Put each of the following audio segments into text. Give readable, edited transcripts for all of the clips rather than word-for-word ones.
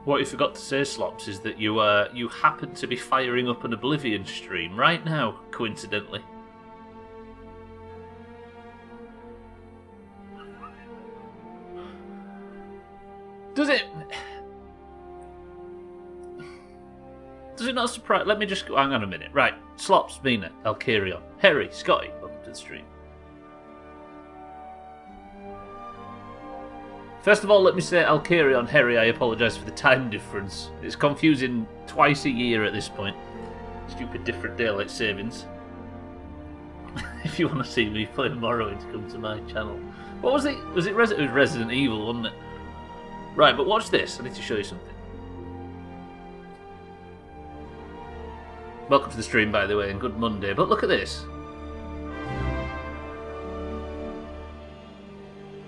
What you forgot to say, Slops, is that you happen to be firing up an Oblivion stream right now, coincidentally. Does it not surprise? Let me just go. Hang on a minute. Right, Slops, Mina, Alkarion, Harry, Scotty, welcome to the stream. First of all, let me say, Alkarion, Harry, I apologise for the time difference. It's confusing twice a year at this point. Stupid different daylight savings. If you want to see me play Morrowind, come to my channel. What was it? It was Resident Evil, wasn't it? Right, but watch this. I need to show you something. Welcome to the stream, by the way, and good Monday. But look at this.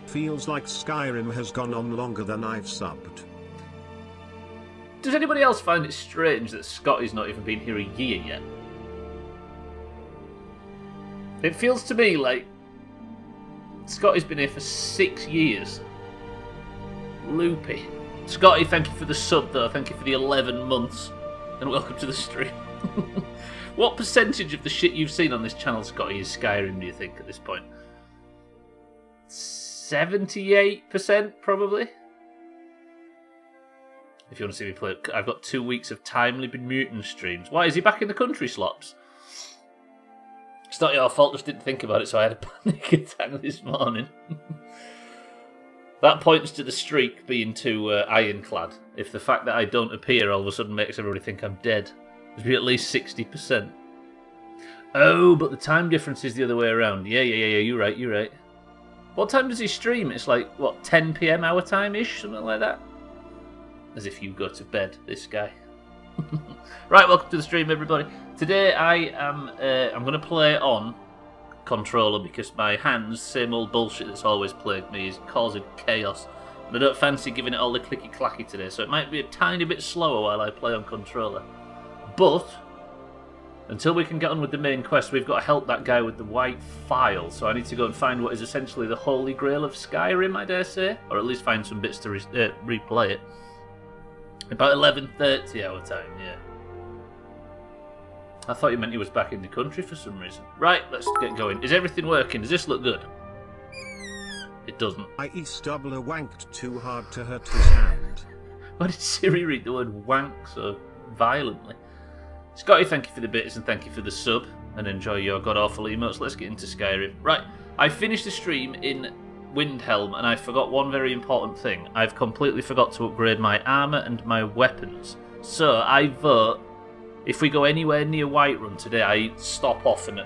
Feels like Skyrim has gone on longer than I've subbed. Does anybody else find it strange that Scotty's not even been here a year yet? It feels to me like Scotty's been here for 6 years. Loopy. Scotty, thank you for the sub, though. Thank you for the 11 months. And welcome to the stream. What percentage of the shit you've seen on this channel, Scotty, is Skyrim, do you think, at this point? 78%, probably. If you want to see me play, I've got 2 weeks of timely mutant streams. Why, is he back in the country, Slops? It's not your fault, just didn't think about it, so I had a panic attack this morning. That points to the streak being too ironclad. If the fact that I don't appear all of a sudden makes everybody think I'm dead, there's be at least 60%. Oh, but the time difference is the other way around. Yeah, you're right. What time does he stream? It's like, what, 10 PM our time-ish? Something like that? As if you go to bed, this guy. Right, welcome to the stream, everybody. Today I'm going to play on controller because my hands, same old bullshit that's always plagued me, is causing chaos. And I don't fancy giving it all the clicky-clacky today, so it might be a tiny bit slower while I play on controller. But until we can get on with the main quest, we've got to help that guy with the white file. So I need to go and find what is essentially the holy grail of Skyrim, I dare say. Or at least find some bits to replay it. About 11:30 our time, yeah. I thought you meant he was back in the country for some reason. Right, let's get going. Is everything working? Does this look good? It doesn't. I.e. Stubbler wanked too hard to hurt his hand. Why did Siri read the word wank so violently? Scotty, thank you for the bits and thank you for the sub. And enjoy your god-awful emotes. Let's get into Skyrim. Right, I finished the stream in Windhelm and I forgot one very important thing. I've completely forgot to upgrade my armour and my weapons. So I vote, if we go anywhere near Whiterun today, I stop off and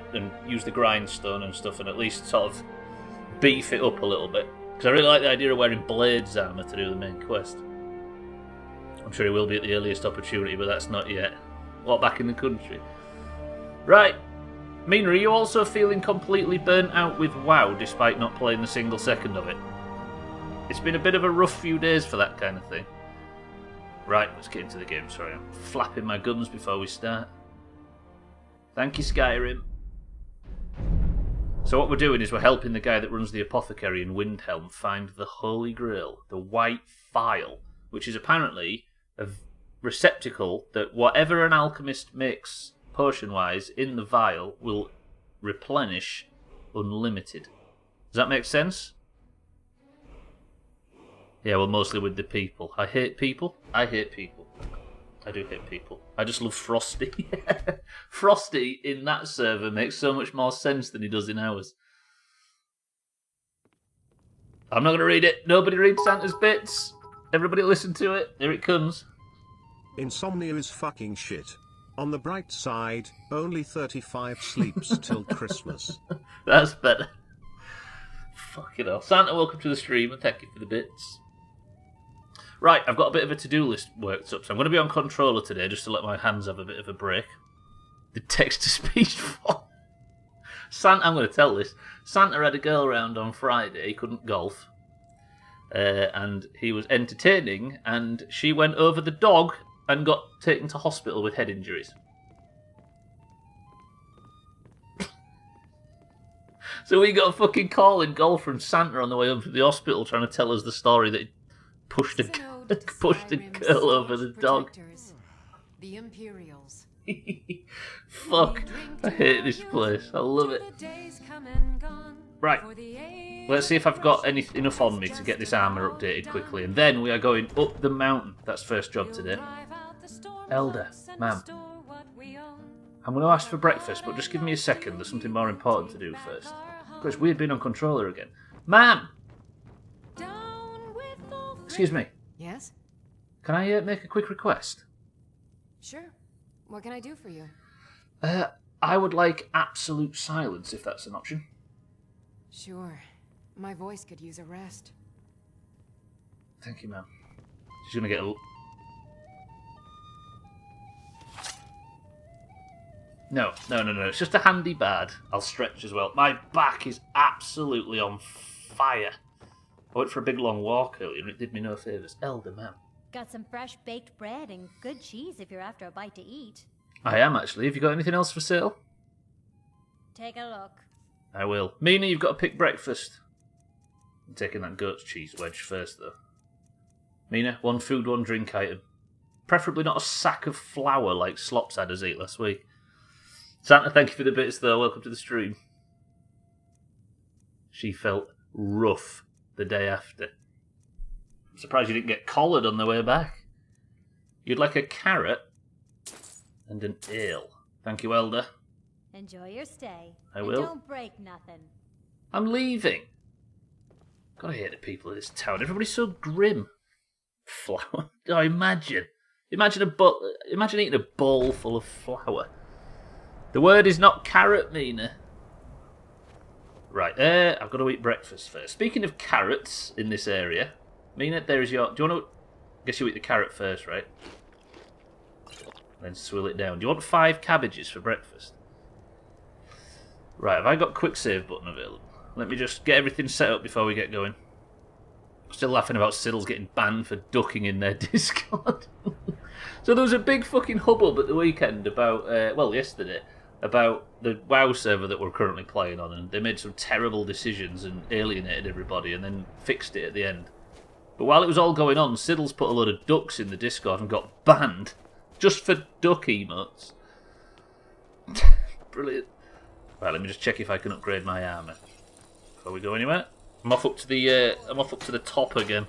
use the grindstone and stuff and at least sort of beef it up a little bit. Because I really like the idea of wearing Blade's armour to do the main quest. I'm sure he will be at the earliest opportunity, but that's not yet. What, back in the country? Right. Mina, are you also feeling completely burnt out with WoW despite not playing a single second of it? It's been a bit of a rough few days for that kind of thing. Right, let's get into the game. Sorry, I'm flapping my gums before we start. Thank you, Skyrim. So what we're doing is we're helping the guy that runs the apothecary in Windhelm find the Holy Grail, the White Phial, which is apparently a receptacle that whatever an alchemist makes potion-wise in the vial will replenish unlimited. Does that make sense? Yeah, well, mostly with the people. I hate people. I hate people. I do hate people. I just love Frosty. Frosty in that server makes so much more sense than he does in ours. I'm not going to read it. Nobody read Santa's bits. Everybody listen to it. Here it comes. Insomnia is fucking shit. On the bright side, only 35 sleeps till Christmas. That's better. Fucking hell. Santa, welcome to the stream and thank you for the bits. Right, I've got a bit of a to-do list worked up, so I'm going to be on controller today just to let my hands have a bit of a break. The text-to-speech form. Santa, I'm going to tell this. Santa had a girl round on Friday, he couldn't golf, and he was entertaining, and she went over the dog and got taken to hospital with head injuries. So we got a fucking call in golf from Santa on the way home from the hospital trying to tell us the story that he pushed a... So Pushed a girl over the dog. The Imperials. Fuck. I hate this place. I love it. Right. Let's see if I've got enough on me to get this armour updated quickly. And then we are going up the mountain. That's first job today. Elder, ma'am. I'm going to ask for breakfast, but just give me a second. There's something more important to do first. It's weird being on controller again. Ma'am! Excuse me. Yes? Can I make a quick request? Sure. What can I do for you? I would like absolute silence, if that's an option. Sure. My voice could use a rest. Thank you, ma'am. She's going to get a... No. It's just a handy bad. I'll stretch as well. My back is absolutely on fire. I went for a big long walk earlier and it did me no favours. Elder, ma'am. Got some fresh baked bread and good cheese if you're after a bite to eat. I am, actually. Have you got anything else for sale? Take a look. I will. Mina, you've got to pick breakfast. I'm taking that goat's cheese wedge first, though. Mina, one food, one drink item. Preferably not a sack of flour like Slops had us eat last week. Santa, thank you for the bits, though. Welcome to the stream. She felt rough the day after. I'm surprised you didn't get collared on the way back. You'd like a carrot and an ale. Thank you, Elder. Enjoy your stay. I will. And don't break nothing. I'm leaving. God, I hate the people of this town. Everybody's so grim. Flour. Oh, imagine. Imagine eating a bowl full of flour. The word is not carrot, Mina. Right, I've got to eat breakfast first. Speaking of carrots in this area, Mina, there is your... Do you want to... I guess you eat the carrot first, right? Then swill it down. Do you want 5 cabbages for breakfast? Right, have I got quick save button available? Let me just get everything set up before we get going. I'm still laughing about Siddles getting banned for ducking in their Discord. So there was a big fucking hubbub at the weekend about, yesterday, about the WoW server that we're currently playing on, and they made some terrible decisions and alienated everybody and then fixed it at the end. But while it was all going on, Siddles put a load of ducks in the Discord and got banned just for duck emotes. Brilliant. Right, let me just check if I can upgrade my armour before we go anywhere. I'm off up to the top again.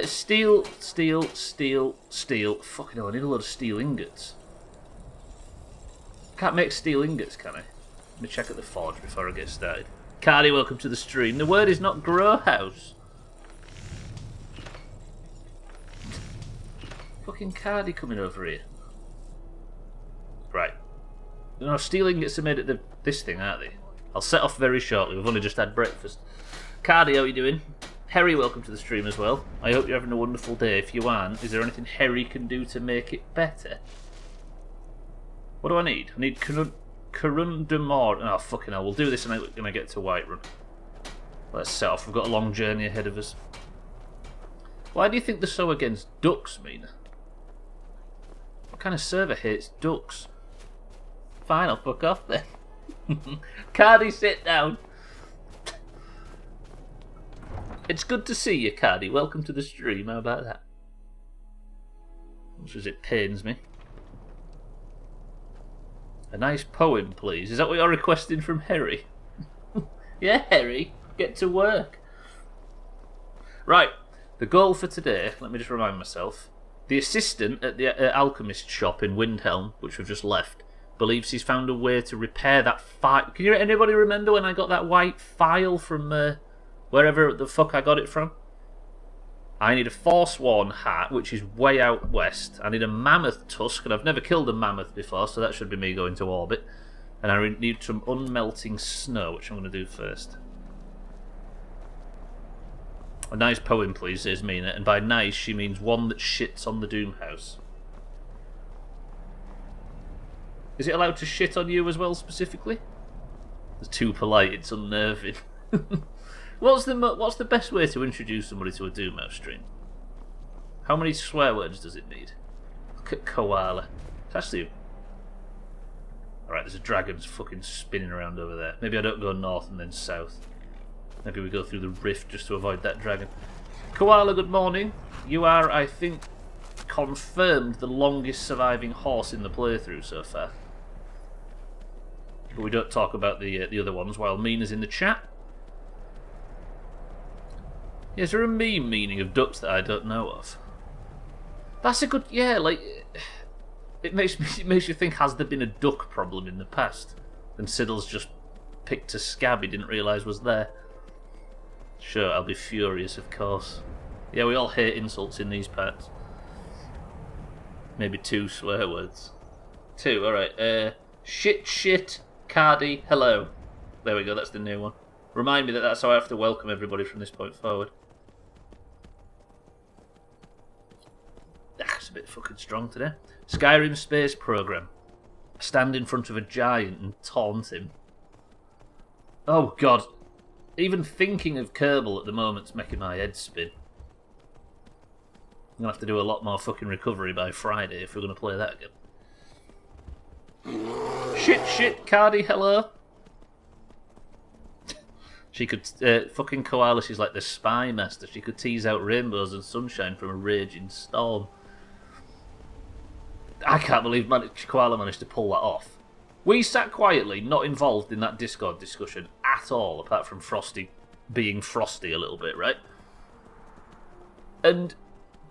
Steel. Fucking hell, I need a load of steel ingots. Can't make steel ingots, can I? Let me check at the forge before I get started. Cardi, welcome to the stream. The word is not grow house. Fucking Cardi coming over here. Right. No, steel ingots are made at this thing, aren't they? I'll set off very shortly. We've only just had breakfast. Cardi, how are you doing? Harry, welcome to the stream as well. I hope you're having a wonderful day. If you aren't, is there anything Harry can do to make it better? What do I need? I need Corundamore. Oh, fucking hell. We'll do this when I get to Whiterun. Let's set off. We've got a long journey ahead of us. Why do you think they're so against ducks, Mina? What kind of server hates ducks? Fine, I'll fuck off then. Cardi, sit down. It's good to see you, Cardi. Welcome to the stream. How about that? Much as it pains me. A nice poem, please. Is that what you're requesting from Harry? Yeah, Harry. Get to work. Right. The goal for today, let me just remind myself. The assistant at the alchemist shop in Windhelm, which we've just left, believes he's found a way to repair that file. Can anybody remember when I got that white file from wherever the fuck I got it from? I need a Forsworn hat, which is way out west. I need a mammoth tusk, and I've never killed a mammoth before, so that should be me going to orbit. And I need some unmelting snow, which I'm going to do first. A nice poem, please, says Mina, and by nice she means one that shits on the Doomhaus. Is it allowed to shit on you as well, specifically? It's too polite, it's unnerving. What's the best way to introduce somebody to a Doomhaus stream? How many swear words does it need? Look at koala. It's actually... Alright, there's a dragon's fucking spinning around over there. Maybe I don't go north and then south. Maybe we go through the rift just to avoid that dragon. Koala, good morning. You are, I think, confirmed the longest surviving horse in the playthrough so far. But we don't talk about the other ones while Mina's in the chat. Is there a meme meaning of ducks that I don't know of? That's a good... Yeah, like... It makes you think, has there been a duck problem in the past? And Siddle's just picked a scab he didn't realise was there. Sure, I'll be furious, of course. Yeah, we all hate insults in these parts. Maybe 2 swear words. 2, alright. Shit, Cardi, hello. There we go, that's the new one. Remind me that that's how I have to welcome everybody from this point forward. It's a bit fucking strong today. Skyrim space program. Stand in front of a giant and taunt him. Oh god. Even thinking of Kerbal at the moment's making my head spin. I'm gonna have to do a lot more fucking recovery by Friday if we're gonna play that again. Shit, Cardi, hello. She could, fucking Koala, she's like the spy master. She could tease out rainbows and sunshine from a raging storm. I can't believe Koala managed to pull that off. We sat quietly, not involved in that Discord discussion at all, apart from Frosty being Frosty a little bit, right? And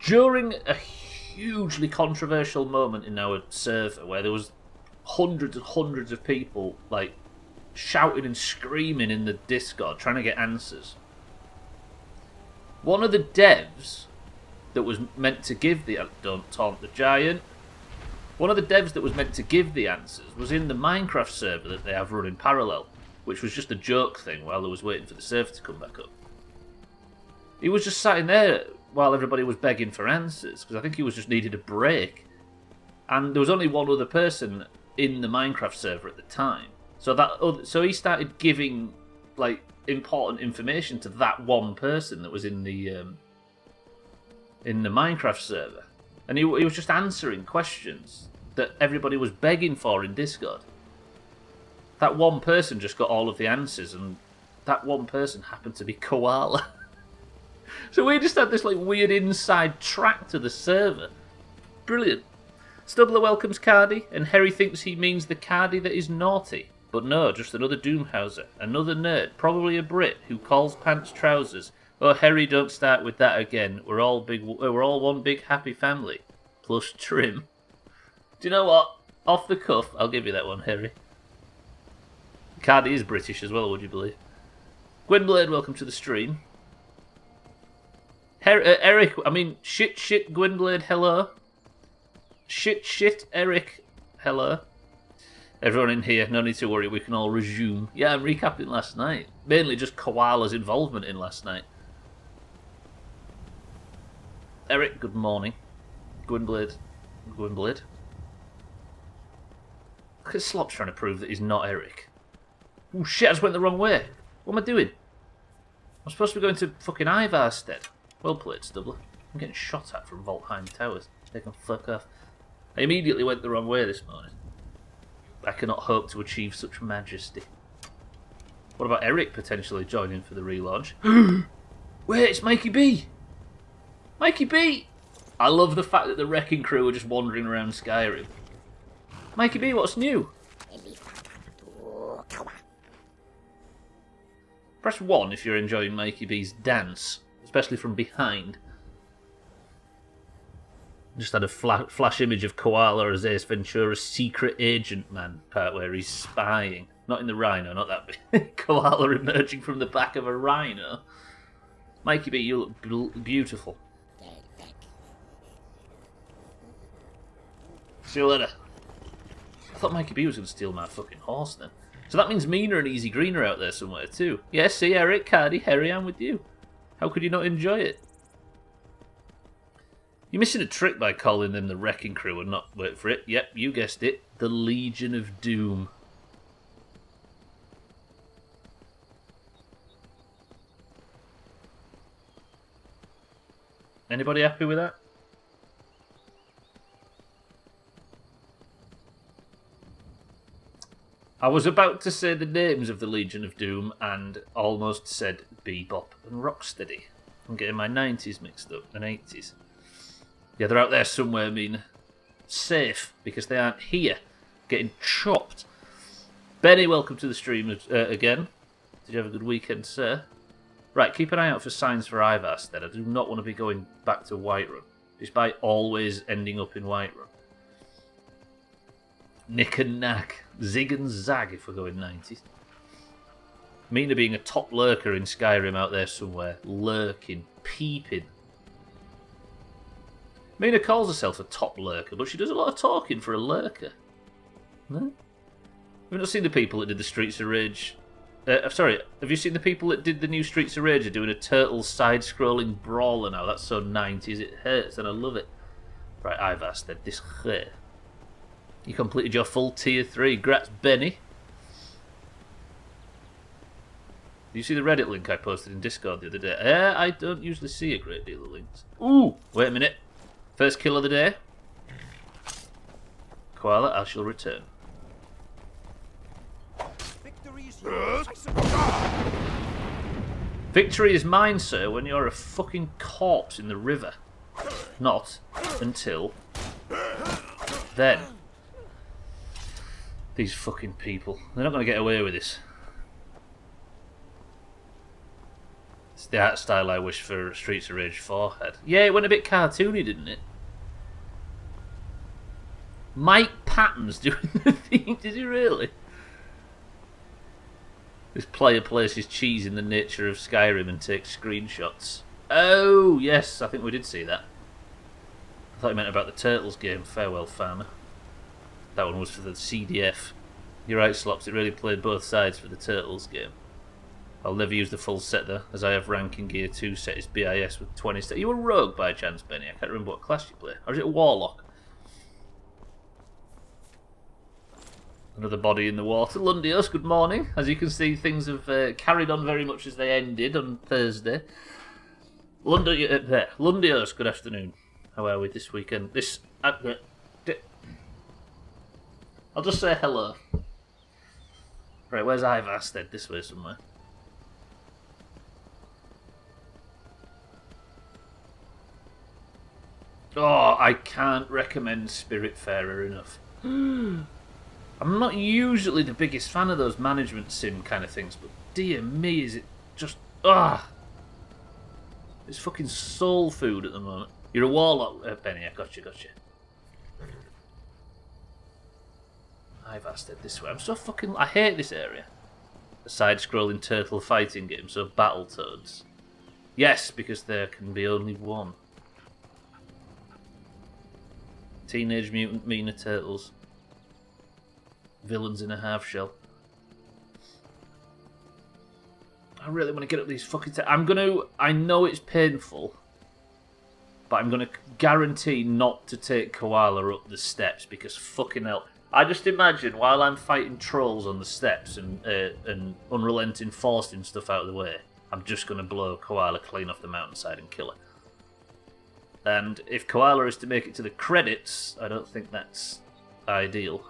during a hugely controversial moment in our server where there was hundreds and hundreds of people, like, shouting and screaming in the Discord, trying to get answers. One of the devs that was meant to give the... Don't taunt the giant. One of the devs that was meant to give the answers was in the Minecraft server that they have running parallel, which was just a joke thing while they was waiting for the server to come back up. He was just sat in there while everybody was begging for answers, because I think he was just needed a break. And there was only one other person in the Minecraft server at the time. So he started giving, like, important information to that one person that was in the Minecraft server. And he was just answering questions that everybody was begging for in Discord. That one person just got all of the answers, and that one person happened to be Koala. So we just had this like weird inside track to the server. Brilliant. Stubbler welcomes Cardi, and Harry thinks he means the Cardi that is naughty. But no, just another Doomhauser, another nerd, probably a Brit, who calls pants trousers. Oh, Harry, don't start with that again. We're all one big happy family. Plus trim. Do you know what? Off the cuff, I'll give you that one, Harry. Cardi is British as well, would you believe? Gwynblade, welcome to the stream. Eric, I mean, shit, Gwynblade, hello. Shit, Eric, hello. Everyone in here, no need to worry, we can all resume. Yeah, I'm recapping last night. Mainly just Koala's involvement in last night. Eric, good morning. Gwynblade. Look at Slop's trying to prove that he's not Eric. Oh shit, I just went the wrong way. What am I doing? I'm supposed to be going to fucking Ivarstead. Well played, Stubbler. I'm getting shot at from Voltheim Towers. They can fuck off. I immediately went the wrong way this morning. I cannot hope to achieve such majesty. What about Eric potentially joining for the relaunch? Wait, it's Mikey B! Mikey B! I love the fact that the wrecking crew are just wandering around Skyrim. Mikey B, what's new? Press 1 if you're enjoying Mikey B's dance, especially from behind. Just had a flash image of Koala as Ace Ventura's secret agent man part where he's spying. Not in the rhino, not that bit. Koala emerging from the back of a rhino. Mikey B, you look beautiful. See you later. I thought Mikey B was going to steal my fucking horse then. So that means Mina and Easy Green are out there somewhere too. Yes, see, Eric, Cardi, Harry, I'm with you. How could you not enjoy it? You're missing a trick by calling them the Wrecking Crew and not, wait for it, yep, you guessed it, the Legion of Doom. Anybody happy with that? I was about to say the names of the Legion of Doom and almost said Bebop and Rocksteady. I'm getting my 90s mixed up and 80s. Yeah, they're out there somewhere, I mean, safe, because they aren't here, getting chopped. Benny, welcome to the stream again. Did you have a good weekend, sir? Right, keep an eye out for signs for Ivas then. I do not want to be going back to Whiterun, despite always ending up in Whiterun. Nick and Knack, Zig and Zag if we're going 90s. Mina being a top lurker in Skyrim out there somewhere, lurking, peeping. Mina calls herself a top lurker, but she does a lot of talking for a lurker. No? Have you not seen the people that did the Streets of Rage? Sorry, have you seen the people that did the new Streets of Rage are doing a turtle side-scrolling brawler now? That's so 90s, it hurts, and I love it. Right, I've asked that this here. You completed your full tier 3. Grats, Benny. Did you see the Reddit link I posted in Discord the other day? I don't usually see a great deal of links. Ooh, wait a minute. First kill of the day. Koala, I shall return. Victory is mine, sir, when you're a fucking corpse in the river. Not until then. These fucking people. They're not going to get away with this. It's the art style I wish for Streets of Rage 4 had. Yeah, it went a bit cartoony, didn't it? Mike Patton's doing the theme, did he really? This player places cheese in the nature of Skyrim and takes screenshots. Oh, yes, I think we did see that. I thought you meant about the Turtles game, Farewell Farmer. That one was for the CDF. You're right, Slops, it really played both sides for the Turtles game. I'll never use the full set though, as I have ranking gear 2 set is BIS with 20 stats. You a rogue by chance, Benny? I can't remember what class you play. Or is it a warlock? Another body in the water. Lundios, good morning. As you can see, things have carried on very much as they ended on Thursday. Lundios, good afternoon. How are we this weekend? I'll just say hello. Right, where's Ivasted? This way somewhere. Oh, I can't recommend Spiritfarer enough. I'm not usually the biggest fan of those management sim kind of things, but dear me, is it just... It's fucking soul food at the moment. You're a warlock, Benny, I gotcha. I've asked it this way. I'm so fucking... I hate this area. A side-scrolling turtle fighting game, so Battletoads. Yes, because there can be only one. Teenage Mutant Mina Turtles. Villains in a half shell. I really want to get up these fucking... I know it's painful, but I'm gonna guarantee not to take Koala up the steps because fucking hell. I just imagine while I'm fighting trolls on the steps and unrelenting forcing stuff out of the way, I'm just gonna blow Koala clean off the mountainside and kill her. And if Koala is to make it to the credits, I don't think that's ideal.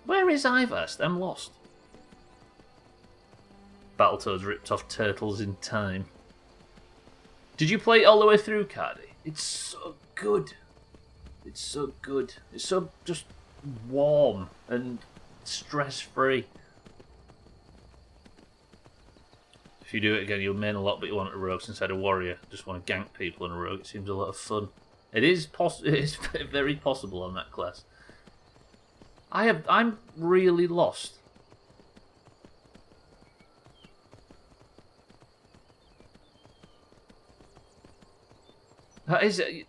Where is Ivast? I'm lost. Battletoads ripped off turtles in time. Did you play it all the way through, Cardi? It's so good. It's so good. It's so just warm and stress-free. If you do it again, you'll main a lot, but you want a rogue instead of warrior. Just want to gank people in a rogue. It seems a lot of fun. It is very possible on that class. I'm really lost. That is it.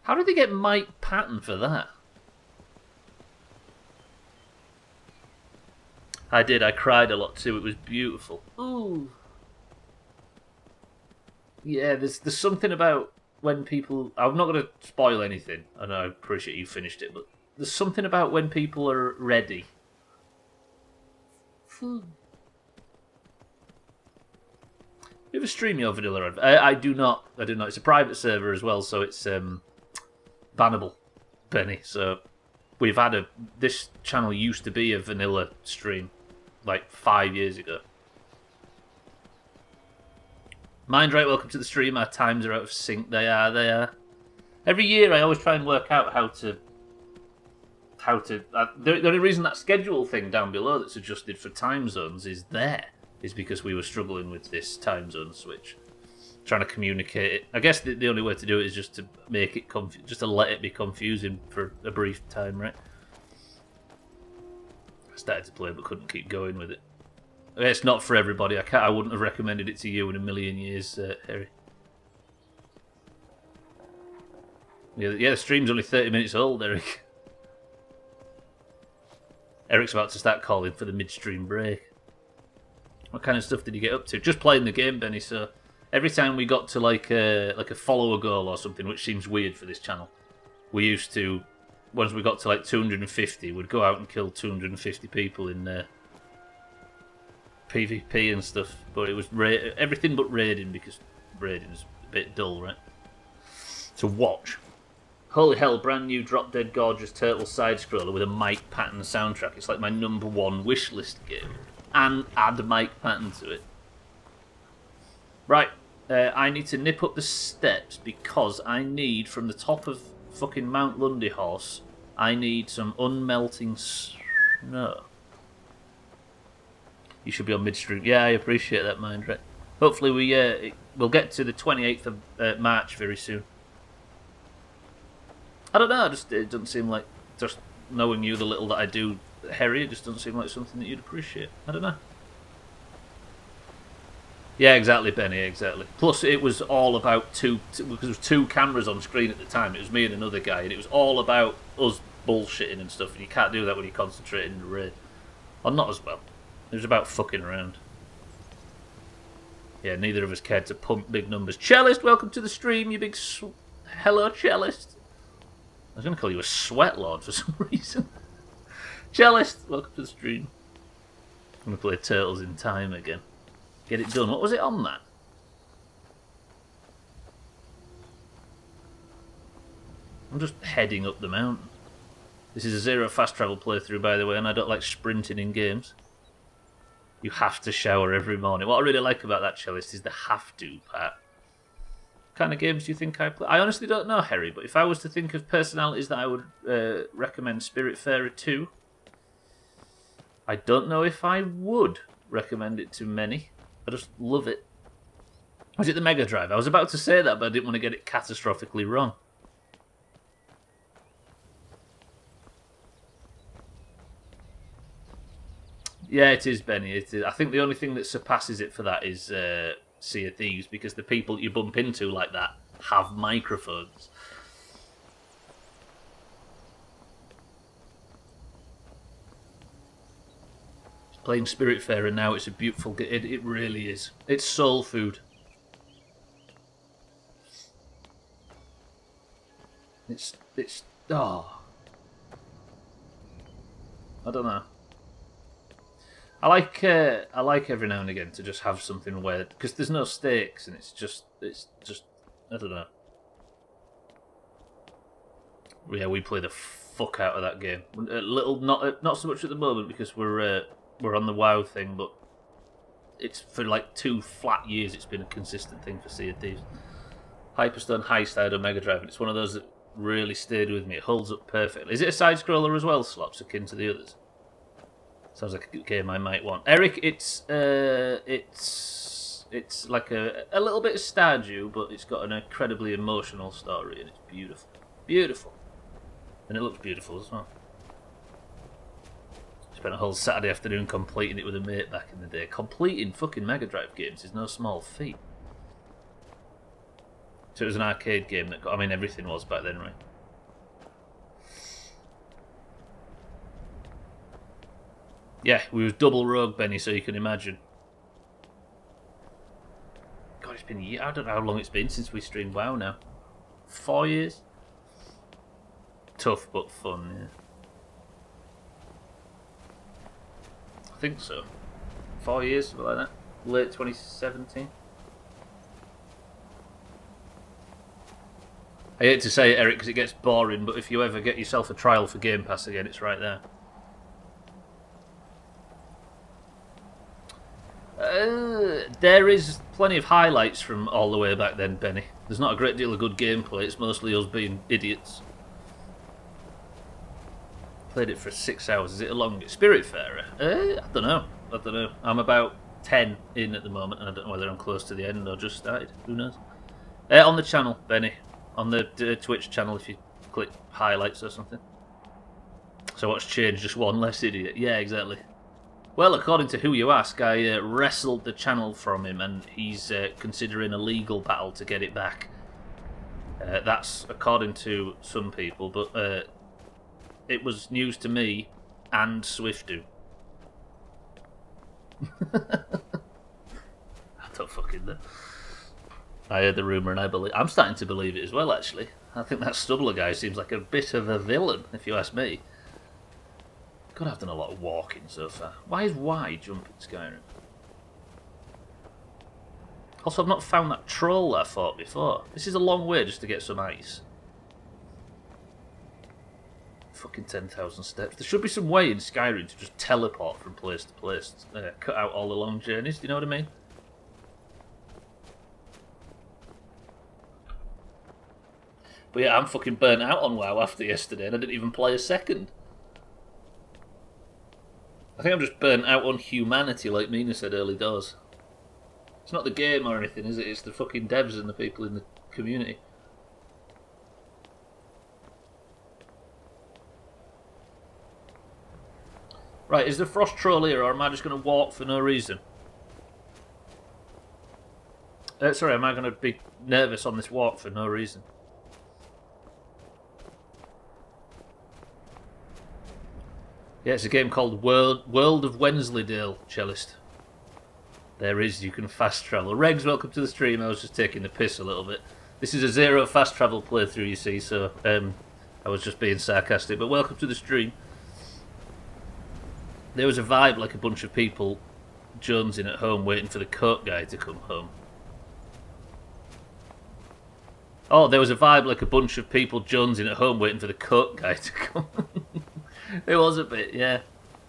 How did they get Mike Patton for that? I did. I cried a lot too. It was beautiful. Ooh. Yeah, there's something about when people... I'm not going to spoil anything. I know I appreciate you finished it, but there's something about when people are ready. You ever stream your vanilla? I do not. I do not. It's a private server as well, so it's bannable, Benny. So we've had this channel used to be a vanilla stream like 5 years ago. Mindright, welcome to the stream. Our times are out of sync. They are, they are. Every year I always try and work out how to... the only reason that schedule thing down below that's adjusted for time zones is because we were struggling with this time zone switch. Trying to communicate it. I guess the only way to do it is just to make it just to let it be confusing for a brief time, right? I started to play but couldn't keep going with it. It's not for everybody. I wouldn't have recommended it to you in a million years, Harry. Yeah, the stream's only 30 minutes old, Eric. Eric's about to start calling for the midstream break. What kind of stuff did you get up to? Just playing the game, Benny, so... Every time we got to like a follower goal or something, which seems weird for this channel, we used to, once we got to like 250, we'd go out and kill 250 people in PvP and stuff. But it was everything but raiding, because raiding's a bit dull, right? To watch. Holy hell, brand new drop dead gorgeous turtle side scroller with a Mike Patton soundtrack. It's like my #1 wishlist game. And add Mike Patton to it. Right, I need to nip up the steps because I need, from the top of fucking Mount Lundyhorse, I need some unmelting snow. You should be on midstream. Yeah, I appreciate that, Mindred. Hopefully we'll get to the 28th of March very soon. I don't know, it doesn't seem like, just knowing you the little that I do, Harry, it just doesn't seem like something that you'd appreciate. I don't know. Yeah, exactly, Benny, exactly. Plus, it was all about because there was 2 cameras on screen at the time. It was me and another guy, and it was all about us bullshitting and stuff, and you can't do that when you're concentrating in the raid. Or not as well. It was about fucking around. Yeah, neither of us cared to pump big numbers. Cellist, welcome to the stream, you big hello, Cellist. I was going to call you a sweat lord for some reason. Cellist, welcome to the stream. I'm going to play Turtles in Time again. Get it done. What was it on that? I'm just heading up the mountain. This is a zero fast travel playthrough, by the way, and I don't like sprinting in games. You have to shower every morning. What I really like about that, Cellist, is the have to part. What kind of games do you think I play? I honestly don't know, Harry, but if I was to think of personalities that I would recommend Spiritfarer to, I don't know if I would recommend it to many. I just love it. Was it the Mega Drive? I was about to say that, but I didn't want to get it catastrophically wrong. Yeah, it is, Benny. It is. I think the only thing that surpasses it for that is Sea of Thieves, because the people you bump into like that have microphones. Playing Spiritfarer now, it's a beautiful game. It really is. It's soul food. It's oh. I don't know. I like every now and again to just have something where, because there's no stakes and it's just I don't know. Yeah, we play the fuck out of that game. A little, not so much at the moment because we're on the WoW thing, but it's for like 2 flat years it's been a consistent thing for Sea of Thieves. Hyperstone Heist I had on Mega Drive, and it's one of those that really stayed with me. It holds up perfectly. Is it a side scroller as well, Slops, akin to the others? Sounds like a game I might want. Eric, it's like a little bit of Stardew, but it's got an incredibly emotional story, and it's beautiful, beautiful, and it looks beautiful as well. Spent a whole Saturday afternoon completing it with a mate back in the day. Completing fucking Mega Drive games is no small feat. So it was an arcade game that got, I mean, everything was back then, right? Yeah, we was double rogue, Benny, so you can imagine. God, it's been a year. I don't know how long it's been since we streamed WoW now. 4 years? Tough but fun, yeah. I think so. 4 years, something like that. Late 2017. I hate to say it, Eric, because it gets boring, but if you ever get yourself a trial for Game Pass again, it's right there. There is plenty of highlights from all the way back then, Benny. There's not a great deal of good gameplay, it's mostly us being idiots. Played it for 6 hours, is it a long Spiritfarer? I don't know. I'm about 10 in at the moment, and I don't know whether I'm close to the end or just started. Who knows? On the channel, Benny. On the Twitch channel, if you click highlights or something. So what's changed? Just one less idiot. Yeah, exactly. Well, according to who you ask, I wrestled the channel from him, and he's considering a legal battle to get it back. That's according to some people, but it was news to me and Swiftu. I don't fucking know. I heard the rumour and I'm starting to believe it as well, actually. I think that Stubbler guy seems like a bit of a villain, if you ask me. God, I've done a lot of walking so far. Why is Y jumping Skyrim? Also, I've not found that troll that I fought before. This is a long way just to get some ice. Fucking 10,000 steps. There should be some way in Skyrim to just teleport from place to place. Cut out all the long journeys, do you know what I mean? But yeah, I'm fucking burnt out on WoW after yesterday and I didn't even play a second. I think I'm just burnt out on humanity, like Mina said early doors. It's not the game or anything, is it? It's the fucking devs and the people in the community. Right, is the Frost Troll here, or am I just going to walk for no reason? Sorry, am I going to be nervous on this walk for no reason? Yeah, it's a game called World of Wensleydale, Cellist. There is, you can fast travel. Regs, welcome to the stream. I was just taking the piss a little bit. This is a zero fast travel playthrough, you see, so I was just being sarcastic. But welcome to the stream. There was a vibe like a bunch of people jonesing at home waiting for the coat guy to come home. Oh, there was a vibe like a bunch of people jonesing at home waiting for the coat guy to come. It was a bit, yeah.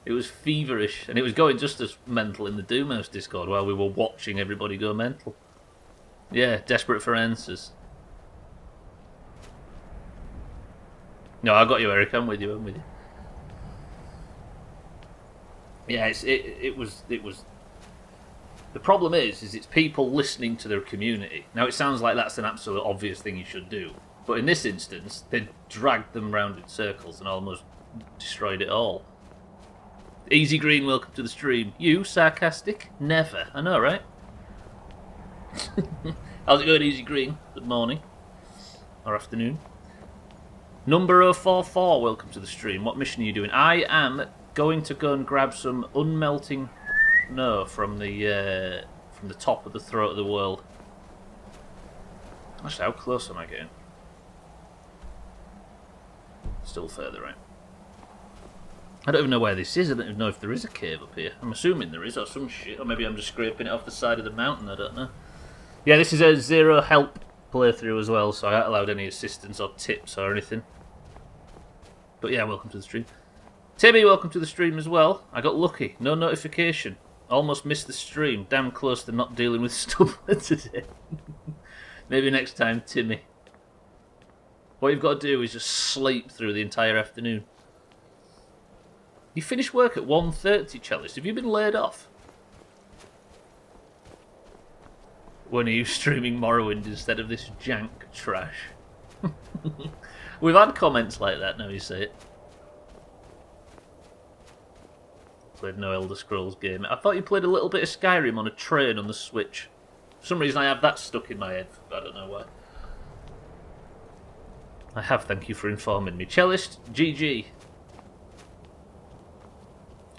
It was feverish, and it was going just as mental in the Doomhaus Discord while we were watching everybody go mental. Yeah, desperate for answers. No, I got you, Eric. I'm with you. Yeah, it was. The problem is it's people listening to their community. Now, it sounds like that's an absolute obvious thing you should do, but in this instance, they dragged them round in circles and almost destroyed it all. Easy Green, welcome to the stream. You, sarcastic? Never. I know, right? How's it going, Easy Green? Good morning. Or afternoon. Number 044, welcome to the stream. What mission are you doing? I am going to go and grab some unmelting from the top of the throat of the world. Actually, how close am I getting? Still further out. I don't even know where this is. I don't even know if there is a cave up here. I'm assuming there is, or some shit. Or maybe I'm just scraping it off the side of the mountain. I don't know. Yeah, this is a zero help playthrough as well, so I haven't allowed any assistance or tips or anything. But yeah, welcome to the stream. Timmy, welcome to the stream as well. I got lucky. No notification. Almost missed the stream. Damn close to not dealing with Stubbler today. Maybe next time, Timmy. What you've got to do is just sleep through the entire afternoon. You finish work at 1:30, Cellist. Have you been laid off? When are you streaming Morrowind instead of this jank trash? We've had comments like that, now you say it. Played no Elder Scrolls game. I thought you played a little bit of Skyrim on a train on the Switch. For some reason I have that stuck in my head. I don't know why. I have, thank you for informing me. Cellist, GG.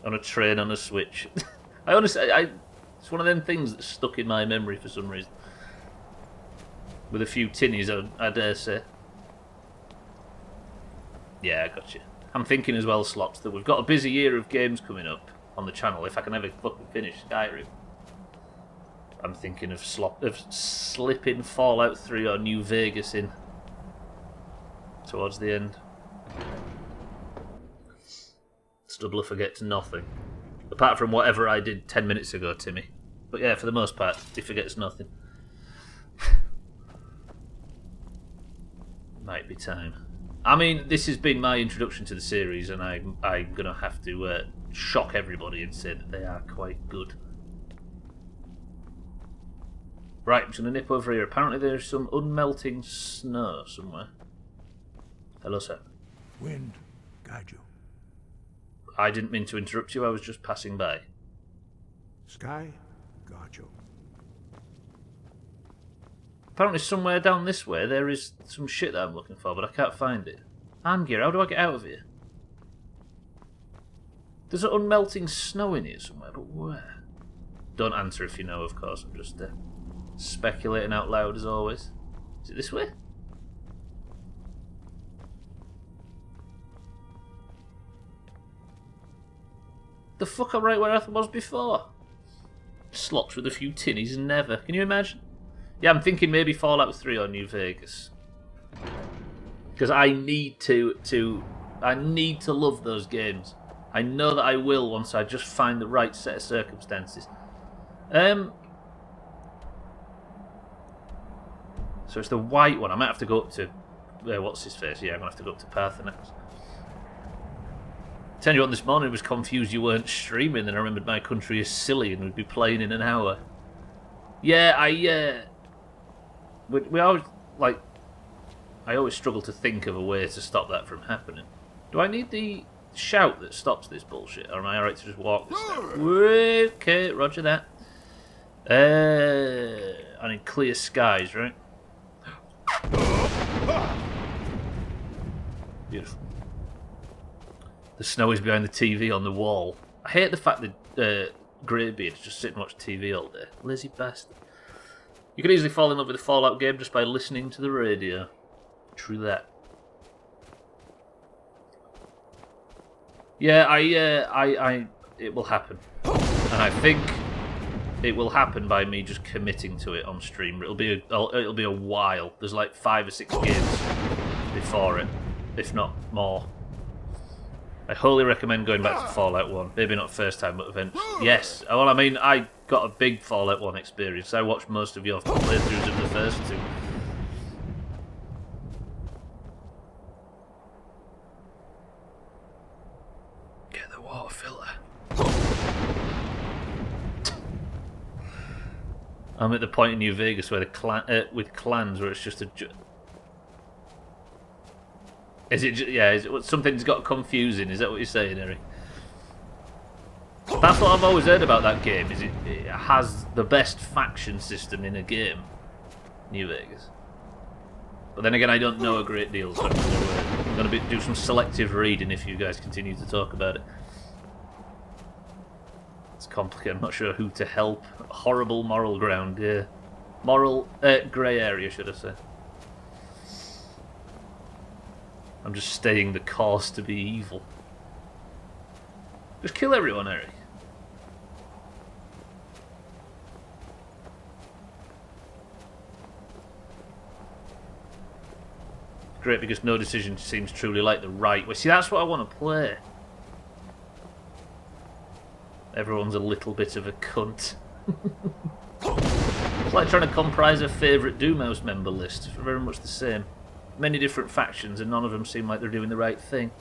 On a train on a Switch. I honestly, it's one of them things that's stuck in my memory for some reason. With a few tinnies, I dare say. Yeah, I got you. I'm thinking as well, Slops, that we've got a busy year of games coming up on the channel. If I can ever fucking finish Skyrim, I'm thinking of slipping Fallout 3 or New Vegas in towards the end. Stubbler forgets nothing. Apart from whatever I did 10 minutes ago, Timmy. But yeah, for the most part, he forgets nothing. Might be time. I mean, this has been my introduction to the series, and I'm going to have to shock everybody and say that they are quite good. Right, I'm just going to nip over here. Apparently there's some unmelting snow somewhere. Hello, sir. Wind, guide you. I didn't mean to interrupt you, I was just passing by. Sky, guard you. Apparently somewhere down this way there is some shit that I'm looking for, but I can't find it. Handgear, how do I get out of here? There's an unmelting snow in here somewhere, but where? Don't answer if you know, of course. I'm just speculating out loud as always. Is it this way? The fuck, I'm right where I was before. Slots with a few tinnies and never. Can you imagine? Yeah, I'm thinking maybe Fallout 3 or New Vegas. Because I need to love those games. I know that I will once I just find the right set of circumstances. So it's the white one. I might have to go up to what's his face? Yeah, I'm gonna have to go up to Parthenax. Tell you what, this morning I was confused you weren't streaming, and I remembered my country is silly and would be playing in an hour. Yeah, we always, like, I always struggle to think of a way to stop that from happening. Do I need the shout that stops this bullshit, or am I alright to just walk this now? Okay, roger that. I need clear skies, right? Beautiful. The snow is behind the TV on the wall. I hate the fact that Greybeard's just sit and watch TV all day. Lazy bastard. You could easily fall in love with a Fallout game just by listening to the radio. True that. Yeah, it will happen. And I think it will happen by me just committing to it on stream. It'll be a while. There's like 5 or 6 games before it, if not more. I wholly recommend going back to Fallout 1. Maybe not first time, but eventually. Yes. Well, I mean, I got a big Fallout 1 experience. I watched most of your playthroughs of the first 2. Get the water filter. I'm at the point in New Vegas where with clans where it's just a... Is it? Yeah. Is it, something's got confusing. Is that what you're saying, Eric? That's what I've always heard about that game. Is it has the best faction system in a game, New Vegas. But then again, I don't know a great deal, so I'm going to do some selective reading if you guys continue to talk about it. It's complicated. I'm not sure who to help. Horrible moral ground. Yeah, moral grey area, should I say? I'm just staying the course to be evil. Just kill everyone, Eric. Great, because no decision seems truly like the right way. See, that's what I want to play. Everyone's a little bit of a cunt. It's like trying to comprise a favourite Doomhaus member list. It's very much the same. Many different factions, and none of them seem like they're doing the right thing.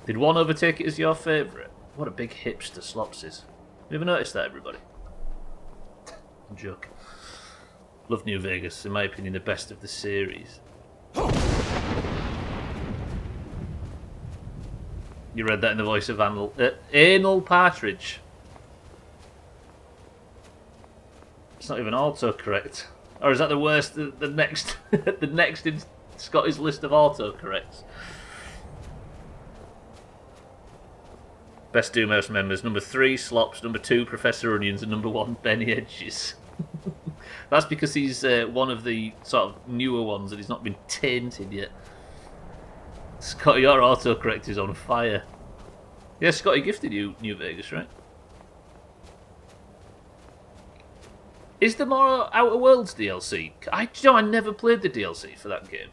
Did one overtake it as your favourite? What a big hipster Slops is. You ever noticed that, everybody? Joke. Love New Vegas, in my opinion, the best of the series. You read that in the voice of Anal Partridge. It's not even autocorrect. Or is that the worst? The next, the next in Scotty's list of autocorrects. Best Doomhaus members: number 3, Slops; number 2, Professor Onions; and number 1, Benny Edges. That's because he's one of the sort of newer ones, and he's not been tainted yet. Scotty, your autocorrect is on fire. Yeah, Scotty gifted you New Vegas, right? Is there more Outer Worlds DLC? I never played the DLC for that game.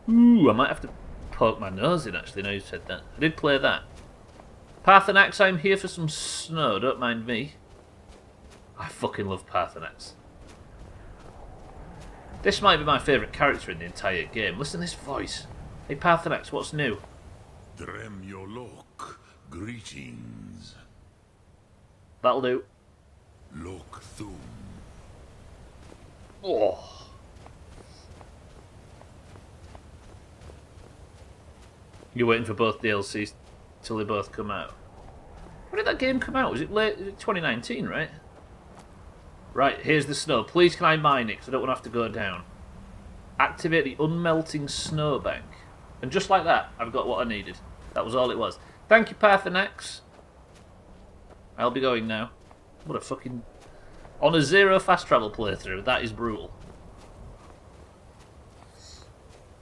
Ooh, I might have to poke my nose in, actually, now you said that. I did play that. Parthenax, I'm here for some snow, don't mind me. I fucking love Parthenax. This might be my favourite character in the entire game. Listen to this voice. Hey Parthenax, what's new? Drem Yolok, greetings. That'll do. Lok Thum. Oh. You're waiting for both DLCs till they both come out. When did that game come out? Was it late? 2019, right? Right, here's the snow. Please can I mine it, because I don't want to have to go down. Activate the unmelting snowbank. And just like that, I've got what I needed. That was all it was. Thank you, Parthenax. I'll be going now. What a fucking... On a 0 fast travel playthrough, that is brutal.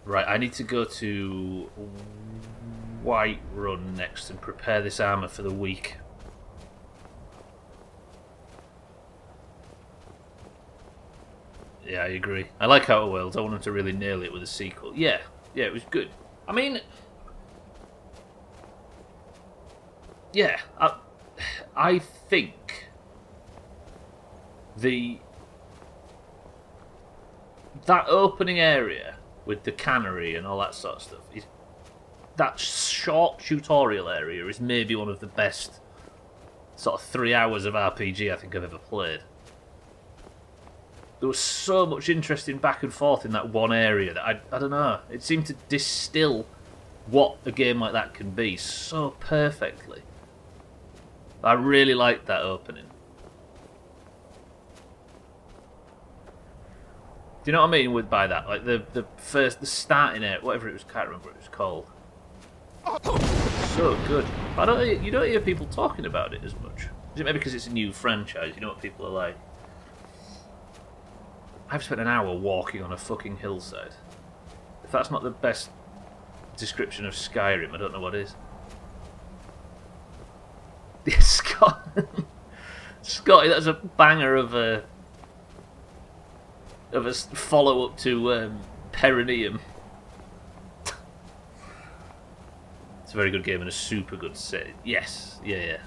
Right, I need to go to Whiterun next and prepare this armour for the week. Yeah, I agree. I like Outer Worlds. I want them to really nail it with a sequel. Yeah, it was good. I mean... Yeah, I think... That opening area with the cannery and all that sort of stuff, that short tutorial area is maybe one of the best sort of 3 hours of RPG I think I've ever played. There was so much interesting back and forth in that one area that I don't know, it seemed to distill what a game like that can be so perfectly. I really liked that opening. Do you know what I mean by that? Like the starting area, whatever it was, can't remember what it was called. So good. But you don't hear people talking about it as much. Is it maybe because it's a new franchise? You know what people are like. I've spent an hour walking on a fucking hillside. If that's not the best description of Skyrim, I don't know what is. Yeah, Scotty, that's a banger of a follow-up to Perineum. It's a very good game and a super good set. Yes, yeah.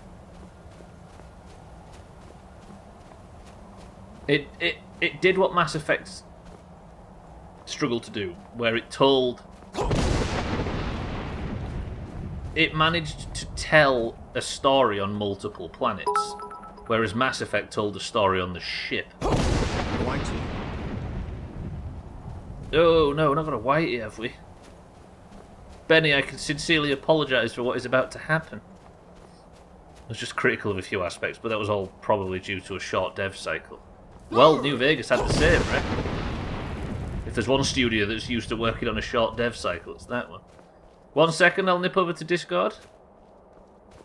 It did what Mass Effect struggled to do, where it managed to tell a story on multiple planets, whereas Mass Effect told a story on the ship. Whitey. Oh no, we're not going to Whitey, have we? Benny, I can sincerely apologise for what is about to happen. I was just critical of a few aspects, but that was all probably due to a short dev cycle. Well, New Vegas had the same, right? If there's one studio that's used to working on a short dev cycle, it's that one. 1 second, I'll nip over to Discord.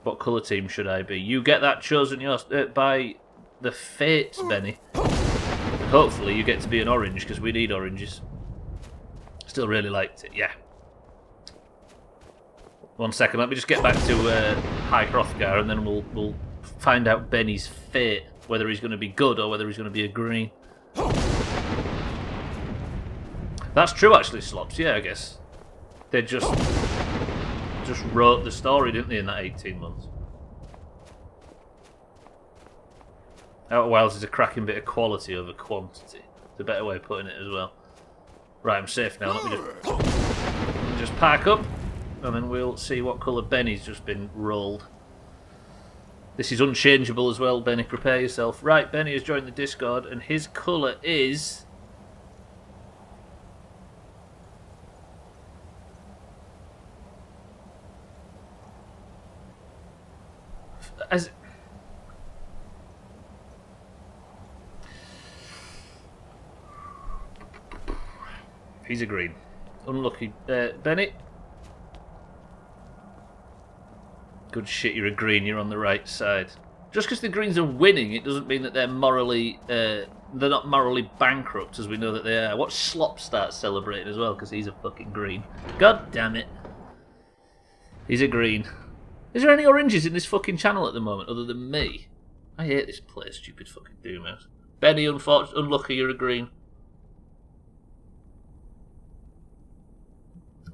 What colour team should I be? You get that chosen by the Fates, Benny. And hopefully you get to be an orange, because we need oranges. Still really liked it, yeah. 1 second, let me just get back to High Hrothgar, and then we'll find out Benny's fate. Whether he's going to be good or whether he's going to be a green. That's true, actually, Slops. Yeah, I guess. They just wrote the story, didn't they, in that 18 months? Outer Wilds is a cracking bit of quality over quantity. It's a better way of putting it as well. Right, I'm safe now. Let me just park up, and then we'll see what colour Benny's just been rolled. This is unchangeable as well, Benny. Prepare yourself. Right, Benny has joined the Discord, and his colour is... He's a green. Unlucky. Benny? Good shit, you're a green, you're on the right side. Just because the Greens are winning, it doesn't mean that they're morally... they're not morally bankrupt, as we know that they are. Watch Slop start celebrating as well, because he's a fucking green. God damn it. He's a green. Is there any oranges in this fucking channel at the moment, other than me? I hate this place, stupid fucking Doomhaus. Benny, unlucky, you're a green.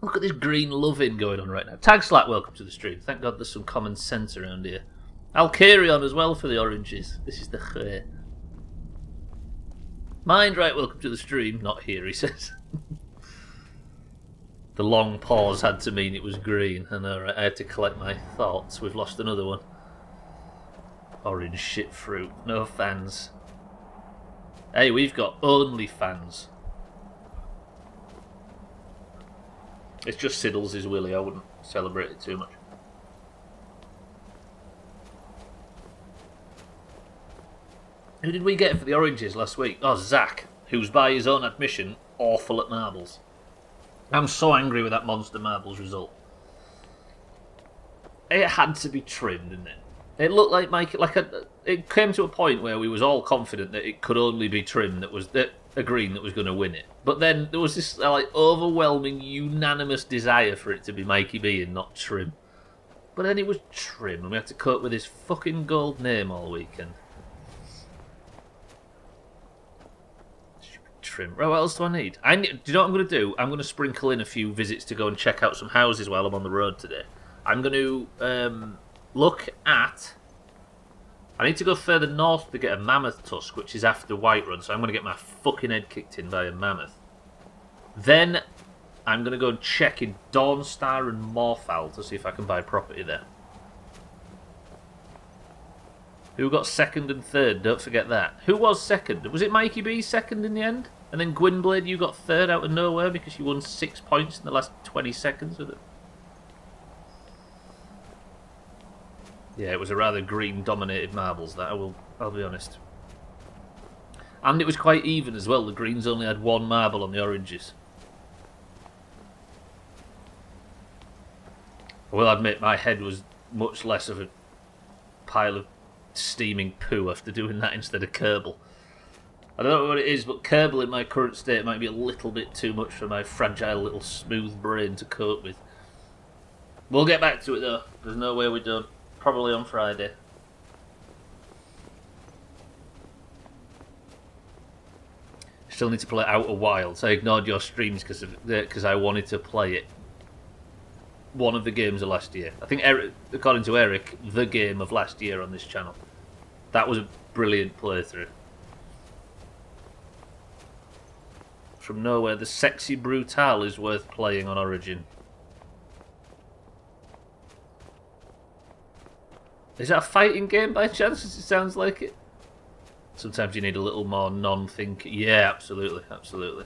Look at this green loving going on right now. Tag Slack, welcome to the stream. Thank God there's some common sense around here. Alcarion as well for the oranges. This is the khair. Mind right, welcome to the stream. Not here, he says. The long pause had to mean it was green. I know, right? I had to collect my thoughts. We've lost another one. Orange shit fruit. No fans. Hey, we've got only fans. It's just Siddles is Willy. I wouldn't celebrate it too much. Who did we get for the oranges last week? Oh, Zach, who's by his own admission awful at marbles. I'm so angry with that monster marbles result. It had to be trimmed, didn't it? It looked like it came to a point where we was all confident that it could only be trim a green that was going to win it. But then there was this overwhelming, unanimous desire for it to be Mikey B and not trim. But then it was trim, and we had to cope with his fucking gold name all weekend. Stupid trim. Right, what else do I need? Do you know what I'm going to do? I'm going to sprinkle in a few visits to go and check out some houses while I'm on the road today. I'm going to look at... I need to go further north to get a mammoth tusk, which is after Whiterun, so I'm going to get my fucking head kicked in by a mammoth. Then I'm going to go and check in Dawnstar and Morphal to see if I can buy property there. Who got second and third? Don't forget that. Who was second? Was it Mikey B second in the end? And then Gwynblade, you got third out of nowhere because you won 6 points in the last 20 seconds with it. Yeah, it was a rather green-dominated marbles, that, I'll be honest. And it was quite even as well. The greens only had 1 marble on the oranges. I will admit, my head was much less of a pile of steaming poo after doing that instead of Kerbal. I don't know what it is, but Kerbal in my current state might be a little bit too much for my fragile little smooth brain to cope with. We'll get back to it though. There's no way we don't. Probably on Friday. Still need to play Outer Wilds. I ignored your streams because I wanted to play it. One of the games of last year. I think, according to Eric, the game of last year on this channel. That was a brilliant playthrough. From nowhere, the Sexy Brutal is worth playing on Origin. Is that a fighting game by chance? It sounds like it. Sometimes you need a little more non-think. Yeah, absolutely, absolutely.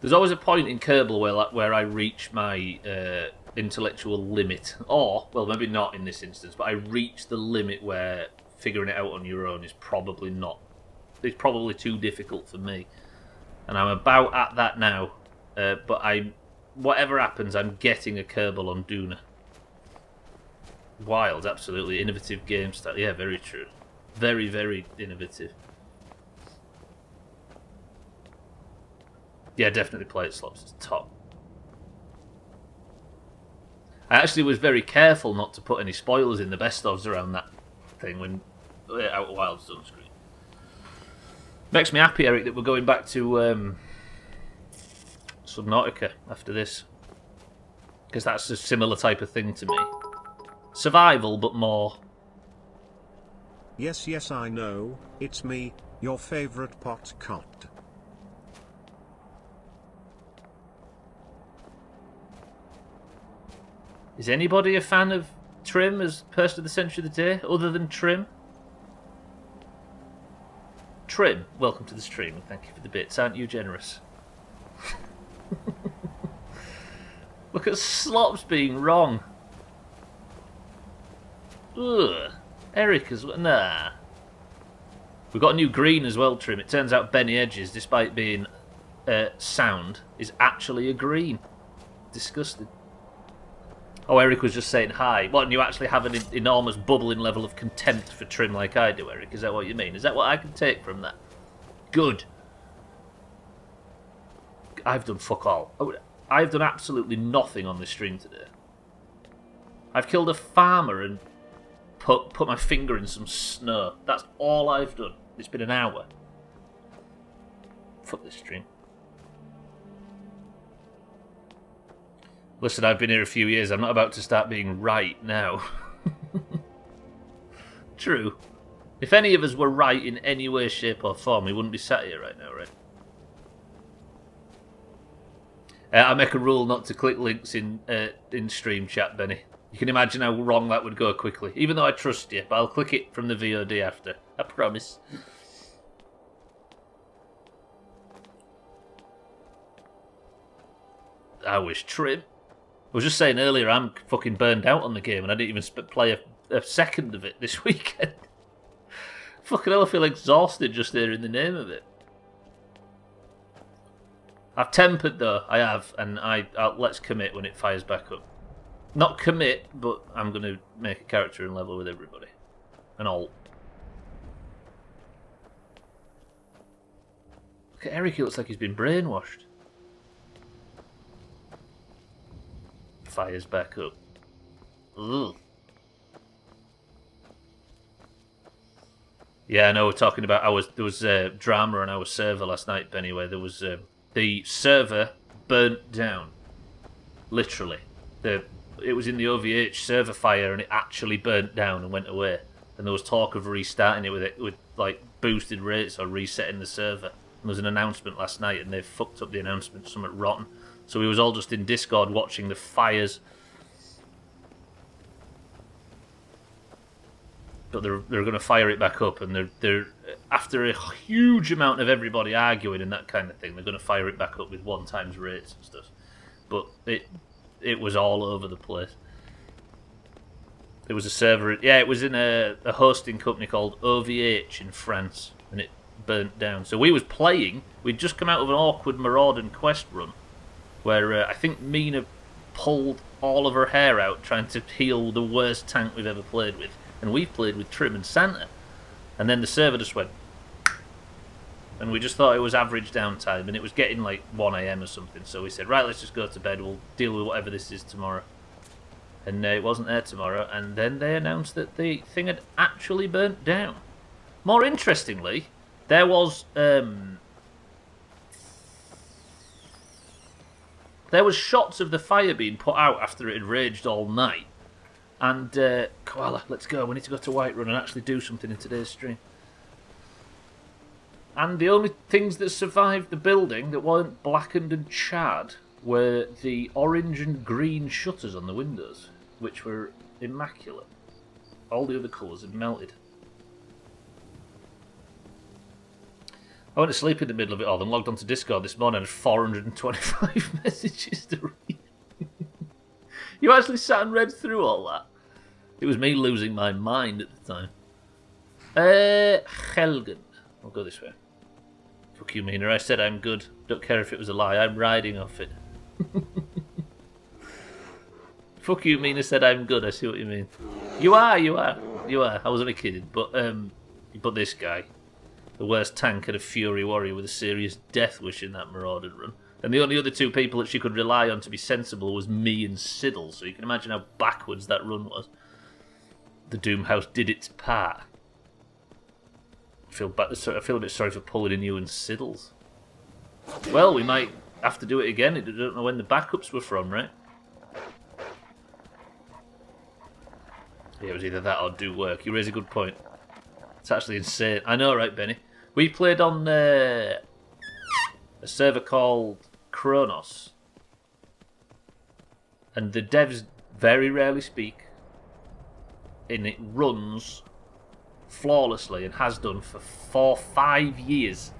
There's always a point in Kerbal where I reach my intellectual limit. Or, well, maybe not in this instance, but I reach the limit where figuring it out on your own is probably not. It's probably too difficult for me. And I'm about at that now. But whatever happens, I'm getting a Kerbal on Duna. Wild, absolutely. Innovative game style. Yeah, very true. Very, very innovative. Yeah, definitely play it, Slops. It's top. I actually was very careful not to put any spoilers in the best-ofs around that thing when Outer Wilds done screen. Makes me happy, Eric, that we're going back to Subnautica after this. Because that's a similar type of thing to me. Survival, but more. Yes, yes, I know. It's me, your favorite pot cot. Is anybody a fan of Trim as Person of the Century of the Day, other than Trim? Trim, welcome to the stream. Thank you for the bits. Aren't you generous? Look at Slops being wrong. Ugh. Eric as well. Nah. We've got a new green as well, Trim. It turns out Benny Edges, despite being sound, is actually a green. Disgusting. Oh, Eric was just saying hi. What, and you actually have an enormous bubbling level of contempt for Trim like I do, Eric? Is that what you mean? Is that what I can take from that? Good. I've done fuck all. I've done absolutely nothing on this stream today. I've killed a farmer and put my finger in some snow. That's all I've done. It's been an hour. Fuck this stream. Listen, I've been here a few years. I'm not about to start being right now. True. If any of us were right in any way, shape or form, we wouldn't be sat here right now, right? I make a rule not to click links in stream chat, Benny. You can imagine how wrong that would go quickly. Even though I trust you, but I'll click it from the VOD after. I promise. I wish trim. I was just saying earlier, I'm fucking burned out on the game, and I didn't even play a second of it this weekend. Fucking hell, I feel exhausted just hearing the name of it. I've tempered though, I have, and let's commit when it fires back up. Not commit, but I'm going to make a character in level with everybody. And all. Look at Eric, he looks like he's been brainwashed. Fires back up. Ugh. Yeah, I know, we're talking about there was drama on our server last night, Benny, where there was the server burnt down. Literally. It was in the OVH server fire and it actually burnt down and went away. And there was talk of restarting it with like boosted rates or resetting the server. And there was an announcement last night and they fucked up the announcement, something rotten. So we was all just in Discord watching the fires. But they're going to fire it back up, and they're after a huge amount of everybody arguing and that kind of thing, they're going to fire it back up with 1 times rates and stuff. But it was all over the place. There was a server, yeah, it was in a hosting company called OVH in France, and it burnt down. So we was playing. We'd just come out of an awkward Marauding quest run, where I think Mina pulled all of her hair out trying to heal the worst tank we've ever played with. And we've played with Trim and Santa. And then the server just went... And we just thought it was average downtime, and it was getting like 1 AM or something. So we said, right, let's just go to bed, we'll deal with whatever this is tomorrow. And it wasn't there tomorrow, and then they announced that the thing had actually burnt down. More interestingly, there was shots of the fire being put out after it had raged all night. And, Koala, let's go. We need to go to Whiterun and actually do something in today's stream. And the only things that survived the building that weren't blackened and charred were the orange and green shutters on the windows, which were immaculate. All the other colours had melted. I went to sleep in the middle of it all, then logged onto Discord this morning and had 425 messages to read. You actually sat and read through all that? It was me losing my mind at the time. Helgen. I'll go this way. Fuck you, Mina. I said I'm good. Don't care if it was a lie. I'm riding off it. Fuck you, Mina said I'm good. I see what you mean. You are. I wasn't kidding. But this guy, the worst tank and a Fury Warrior with a serious death wish in that Marauding run. And the only other 2 people that she could rely on to be sensible was me and Siddle, so you can imagine how backwards that run was. The Doomhaus did its part. I feel a bit sorry for pulling in you and Siddles. Well, we might have to do it again. I don't know when the backups were from, right? Yeah, it was either that or do work. You raise a good point. It's actually insane. I know, right, Benny? We played on a server called Kronos, and the devs very rarely speak, and it runs flawlessly and has done for 5 years.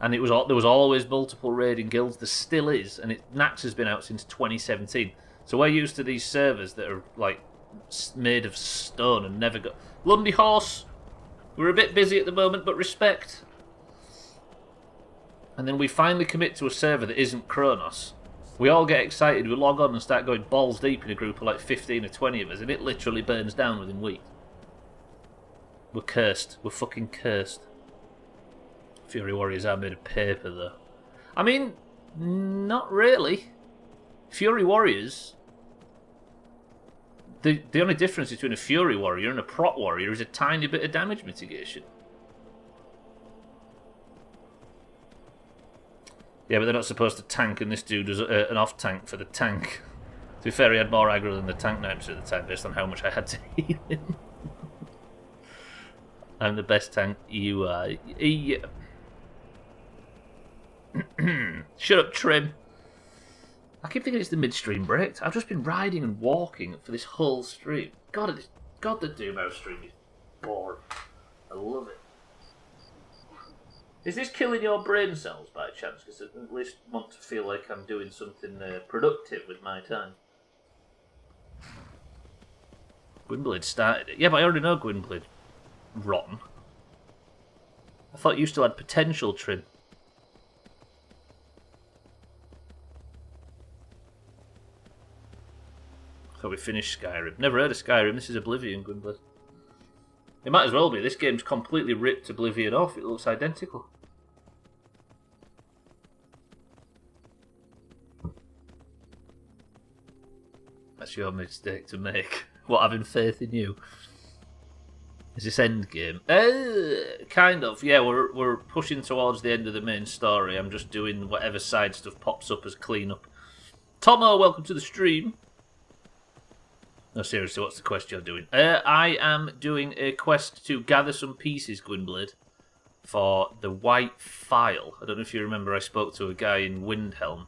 And there was always multiple raiding guilds. There still is, and Nax has been out since 2017. So we're used to these servers that are like made of stone and never got. Lundy Horse, we're a bit busy at the moment, but respect. And then we finally commit to a server that isn't Kronos. We all get excited, we log on and start going balls deep in a group of like 15 or 20 of us, and it literally burns down within weeks. We're cursed. We're fucking cursed. Fury Warriors are made of paper, though. I mean, not really. Fury Warriors... The only difference between a Fury Warrior and a Prot Warrior is a tiny bit of damage mitigation. Yeah, but they're not supposed to tank, and this dude was an off-tank for the tank. To be fair, he had more aggro than the tank knights at the time, based on how much I had to heal him. I'm the best tank you are. Yeah. Shut up, Trim. I keep thinking it's the midstream break. I've just been riding and walking for this whole stream. God, the Doomhaus stream is boring. I love it. Is this killing your brain cells by chance? Because I at least want to feel like I'm doing something productive with my time. Gwynblade started it. Yeah, but I already know Gwynblade. Rotten. I thought you still had potential, Trim. So we finished Skyrim. Never heard of Skyrim. This is Oblivion, Gwynblade. It might as well be. This game's completely ripped Oblivion off. It looks identical. That's your mistake to make. What, having faith in you? Is this endgame? Kind of. Yeah, we're pushing towards the end of the main story. I'm just doing whatever side stuff pops up as cleanup. Tomo, welcome to the stream. No, seriously, what's the quest you're doing? I am doing a quest to gather some pieces, Gwynblade, for the White File. I don't know if you remember, I spoke to a guy in Windhelm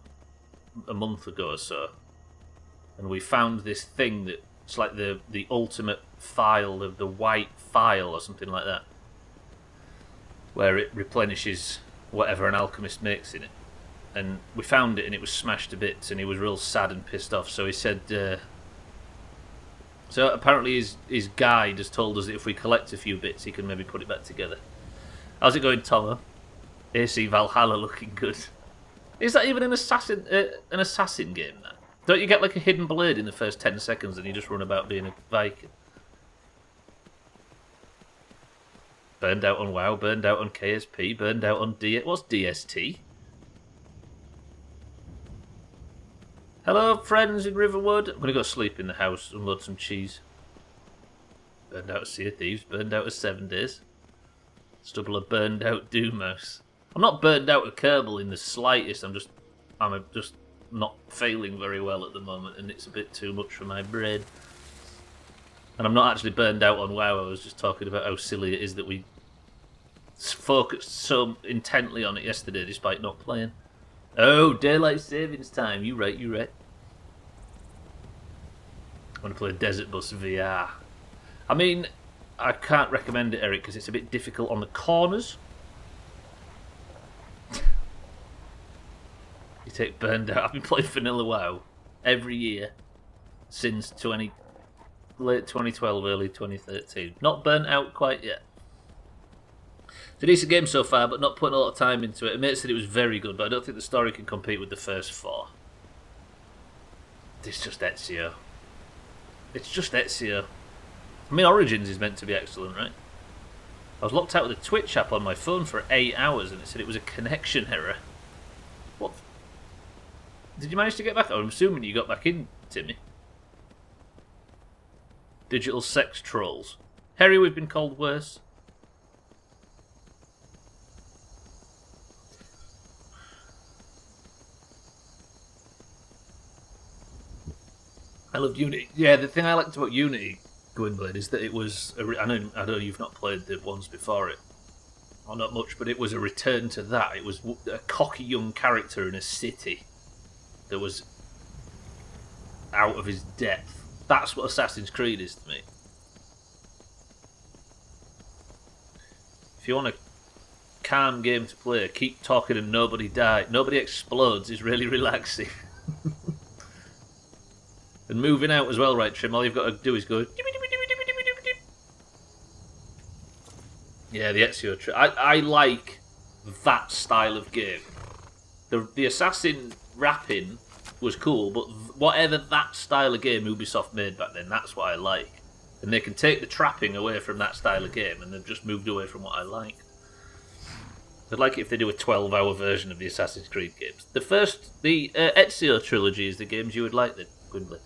a month ago or so, and we found this thing that's like the ultimate file of the White File or something like that, where it replenishes whatever an alchemist makes in it. And we found it, and it was smashed to bits, and he was real sad and pissed off, so he said... So apparently his guide has told us that if we collect a few bits, he can maybe put it back together. How's it going, Tomo? AC Valhalla looking good. Is that even an assassin game, that? Don't you get like a hidden blade in the first 10 seconds and you just run about being a Viking? Burned out on WoW, burned out on KSP, burned out on What's DST? Hello, friends in Riverwood. I'm going to go sleep in the house and load some cheese. Burned out of Sea of Thieves, burned out of 7 Days. Stubbler burned out Doomhaus. I'm not burned out of Kerbal in the slightest. I'm just not failing very well at the moment, and it's a bit too much for my brain. And I'm not actually burned out on WoW. I was just talking about how silly it is that we focused so intently on it yesterday despite not playing. Oh, daylight savings time. You right. I want to play Desert Bus VR. I mean, I can't recommend it, Eric, because it's a bit difficult on the corners. You take burned out. I've been playing Vanilla WoW every year since late 2012, early 2013. Not burnt out quite yet. It's a decent game so far, but not putting a lot of time into it. A mate said it was very good, but I don't think the story can compete with the first 4. It's just Ezio. I mean, Origins is meant to be excellent, right? I was locked out of the Twitch app on my phone for 8 hours, and it said it was a connection error. What? Did you manage to get back? I'm assuming you got back in, Timmy. Digital sex trolls. Harry, we've been called worse. I loved Unity. Yeah, the thing I liked about Unity, Gwynblade, is that it was... I know you've not played the ones before it. Or not much, but it was a return to that. It was a cocky young character in a city that was out of his depth. That's what Assassin's Creed is to me. If you want a calm game to play, keep talking and nobody die. Nobody explodes is really relaxing. And moving out as well, right, Trim? All you've got to do is go... Yeah, the Ezio... I like that style of game. The assassin rapping was cool, but whatever that style of game Ubisoft made back then, that's what I like. And they can take the trapping away from that style of game, and they've just moved away from what I like. I'd like it if they do a 12-hour version of the Assassin's Creed games. The Ezio trilogy is the games you would like then, Gwynblade.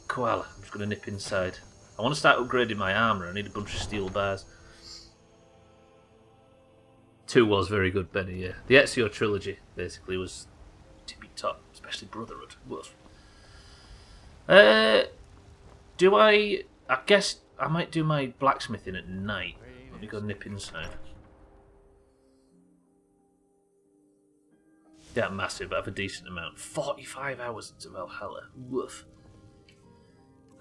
Koala, I'm just going to nip inside. I want to start upgrading my armour. I need a bunch of steel bars. 2 was very good, Benny, yeah. The Ezio trilogy, basically, was tippy top, especially Brotherhood. I guess I might do my blacksmithing at night. Let me go nip inside. Yeah, massive, but I have a decent amount. 45 hours into Valhalla. Woof.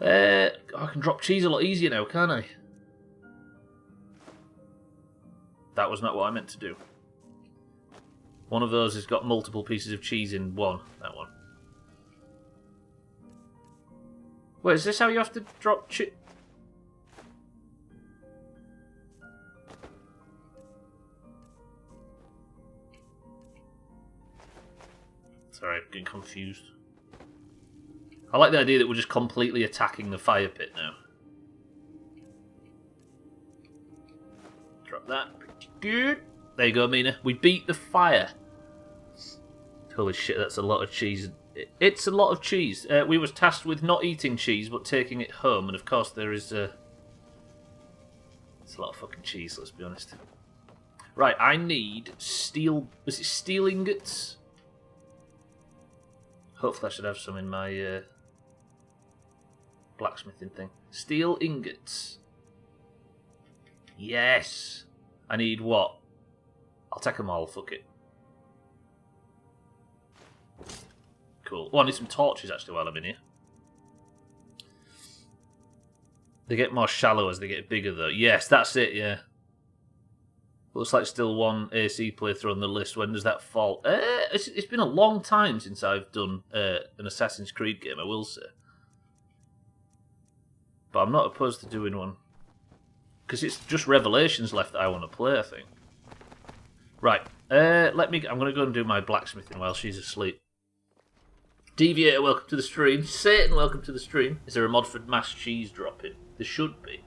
I can drop cheese a lot easier now, can't I? That was not what I meant to do. One of those has got multiple pieces of cheese in one. That one. Wait, is this how you have to drop cheese? Sorry, I'm getting confused. I like the idea that we're just completely attacking the fire pit now. Drop that. Good. There you go, Mina. We beat the fire. Holy shit, that's a lot of cheese. It's a lot of cheese. We was tasked with not eating cheese, but taking it home. And of course there is... it's a lot of fucking cheese, let's be honest. Right, I need steel... Was it steel ingots? Hopefully I should have some in my blacksmithing thing. Steel ingots. Yes. I need what? I'll take them all, fuck it. Cool. Oh, I need some torches actually while I'm in here. They get more shallow as they get bigger though. Yes, that's it, yeah. Looks like still one AC playthrough on the list. When does that fall? It's been a long time since I've done an Assassin's Creed game, I will say. But I'm not opposed to doing one. Because it's just Revelations left that I want to play, I think. Right. I'm going to go and do my blacksmithing while she's asleep. Deviator, welcome to the stream. Satan, welcome to the stream. Is there a mod for mass cheese dropping? There should be.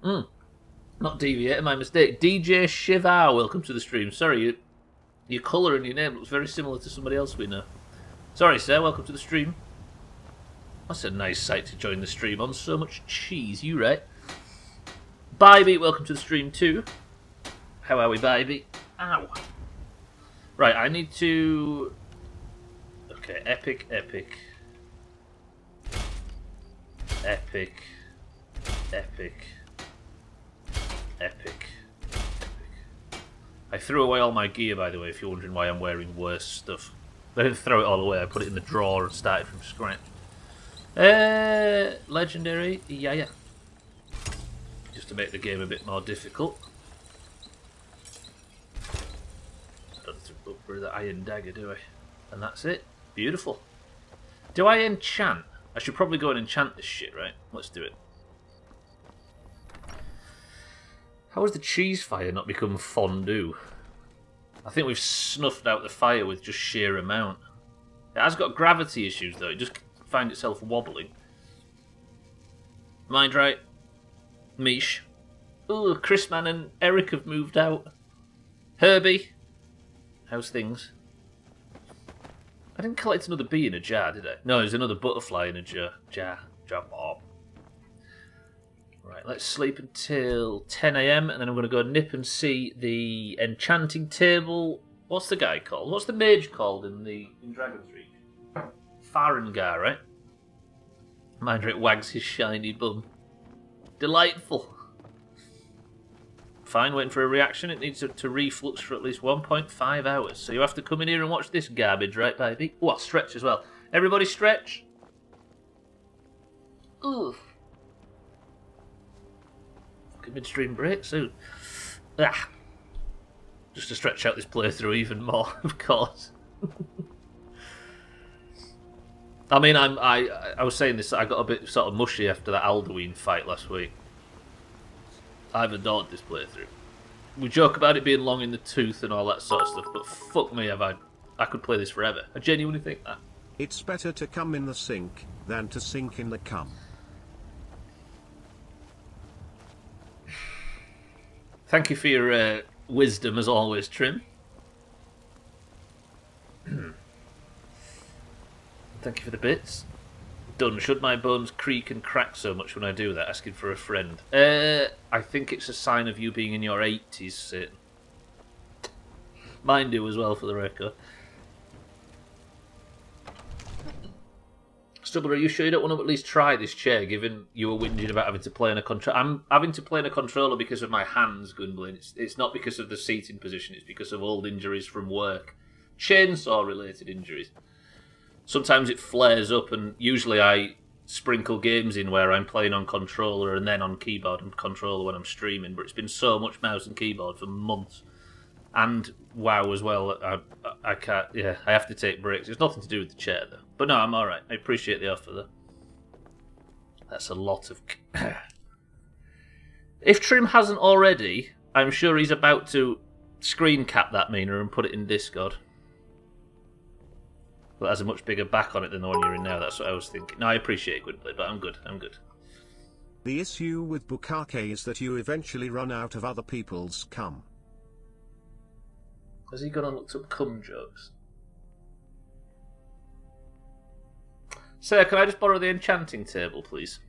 Not Deviator, my mistake. DJ Shivar, welcome to the stream. Sorry, your colour and your name looks very similar to somebody else we know. Sorry, sir, welcome to the stream. That's a nice sight to join the stream on. So much cheese, you right? Bybee, welcome to the stream too. How are we, Bybee? Ow. Right, I need to... Okay, epic, epic. Epic. Epic. Epic. I threw away all my gear, by the way, if you're wondering why I'm wearing worse stuff. I didn't throw it all away, I put it in the drawer and started from scratch. Legendary, yeah. Just to make the game a bit more difficult. Don't have to upgrade the iron dagger, do I? And that's it. Beautiful. Do I enchant? I should probably go and enchant this shit, right? Let's do it. How has the cheese fire not become fondue? I think we've snuffed out the fire with just sheer amount. It has got gravity issues though, it just finds itself wobbling. Mind right. Mish. Ooh, Chrisman and Eric have moved out. Herbie. How's things? I didn't collect another bee in a jar, did I? No, there's another butterfly in a jar. Jar Bob. Right, let's sleep until 10 AM and then I'm going to go nip and see the enchanting table. What's the guy called? What's the mage called in Dragon's Reach? Farengar, right? Mindra, it wags his shiny bum. Delightful. Fine, waiting for a reaction. It needs to reflux for at least 1.5 hours. So you have to come in here and watch this garbage, right, baby? Oh, I'll stretch as well. Everybody stretch. Ooh. Fucking midstream break soon. Ah. Just to stretch out this playthrough even more, of course. I mean, I was saying this, I got a bit sort of mushy after that Alduin fight last week. I've adored this playthrough. We joke about it being long in the tooth and all that sort of stuff, but fuck me, I could play this forever. I genuinely think that. It's better to come in the sink than to sink in the cum. Thank you for your wisdom as always, Trim. Thank you for the bits. Done. Should my bones creak and crack so much when I do that? Asking for a friend. I think it's a sign of you being in your 80s, Satan. Mine do as well, for the record. Stubbler, are you sure you don't want to at least try this chair, given you were whinging about having to play on a controller? I'm having to play on a controller because of my hands, Gwynblyn. It's not because of the seating position, it's because of old injuries from work. Chainsaw-related injuries. Sometimes it flares up, and usually I sprinkle games in where I'm playing on controller and then on keyboard and controller when I'm streaming, but it's been so much mouse and keyboard for months. And WoW as well. I can't. Yeah, I have to take breaks. It's nothing to do with the chair though. But no, I'm all right. I appreciate the offer though. That's a lot of. If Trim hasn't already, I'm sure he's about to screen cap that Mina and put it in Discord. But it has a much bigger back on it than the one you're in now. That's what I was thinking. No, I appreciate it, Gwynblade, but I'm good. I'm good. The issue with Bukake is that you eventually run out of other people's cum. Has he gone and looked up cum jokes? Sir, can I just borrow the enchanting table, please?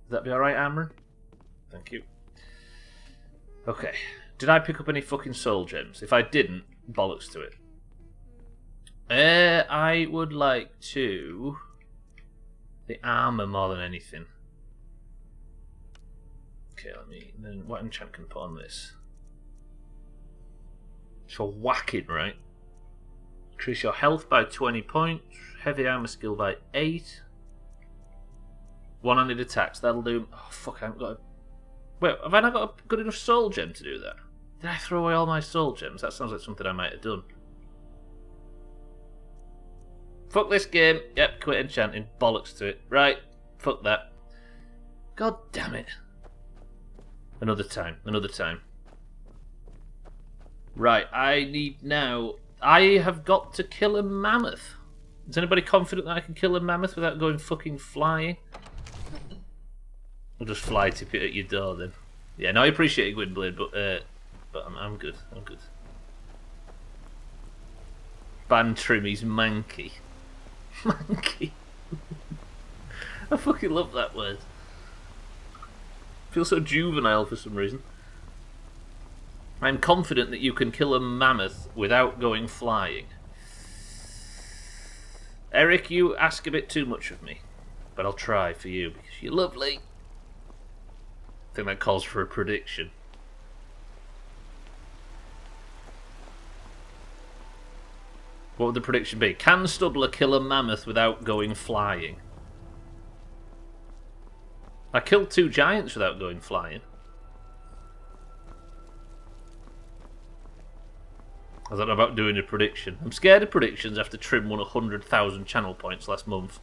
Would that be alright, Amron? Thank you. Okay. Did I pick up any fucking soul gems? If I didn't, bollocks to it. I would like to... the armour more than anything. Okay, let me... then what enchant can I put on this? It's for whacking, right? Increase your health by 20 points. Heavy armor skill by 8. One-handed attacks. That'll do... oh, fuck, I haven't got a... wait, have I not got a good enough soul gem to do that? Did I throw away all my soul gems? That sounds like something I might have done. Fuck this game. Yep, quit enchanting. Bollocks to it. Right. Fuck that. God damn it. Another time. Another time. Right, I need now... I have got to kill a mammoth. Is anybody confident that I can kill a mammoth without going fucking flying? I'll just fly tip it at your door then. Yeah, no, I appreciate it, Gwynblade, but I'm good. I'm good. Ban Trimmy's manky. Manky. I fucking love that word. Feels so juvenile for some reason. I'm confident that you can kill a mammoth without going flying. Eric, you ask a bit too much of me, but I'll try for you because you're lovely. I think that calls for a prediction. What would the prediction be? Can Stubbler kill a mammoth without going flying? I killed 2 giants without going flying. I don't know about doing a prediction. I'm scared of predictions after Trim won 100,000 channel points last month.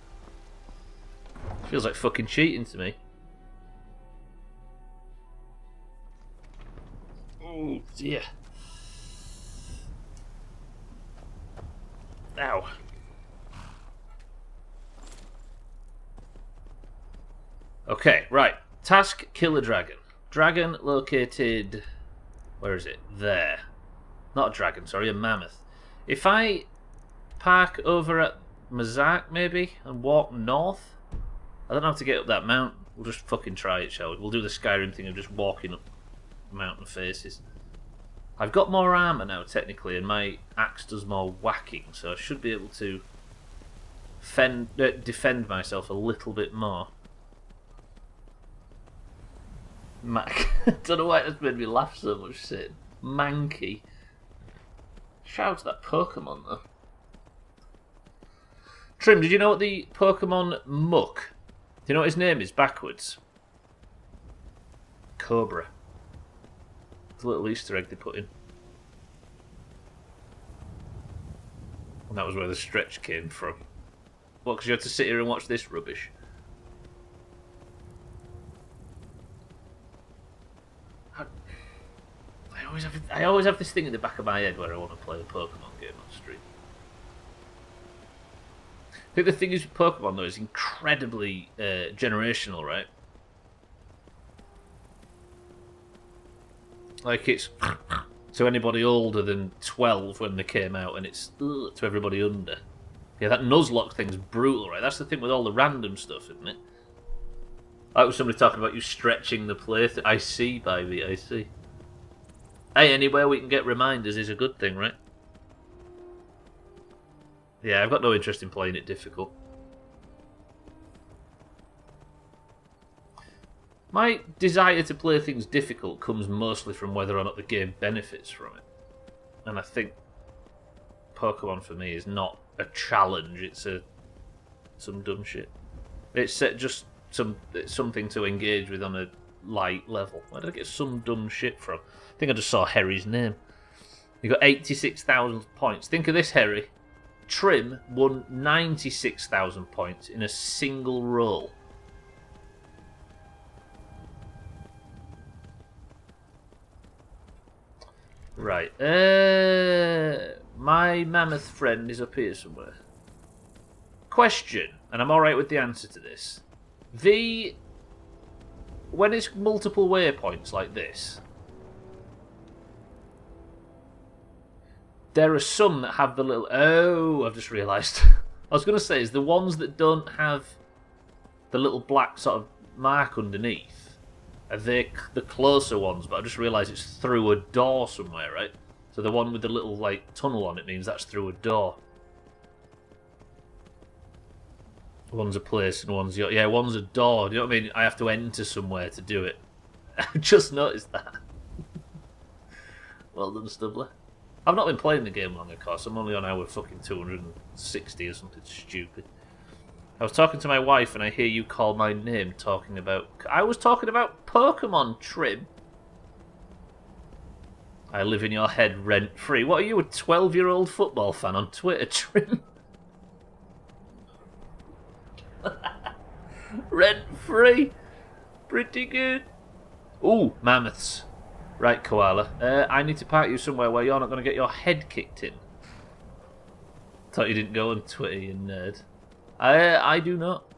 Feels like fucking cheating to me. Oh dear. Ow. Okay, right. Task, kill a dragon. Dragon located... where is it? There. Not a dragon, sorry, a mammoth. If I park over at Mazak, maybe, and walk north? I don't have to get up that mountain. We'll just fucking try it, shall we? We'll do the Skyrim thing of just walking up mountain faces. I've got more armour now, technically, and my axe does more whacking, so I should be able to defend myself a little bit more. Mac. I don't know why that's made me laugh so much, Sid. Manky. Shout out to that Pokemon, though. Trim, did you know what the Pokemon Muck? Do you know what his name is backwards? Cobra. It's a little Easter egg they put in. And that was where the stretch came from. What, because you had to sit here and watch this rubbish? I always have this thing in the back of my head where I want to play a Pokemon game on stream. I think the thing is with Pokemon, though, is incredibly generational, right? Like, it's to anybody older than 12 when they came out, and it's to everybody under. Yeah, that Nuzlocke thing's brutal, right? That's the thing with all the random stuff, isn't it? Like was somebody talking about you stretching the playthrough. I see, baby, I see. Hey, anywhere we can get reminders is a good thing, right? Yeah, I've got no interest in playing it difficult. My desire to play things difficult comes mostly from whether or not the game benefits from it. And I think Pokemon for me is not a challenge, it's some dumb shit. It's just something to engage with on a light level. Where did I get some dumb shit from? I think I just saw Harry's name. You got 86,000 points. Think of this, Harry. Trim won 96,000 points in a single roll. Right. My mammoth friend is up here somewhere. Question, and I'm alright with the answer to this. When it's multiple waypoints like this, there are some that have the little... Oh, I've just realised. I was going to say, is the ones that don't have the little black sort of mark underneath, are they the closer ones? But I just realised it's through a door somewhere, right? So the one with the little, like, tunnel on it means that's through a door. One's a place and one's... Yeah, one's a door. Do you know what I mean? I have to enter somewhere to do it. I just noticed that. Well done, Stubbler. I've not been playing the game long, of course. I'm only on hour fucking 260 or something stupid. I was talking to my wife and I hear you call my name talking about... I was talking about Pokemon, Trim. I live in your head rent-free. What are you, a 12-year-old football fan on Twitter, Trim? Rent-free. Pretty good. Ooh, mammoths. Right, Koala. I need to park you somewhere where you're not going to get your head kicked in. Thought you didn't go on Twitter, you nerd. I do not.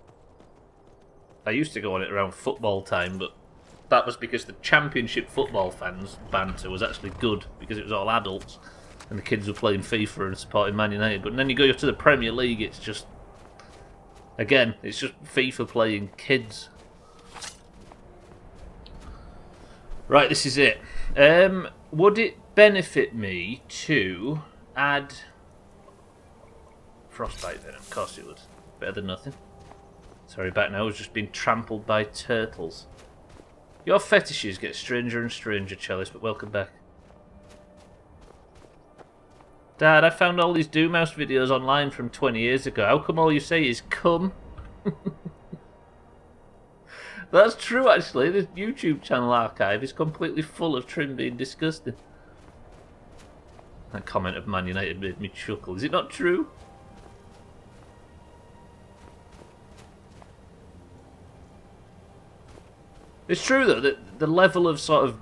I used to go on it around football time, but that was because the Championship football fans banter was actually good, because it was all adults, and the kids were playing FIFA and supporting Man United. But then you go to the Premier League, it's just... Again, it's just FIFA playing kids. Right, this is it. Would it benefit me to add frostbite venom? Of course it would. Better than nothing. Sorry, back now. I was just being trampled by turtles. Your fetishes get stranger and stranger, Chalice, but welcome back. Dad, I found all these Doomhaus videos online from 20 years ago. How come all you say is come? That's true, actually. The YouTube channel archive is completely full of Trim being disgusting. That comment of Man United made me chuckle. Is it not true? It's true, though, that the level of sort of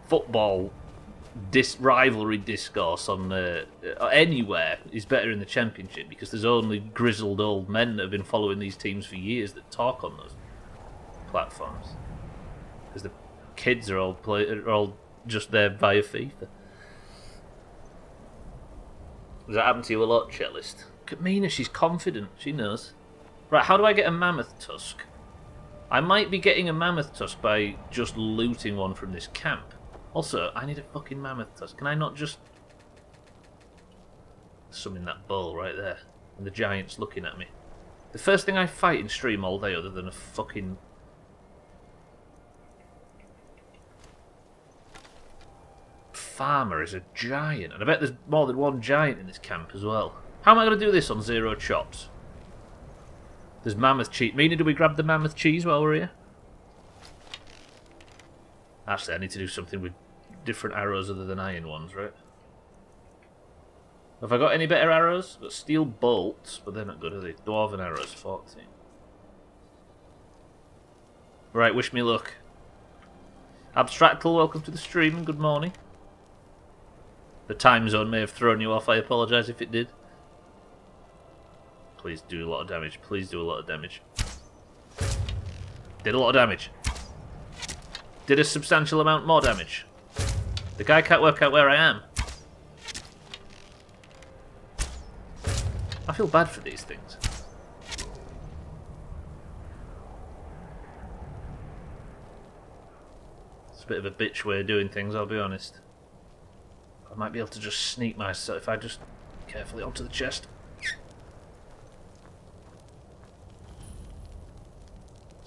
football rivalry discourse on anywhere is better in the Championship, because there's only grizzled old men that have been following these teams for years that talk on those platforms, because the kids are all just there via FIFA. Does that happen to you a lot, Cellist? Look at Mina, she's confident, she knows. Right, how do I get a mammoth tusk? I might be getting a mammoth tusk by just looting one from this camp. Also, I need a fucking mammoth tusk. Can I not just summon that bowl right there? And the giant's looking at me. The first thing I fight in stream all day, other than a fucking... farmer, is a giant. And I bet there's more than one giant in this camp as well. How am I going to do this on 0 chops? There's mammoth cheese. Mina, do we grab the mammoth cheese while we're here? Actually, I need to do something with different arrows other than iron ones, right? Have I got any better arrows? I've got steel bolts, but they're not good, are they? Dwarven arrows, 14. Right, wish me luck. Abstractal, welcome to the stream and good morning. The time zone may have thrown you off, I apologise if it did. Please do a lot of damage, please do a lot of damage. Did a lot of damage. Did a substantial amount more damage. The guy can't work out where I am. I feel bad for these things. It's a bit of a bitch way of doing things, I'll be honest. I might be able to just sneak myself if I just carefully onto the chest.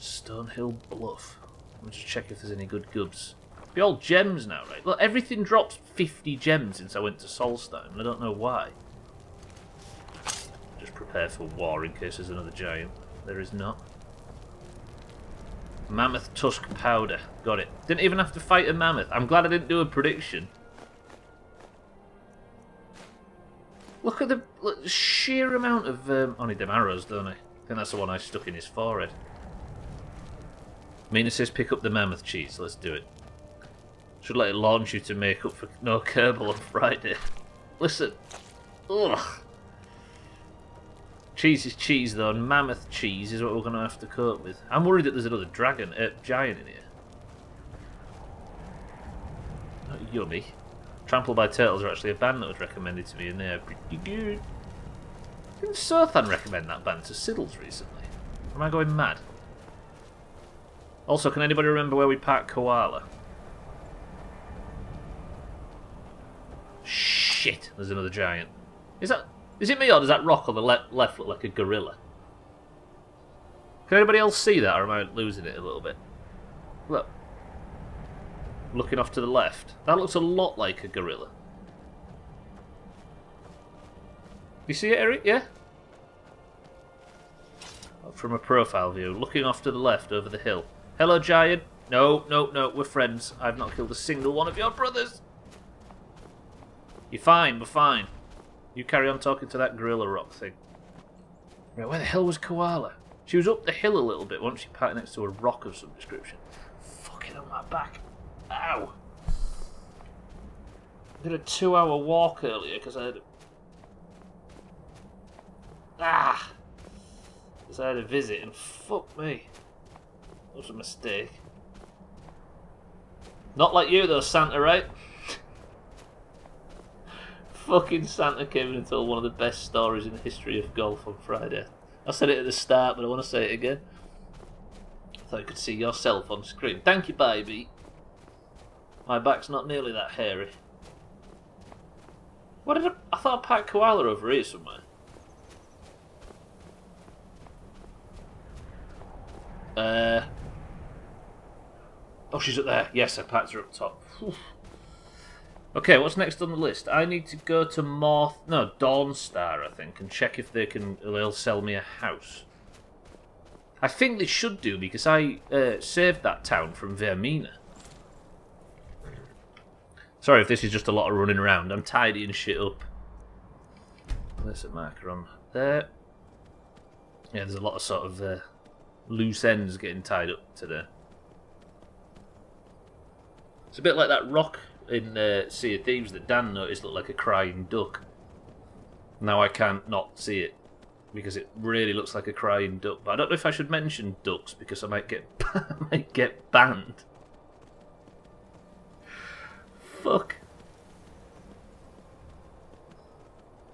Stonehill Bluff. Let me just check if there's any good gubs. Be all gems now, right? Look, everything drops 50 gems since I went to Solstheim, and I don't know why. Just prepare for war in case there's another giant. There is not. Mammoth tusk powder. Got it. Didn't even have to fight a mammoth. I'm glad I didn't do a prediction. Look at the sheer amount of... I need them arrows, don't I? I think that's the one I stuck in his forehead. Mina says pick up the mammoth cheese. Let's do it. Should let it launch you to make up for no Kerbal on Friday. Listen. Ugh. Cheese is cheese though, and mammoth cheese is what we're going to have to cope with. I'm worried that there's another giant in here. Not yummy. Trampled by Turtles are actually a band that was recommended to me, and they're pretty good. Didn't Sothan recommend that band to Siddles recently? Am I going mad? Also, can anybody remember where we parked Koala? Shit, there's another giant. Is it me or does that rock on the left look like a gorilla? Can anybody else see that, or am I losing it a little bit? Look. Looking off to the left. That looks a lot like a gorilla. You see it, Eric? Yeah? From a profile view. Looking off to the left over the hill. Hello, giant. No, we're friends. I've not killed a single one of your brothers. You're fine, we're fine. You carry on talking to that gorilla rock thing. Right, where the hell was Koala? She was up the hill a little bit, wasn't she, parked next to a rock of some description. Fucking on my back. Ow. I did a 2-hour walk earlier because I had... Because I had a visit and fuck me. That was a mistake. Not like you though, Santa, right? Fucking Santa came in and told one of the best stories in the history of golf on Friday. I said it at the start, but I want to say it again. I thought you could see yourself on screen. Thank you, baby. My back's not nearly that hairy. What did I thought I packed Koala over here somewhere. Oh, she's up there. Yes, I packed her up top. Whew. Okay, what's next on the list? I need to go to Dawnstar, I think, and check if they'll sell me a house. I think they should do, because I saved that town from Vermina. Sorry if this is just a lot of running around. I'm tidying shit up. There's a marker on there. Yeah, there's a lot of sort of loose ends getting tied up today. It's a bit like that rock in Sea of Thieves that Dan noticed looked like a crying duck. Now I can't not see it because it really looks like a crying duck. But I don't know if I should mention ducks because I might get banned. Fuck.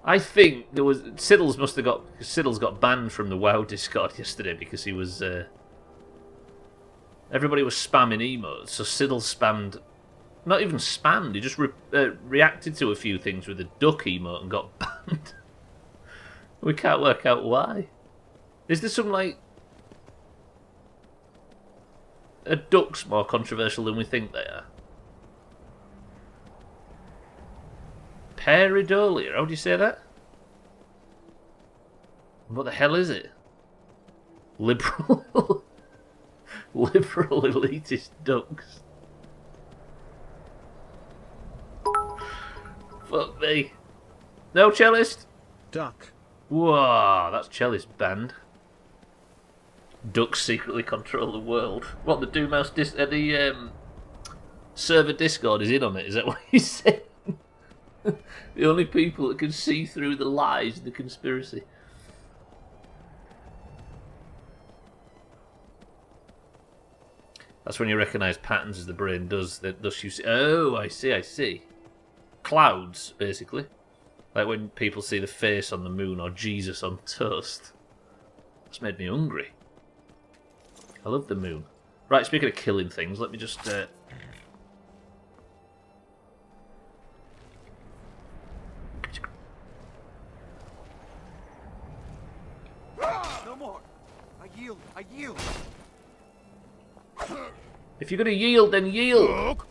I think there was Siddles got banned from the WoW Discord yesterday because he was everybody was spamming emotes, so Siddles spammed. Not even spammed, he just reacted to a few things with a duck emote and got banned. We can't work out why. Is there some, like... Are ducks more controversial than we think they are? Pareidolia, how do you say that? What the hell is it? Liberal... Liberal elitist ducks. Fuck me. No cellist? Duck. Whoa, that's cellist banned. Ducks secretly control the world. What, the Doomhaus server Discord is in on it? Is that what he's saying? The only people that can see through the lies and the conspiracy. That's when you recognise patterns as the brain does. Thus you see. Oh, I see. Clouds, basically. Like when people see the face on the moon or Jesus on toast. That's made me hungry. I love the moon. Right, speaking of killing things, let me just... No more! I yield! If you're going to yield, then yield.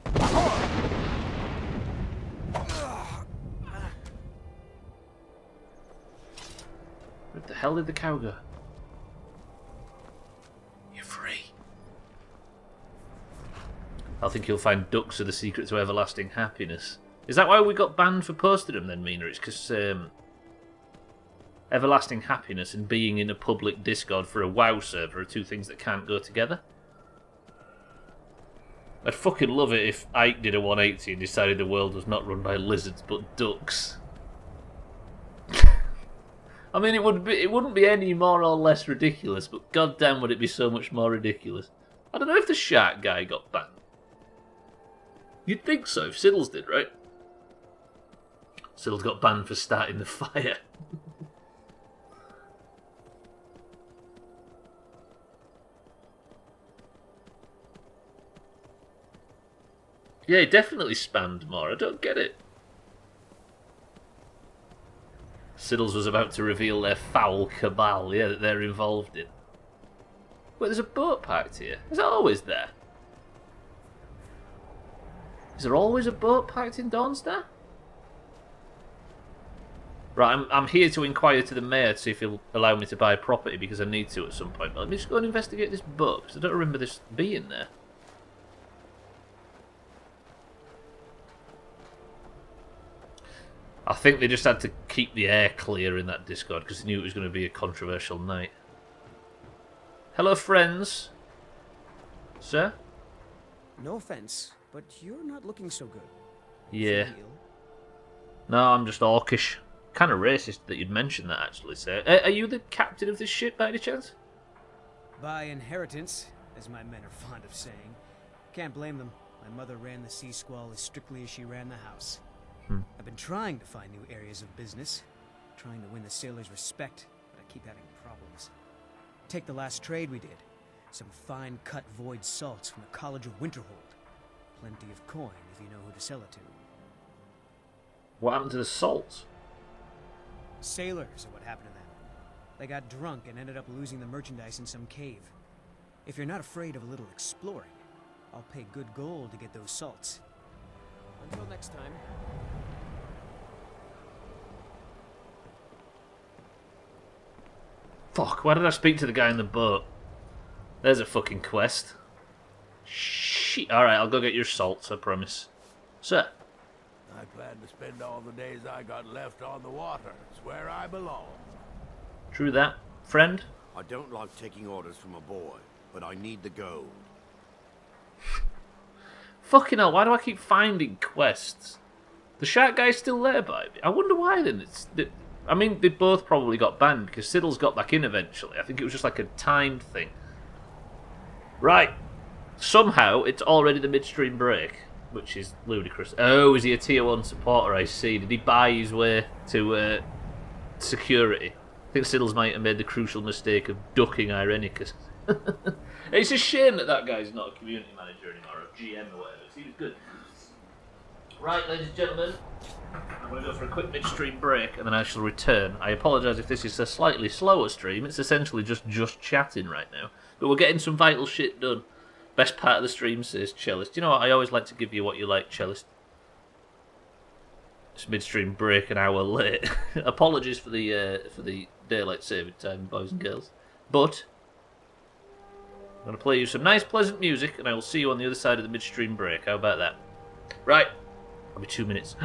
Where the hell did the cow go? You're free. I think you'll find ducks are the secret to everlasting happiness. Is that why we got banned for posting them then, Mina? It's because everlasting happiness and being in a public Discord for a WoW server are two things that can't go together. I'd fucking love it if Ike did a 180 and decided the world was not run by lizards but ducks. I mean, it wouldn't be any more or less ridiculous, but goddamn would it be so much more ridiculous. I don't know if the shark guy got banned. You'd think so, if Siddles did, right? Siddles got banned for starting the fire. Yeah, he definitely spammed more. I don't get it. Siddles was about to reveal their foul cabal, yeah, that they're involved in. Wait, there's a boat parked here. Is it always there? Is there always a boat parked in Dawnstar? Right, I'm here to inquire to the mayor to see if he'll allow me to buy property because I need to at some point. But let me just go and investigate this boat because I don't remember this being there. I think they just had to keep the air clear in that Discord because they knew it was going to be a controversial night. Hello, friends. Sir? No offense, but you're not looking so good. Yeah. For real? No, I'm just orcish. Kind of racist that you'd mention that, actually, sir. Are you the captain of this ship, by any chance? By inheritance, as my men are fond of saying. Can't blame them. My mother ran the Sea Squall as strictly as she ran the house. I've been trying to find new areas of business, trying to win the sailors' respect, but I keep having problems. Take the last trade we did. Some fine-cut void salts from the College of Winterhold. Plenty of coin if you know who to sell it to. What happened to the salt? Sailors are what happened to them. They got drunk and ended up losing the merchandise in some cave. If you're not afraid of a little exploring, I'll pay good gold to get those salts. Until next time. Fuck, why did I speak to the guy in the boat? There's a fucking quest. Shit. Alright, I'll go get your salts, I promise. Sir? I plan to spend all the days I got left on the water. It's where I belong. True that. Friend? I don't like taking orders from a boy, but I need the gold. Fucking hell, why do I keep finding quests? The shark guy's still there, by me. I wonder why then. I mean, they both probably got banned because Siddles got back in eventually. I think it was just like a timed thing. Right. Somehow, it's already the midstream break, which is ludicrous. Oh, is he a tier 1 supporter? I see. Did he buy his way to security? I think Siddles might have made the crucial mistake of ducking Irenicus. It's a shame that guy's not a community manager anymore, or GM or whatever. He was good. Right, ladies and gentlemen, I'm going to go for a quick midstream break, and then I shall return. I apologise if this is a slightly slower stream. It's essentially just chatting right now. But we're getting some vital shit done. Best part of the stream, says Cellist. You know what? I always like to give you what you like, Cellist. It's midstream break an hour late. Apologies for the daylight saving time, boys and girls. But I'm going to play you some nice, pleasant music, and I will see you on the other side of the midstream break. How about that? Right. I'll be 2 minutes.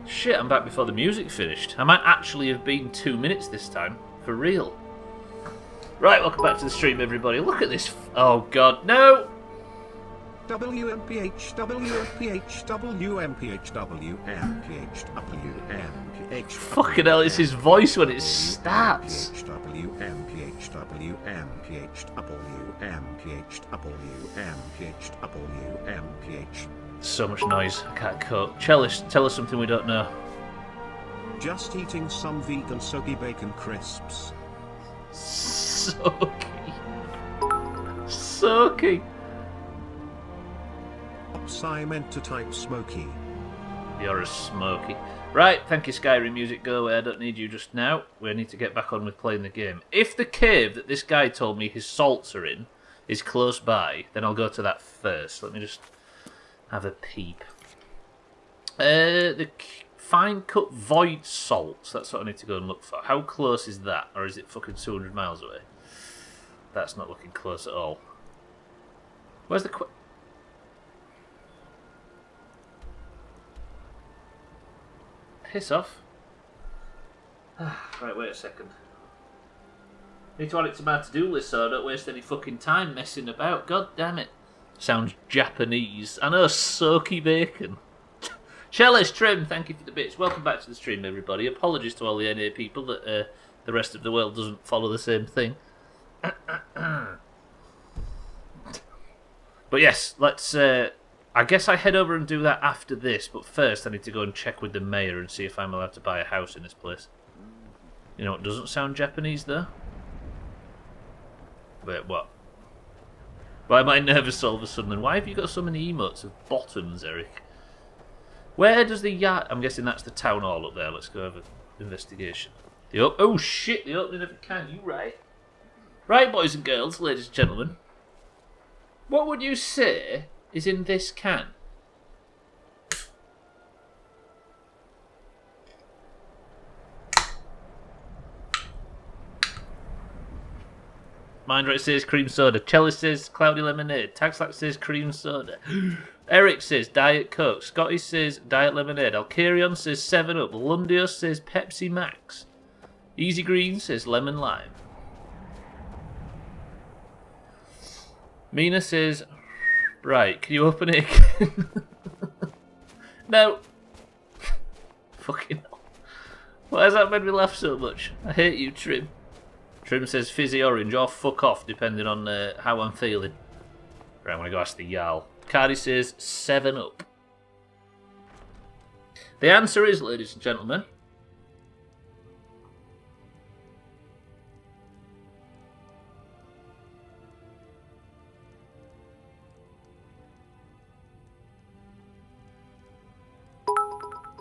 Shit, I'm back before the music finished. I might actually have been 2 minutes this time. For real. Right, welcome back to the stream, everybody. Look at this. Oh, God, no! WMPH, WMPH, WMPH, WMPH, WMPH. Fucking hell, it's his voice when it starts. WMPH, WMPH, WMPH, WMPH, WMPH. So much noise, I can't cope. Cellist, tell us something we don't know. Just eating some vegan soggy bacon crisps. Soaky. Soaky. I meant to type smoky. You're a smoky. Right, thank you, Skyrim music. Go away, I don't need you just now. We need to get back on with playing the game. If the cave that this guy told me his salts are in is close by, then I'll go to that first. Let me just have a peep. The fine cut void salts, that's what I need to go and look for. How close is that? Or is it fucking 200 miles away? That's not looking close at all. Where's the... Piss off. Right, wait a second. Need to add it to my to-do list so I don't waste any fucking time messing about. God damn it. Sounds Japanese. I know, soaky bacon. Cellist Trim, thank you for the bits. Welcome back to the stream, everybody. Apologies to all the NA people that the rest of the world doesn't follow the same thing. But yes, let's... I guess I head over and do that after this, but first I need to go and check with the mayor and see if I'm allowed to buy a house in this place. You know what doesn't sound Japanese, though? Wait, what? Why am I nervous all of a sudden? And why have you got so many emotes of bottoms, Eric? Where does the yard... I'm guessing that's the town hall up there. Let's go have an investigation. Oh, shit, the opening of a can. You right? Right, boys and girls, ladies and gentlemen. What would you say is in this can? Mindrat says cream soda. Cellist says cloudy lemonade. Taxlax says cream soda. Eric says Diet Coke. Scotty says Diet Lemonade. Alcarion says 7-Up. Lundio says Pepsi Max. Easy Green says Lemon Lime. Mina says... Right, can you open it again? No. Fucking hell. Why has that made me laugh so much? I hate you, Trim. Trim says fizzy orange or fuck off, depending on how I'm feeling. Right, I'm going to go ask the Jarl. Cardi says 7-Up. The answer is, ladies and gentlemen...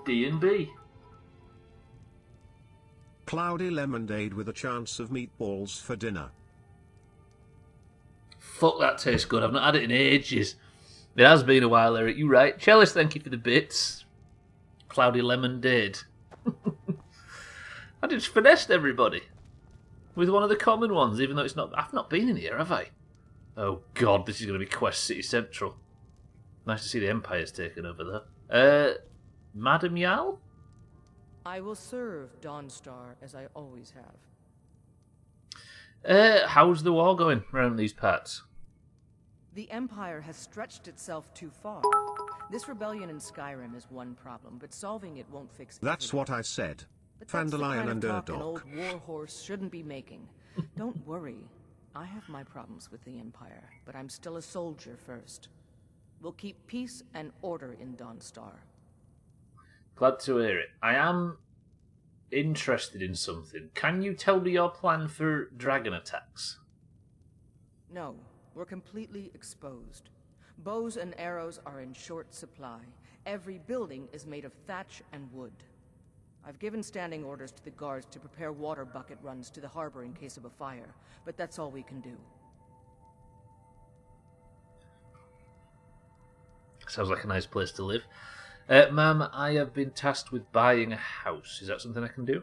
D&B. Cloudy lemonade with a chance of meatballs for dinner. Fuck, that tastes good. I've not had it in ages. It has been a while, Eric. You right. Chalice, thank you for the bits. Cloudy lemonade. I just finessed everybody with one of the common ones, even though it's not... I've not been in here, have I? Oh, God, this is going to be Quest City Central. Nice to see the Empire's taken over there. Madam Jarl? I will serve Dawnstar as I always have. How's the war going around these parts? The Empire has stretched itself too far. This rebellion in Skyrim is one problem, but solving it won't fix it. That's what I said. But that's the Fandalion kind and of talk an Urdok. old warhorse shouldn't be making. Don't worry. I have my problems with the Empire, but I'm still a soldier first. We'll keep peace and order in Dawnstar. Glad to hear it. I am interested in something. Can you tell me your plan for dragon attacks? No, we're completely exposed. Bows and arrows are in short supply. Every building is made of thatch and wood. I've given standing orders to the guards to prepare water bucket runs to the harbor in case of a fire, but that's all we can do. Sounds like a nice place to live. Ma'am, I have been tasked with buying a house. Is that something I can do?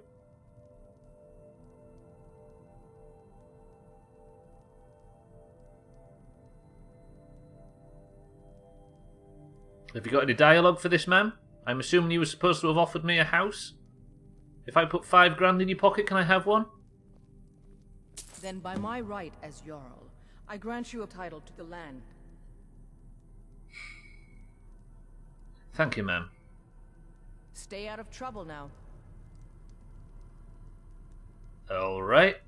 Have you got any dialogue for this, ma'am? I'm assuming you were supposed to have offered me a house? If I put 5 grand in your pocket, can I have one? Then by my right as Jarl, I grant you a title to the land. Thank you, ma'am. Stay out of trouble now. Alright.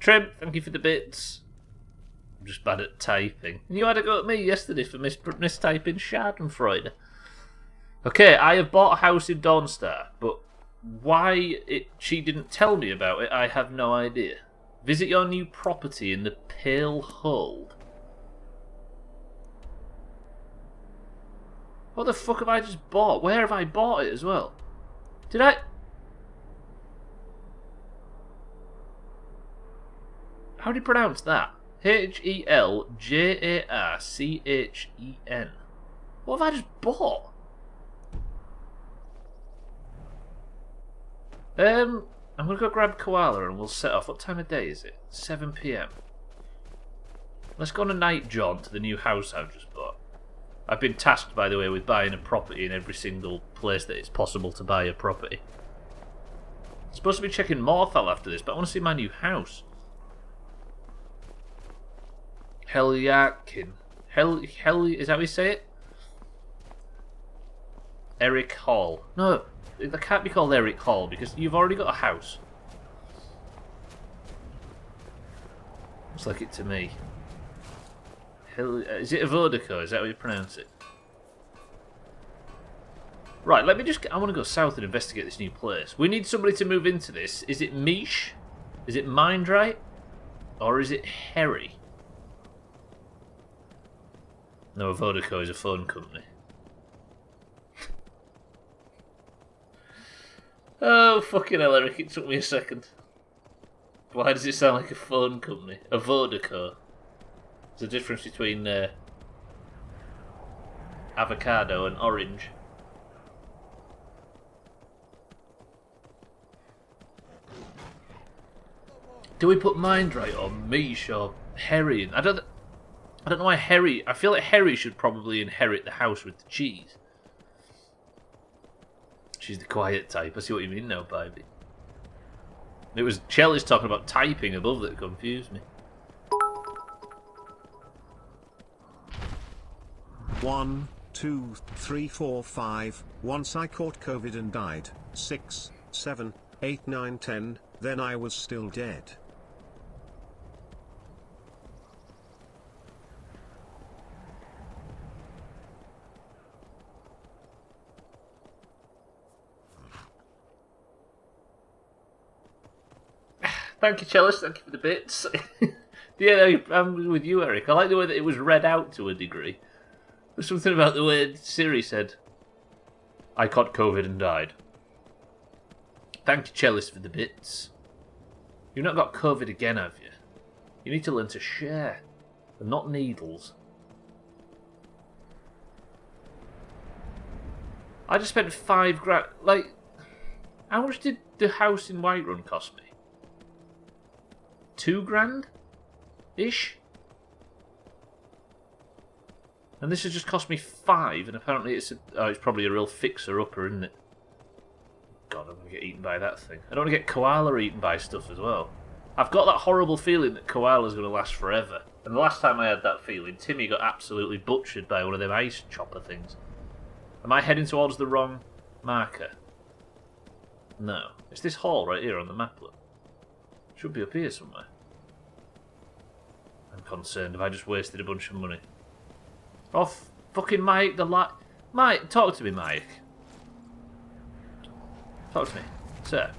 Trim, thank you for the bits. I'm just bad at typing. You had a go at me yesterday for mistyping Schadenfreude. Okay, I have bought a house in Dawnstar, but why she didn't tell me about it, I have no idea. Visit your new property in the Pale Hold. What the fuck have I just bought? Where have I bought it as well? Did I... How do you pronounce that? Heljarchen. What have I just bought? I'm gonna go grab Koala and we'll set off. What time of day is it? 7 PM. Let's go on a night jaunt to the new house I've just bought. I've been tasked, by the way, with buying a property in every single place that it's possible to buy a property. I'm supposed to be checking Morthal after this, but I want to see my new house. Heljarchen. Is that how you say it? Eric Hall. No, that can't be called Eric Hall because you've already got a house. Looks like it to me. Is it a Vodako? Is that how you pronounce it? Right, let me just... I want to go south and investigate this new place. We need somebody to move into this. Is it Mish? Is it Mindright? Or is it Harry? No, Vodako is a phone company. Oh, fucking hell, Eric, it took me a second. Why does it sound like a phone company? A Vodako. There's a difference between avocado and orange. Do we put Mindright or Mish or Harry? I don't know why Harry... I feel like Harry should probably inherit the house with the cheese. She's the quiet type. I see what you mean now, baby. It was Shelley's talking about typing above that confused me. 1, 2, 3, 4, 5. Once I caught COVID and died. 6, 7, 8, 9, 10. Then I was still dead. Thank you, Chalice. Thank you for the bits. Yeah, I'm with you, Eric. I like the way that it was read out to a degree. There's something about the way Siri said, I caught COVID and died. Thank you, Chalice, for the bits. You've not got COVID again, have you? You need to learn to share, and not needles. I just spent 5 grand. Like, how much did the house in Whiterun cost me? 2 grand? Ish? And this has just cost me 5, and apparently it's probably a real fixer-upper, isn't it? God, I'm going to get eaten by that thing. I don't want to get Koala eaten by stuff as well. I've got that horrible feeling that Koala's going to last forever. And the last time I had that feeling, Timmy got absolutely butchered by one of them ice chopper things. Am I heading towards the wrong marker? No. It's this hall right here on the map, look. Should be up here somewhere. I'm concerned. Have I just wasted a bunch of money? Oh, fucking Mike, the light. Mike, talk to me, Mike. Talk to me. Sir.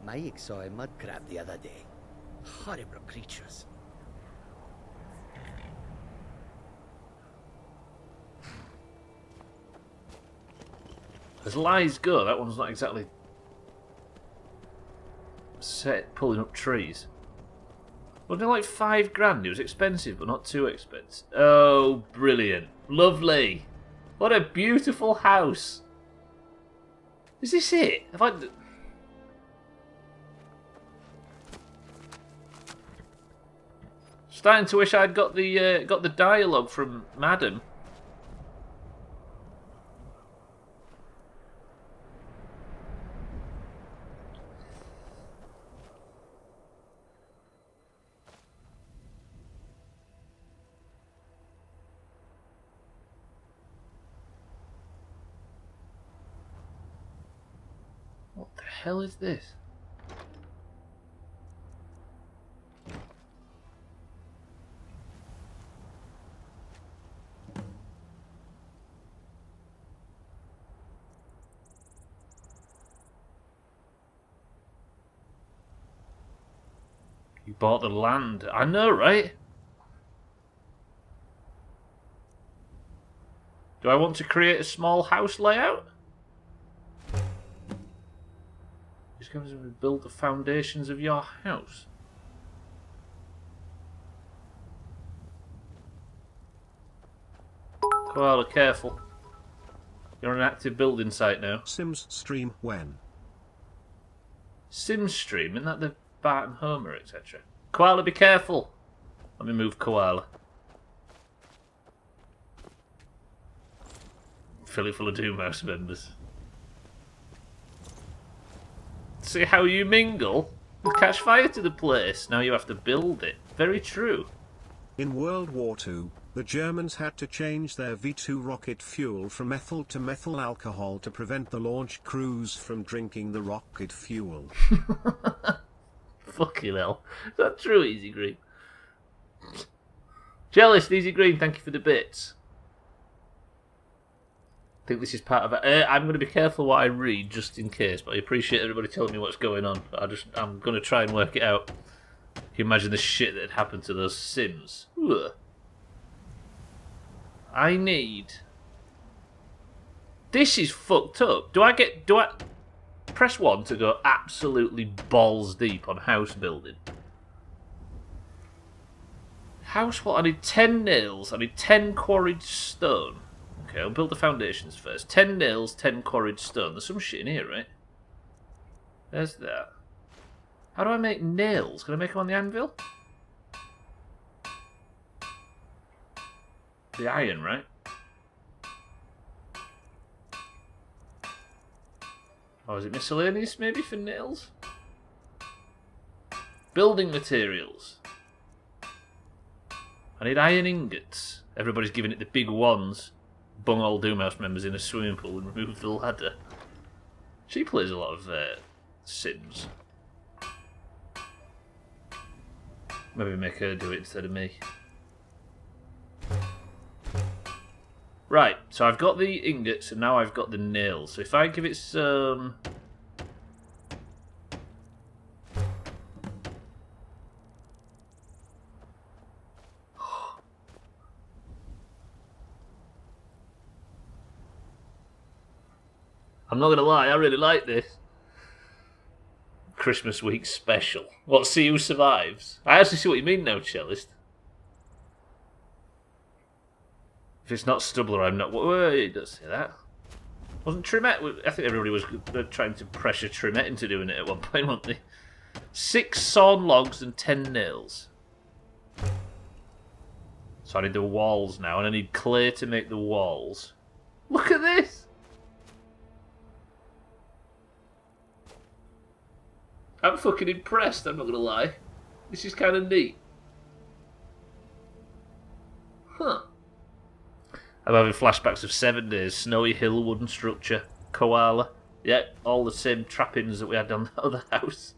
Mike saw a mud crab the other day. Horrible creatures. As lies go, that one's not exactly set pulling up trees. Wasn't it like 5 grand? It was expensive, but not too expensive. Oh, brilliant. Lovely. What a beautiful house. Is this it? Have I... Starting to wish I'd got the dialogue from Madam. hell is this? You bought the land. I know, right? Do I want to create a small house layout? Just going to build the foundations of your house. Koala, careful. You're on an active building site now. Sims stream when? Sims stream? Isn't that the Bart and Homer, etc.? Koala, be careful! Let me move Koala. Fill it full of Doomhaus members. See how you mingle? We'll catch fire to the place. Now you have to build it. Very true. In World War II, the Germans had to change their V2 rocket fuel from ethyl to methyl alcohol to prevent the launch crews from drinking the rocket fuel. Fucking hell. Is that true, Easy Green? Jealous, Easy Green, thank you for the bits. I think this is part of it. I'm going to be careful what I read, just in case, but I appreciate everybody telling me what's going on. I'm going to try and work it out. Can you imagine the shit that had happened to those Sims? Ugh. I need... This is fucked up. Do I press 1 to go absolutely balls deep on house building? House what? I need 10 nails. I need 10 quarried stone. Okay, I'll build the foundations first. 10 nails, 10 quarried stone. There's some shit in here, right? There's that. How do I make nails? Can I make them on the anvil? The iron, right? Or is it miscellaneous, maybe, for nails? Building materials. I need iron ingots. Everybody's giving it the big ones. Bung all Doomhaus members in a swimming pool and remove the ladder. She plays a lot of Sims. Maybe make her do it instead of me. Right, so I've got the ingots and now I've got the nails. So if I give it some... I'm not going to lie, I really like this. Christmas week special. What, see who survives? I actually see what you mean now, Cellist. If it's not Stubbler, I'm not... Wait, don't say that. Wasn't Trimette... I think everybody was trying to pressure Trimette into doing it at one point, weren't they? 6 sawn logs and 10 nails. So I need the walls now, and I need clay to make the walls. Look at this! I'm fucking impressed, I'm not gonna lie. This is kind of neat. Huh. I'm having flashbacks of 7 days. Snowy hill, wooden structure, koala. Yeah, all the same trappings that we had on the other house.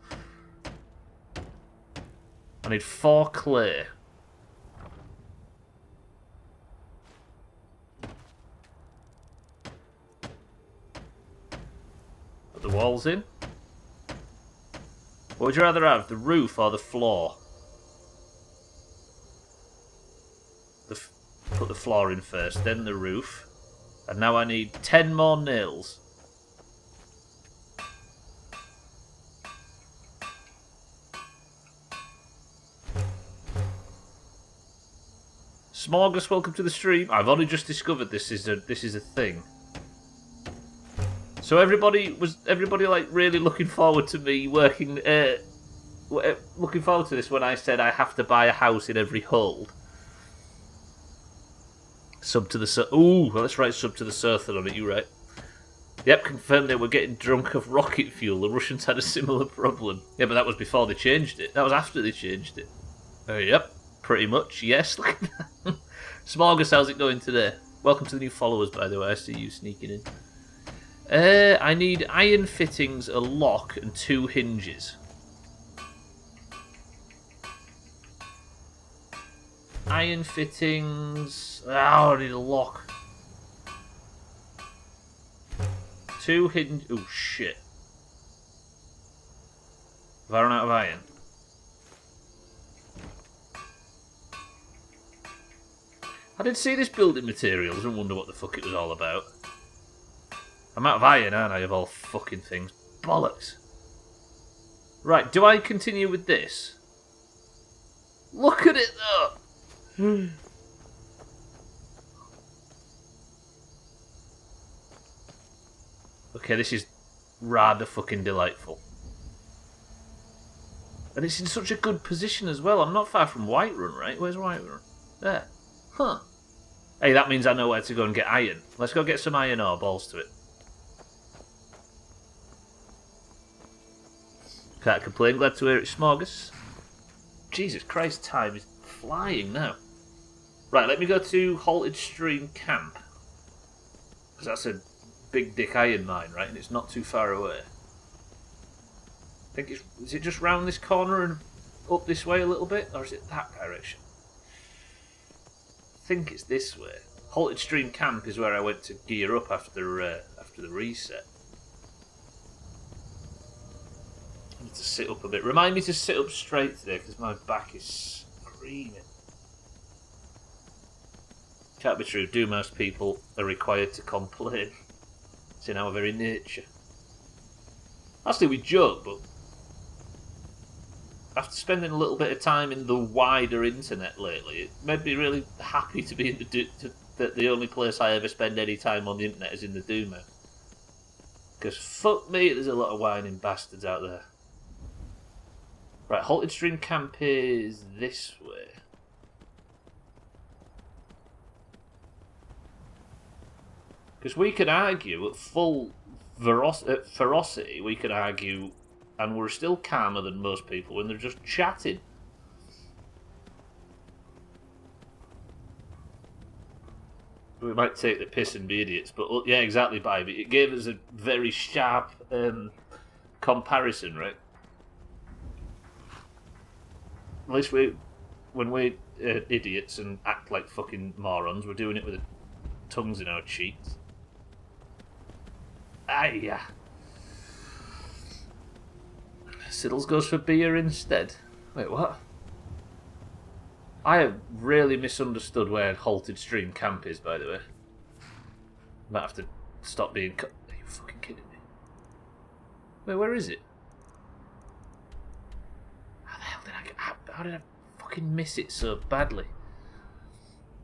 I need 4 clay. Put the walls in. What would you rather have, the roof or the floor? Put the floor in first, then the roof. And now I need 10 more nails. Smorgas, welcome to the stream. I've only just discovered this is a thing. So everybody like really looking forward to me working, looking forward to this when I said I have to buy a house in every hold. Sub to the ooh, well, let's write sub to the Surther on it. You right? Yep, confirmed that we're getting drunk of rocket fuel. The Russians had a similar problem. Yeah, but that was before they changed it. That was after they changed it. Yep, pretty much. Yes. Look at that. Smorgas, how's it going today? Welcome to the new followers, by the way. I see you sneaking in. I need iron fittings, a lock, and 2 hinges. Iron fittings... Oh, I need a lock. 2 hinges... Oh, shit. Have I run out of iron? I did see this building materials and wonder what the fuck it was all about. I'm out of iron, aren't I, of all fucking things. Bollocks. Right, do I continue with this? Look at it, though! Okay, this is rather fucking delightful. And it's in such a good position as well. I'm not far from Whiterun, right? Where's Whiterun? There. Huh. Hey, that means I know where to go and get iron. Let's go get some iron ore, balls to it. Can't complain, glad to hear it, Smorgas. Jesus Christ, time is flying now. Right, let me go to Halted Stream Camp. Because that's a big dick iron mine, right? And it's not too far away. I think it's... Is it just round this corner and up this way a little bit? Or is it that direction? I think it's this way. Halted Stream Camp is where I went to gear up after the reset. I need to sit up a bit. Remind me to sit up straight today because my back is screaming. Can't be true. Doomhaus people are required to complain. It's in our very nature. Actually, we joke, but after spending a little bit of time in the wider internet lately, it made me really happy to be in the only place I ever spend any time on the internet is in the Doomhaus. Because fuck me, there's a lot of whining bastards out there. Right, Halted Stream Camp is this way. Because we could argue at full ferocity, we could argue, and we're still calmer than most people when they're just chatting. We might take the piss and be idiots, but yeah, exactly, Bybee. It gave us a very sharp comparison, right? At least when we're idiots and act like fucking morons, we're doing it with the tongues in our cheeks. Yeah. Siddles goes for beer instead. Wait, what? I have really misunderstood where Halted Stream Camp is, by the way. Might have to stop being... Are you fucking kidding me? Wait, where is it? How the hell did how did I fucking miss it so badly?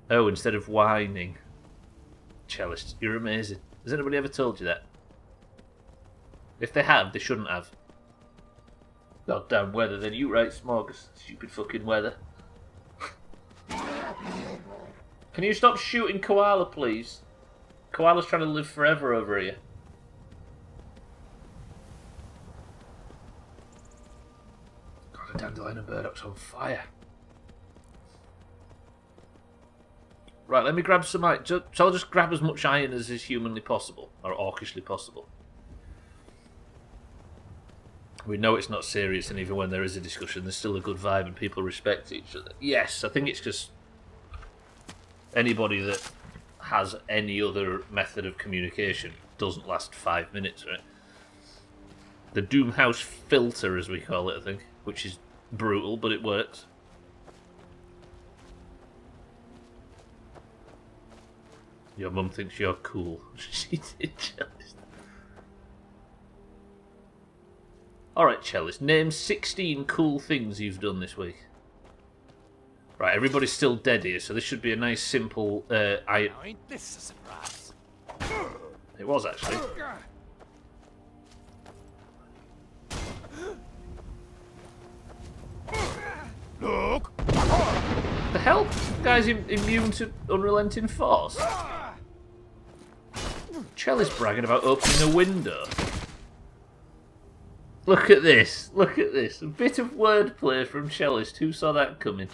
Oh, instead of whining. Cellist, you're amazing. Has anybody ever told you that? If they have, they shouldn't have. Goddamn weather, then you right, Smorgas. Stupid fucking weather. Can you stop shooting Koala, please? Koala's trying to live forever over here. God, a dandelion and burdocks on fire. Right, let me grab some iron. So I'll just grab as much iron as is humanly possible, or orcishly possible. We know it's not serious, and even when there is a discussion, there's still a good vibe and people respect each other. Yes, I think it's just anybody that has any other method of communication doesn't last 5 minutes, right? The Doomhaus filter, as we call it, I think, which is brutal, but it works. Your mum thinks you're cool. She did, Cellist. Alright, Cellist, name 16 cool things you've done this week. Right, everybody's still dead here, so this should be a nice, simple... Now, ain't this a surprise? It was, actually. Look! The hell? The guy's immune to unrelenting force. Cellist bragging about opening a window. Look at this. Look at this. A bit of wordplay from Cellist. Who saw that coming?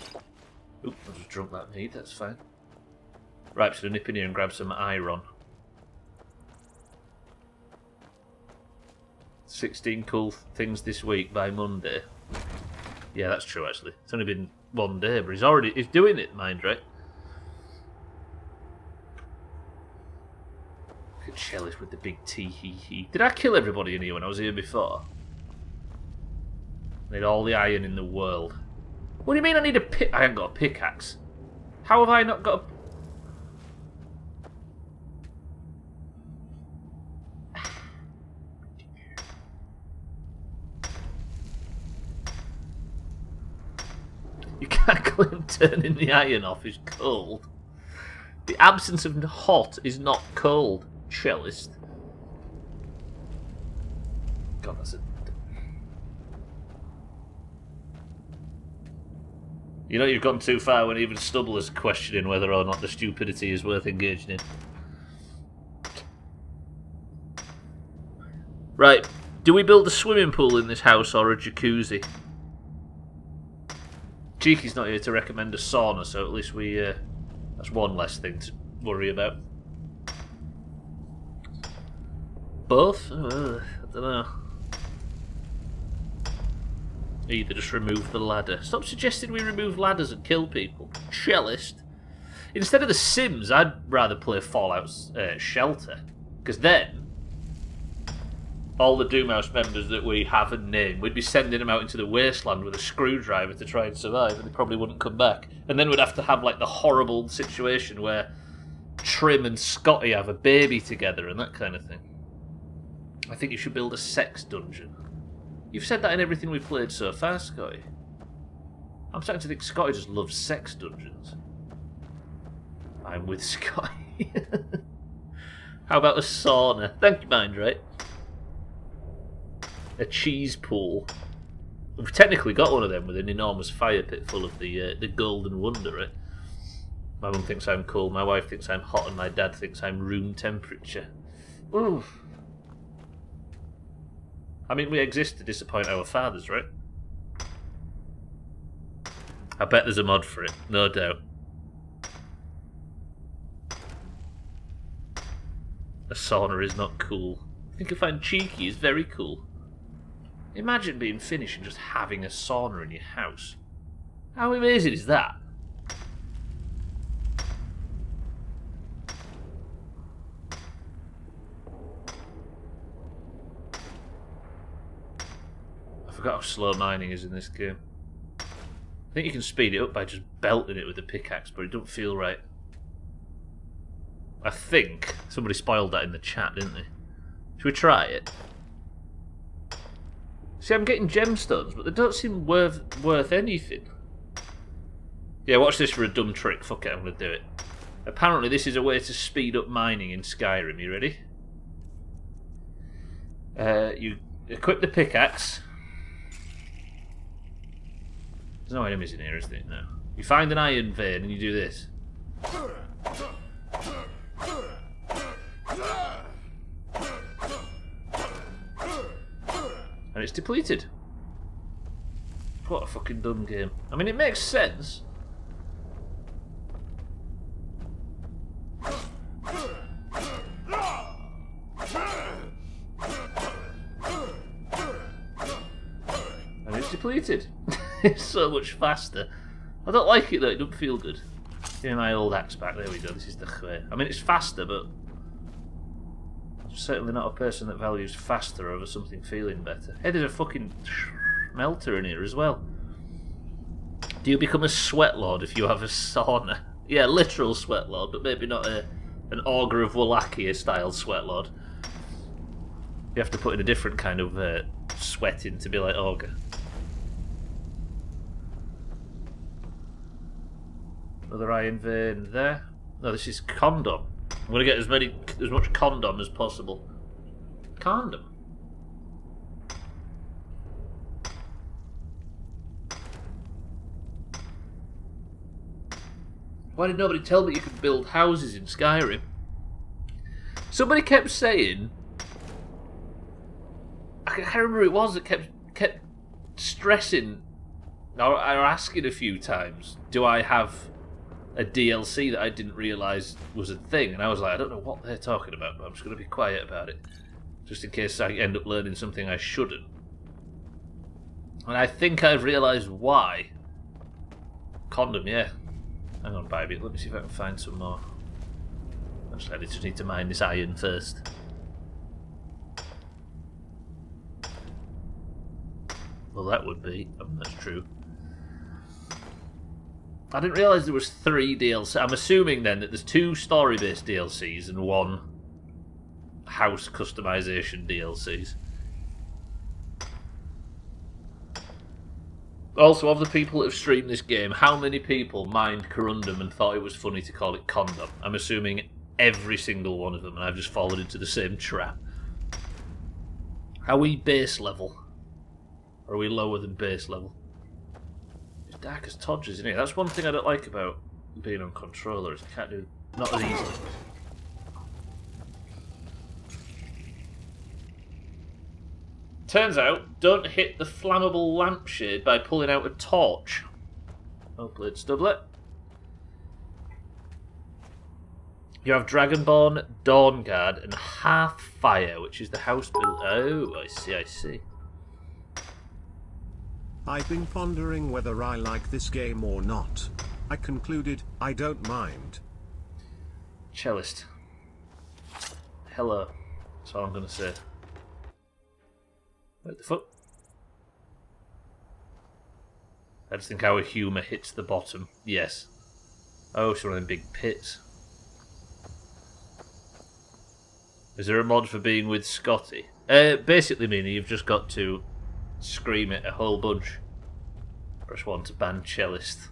Oop, I just drunk that mead. That's fine. Right, so nip in here and grab some iron. 16 cool things this week by Monday. Yeah, that's true, actually. It's only been 1 day, but he's doing it, mind, right? Look at Shellis with the big tee-hee-hee. Did I kill everybody in here when I was here before? I need all the iron in the world. What do you mean I need a pick? I haven't got a pickaxe. How have I not got a... You can't claim turning the iron off is cold. The absence of hot is not cold, cellist. God, that's a... You know you've gone too far when even Stubbler's questioning whether or not the stupidity is worth engaging in. Right, do we build a swimming pool in this house or a jacuzzi? Cheeky's not here to recommend a sauna, so at least we... that's one less thing to worry about. Both? I don't know. Either just remove the ladder. Stop suggesting we remove ladders and kill people. Cellist. Instead of The Sims, I'd rather play Fallout Shelter. Because then, all the Doomhaus members that we have and name, we'd be sending them out into the wasteland with a screwdriver to try and survive, and they probably wouldn't come back. And then we'd have to have like the horrible situation where Trim and Scotty have a baby together and that kind of thing. I think you should build a sex dungeon. You've said that in everything we've played so far, Scotty. I'm starting to think Scotty just loves sex dungeons. I'm with Scotty. How about a sauna? Thank you, mind, right? A cheese pool. We've technically got one of them with an enormous fire pit full of the golden wonder, right? My mum thinks I'm cool, my wife thinks I'm hot, and my dad thinks I'm room temperature. Ooh. I mean, we exist to disappoint our fathers, right? I bet there's a mod for it, no doubt. A sauna is not cool. I think I find cheeky is very cool. Imagine being Finnish and just having a sauna in your house. How amazing is that? I forgot how slow mining is in this game. I think you can speed it up by just belting it with a pickaxe, but it don't feel right. I think somebody spoiled that in the chat, didn't they? Should we try it? See, I'm getting gemstones, but they don't seem worth anything. Yeah, watch this for a dumb trick. Fuck it, I'm going to do it. Apparently this is a way to speed up mining in Skyrim. You ready? You equip the pickaxe. There's no enemies in here, is there? No. You find an iron vein and you do this. And it's depleted. What a fucking dumb game. I mean, it makes sense. And it's depleted. It's so much faster. I don't like it though, it doesn't feel good. Give me my old axe back, there we go, this is the way. I mean, it's faster, but I'm certainly not a person that values faster over something feeling better. Hey, there's a fucking melter in here as well. Do you become a sweat lord if you have a sauna? Yeah, literal sweat lord, but maybe not an Augur of Wallachia style sweat lord. You have to put in a different kind of sweating to be like Augur. Another iron vein there. No, this is condom. I'm going to get as much condom as possible. Condom. Why did nobody tell me you could build houses in Skyrim? Somebody kept saying... I can't remember who it was that kept stressing or asking a few times, do I have a DLC that I didn't realise was a thing? And I was like, I don't know what they're talking about, but I'm just going to be quiet about it. just in case I end up learning something I shouldn't. And I think I've realised why. Condom, yeah. Hang on, baby. Let me see if I can find some more. Actually, I just need to mine this iron first. Well, that would be. That's true. I didn't realise there was 3 DLC. I'm assuming then that there's 2 story-based DLCs and 1 house customization DLCs. Also, of the people that have streamed this game, how many people mined Corundum and thought it was funny to call it condom? I'm assuming every single one of them, and I've just fallen into the same trap. Are we base level? Or are we lower than base level? It's dark as Todgers, isn't it? That's one thing I don't like about being on controller, is you can't do not as easily. Turns out, don't hit the flammable lampshade by pulling out a torch. Well played, Stubbler. You have Dragonborn, Dawnguard, and Hearthfire, which is the house build. Oh, I see, I see. I've been pondering whether I like this game or not. I concluded, I don't mind. Cellist. Hello. That's all I'm going to say. What the fuck? I just think our humour hits the bottom. Yes. Oh, it's one of them big pits. Is there a mod for being with Scotty? Basically meaning you've just got to scream it a whole bunch. Press 1 to ban cellist.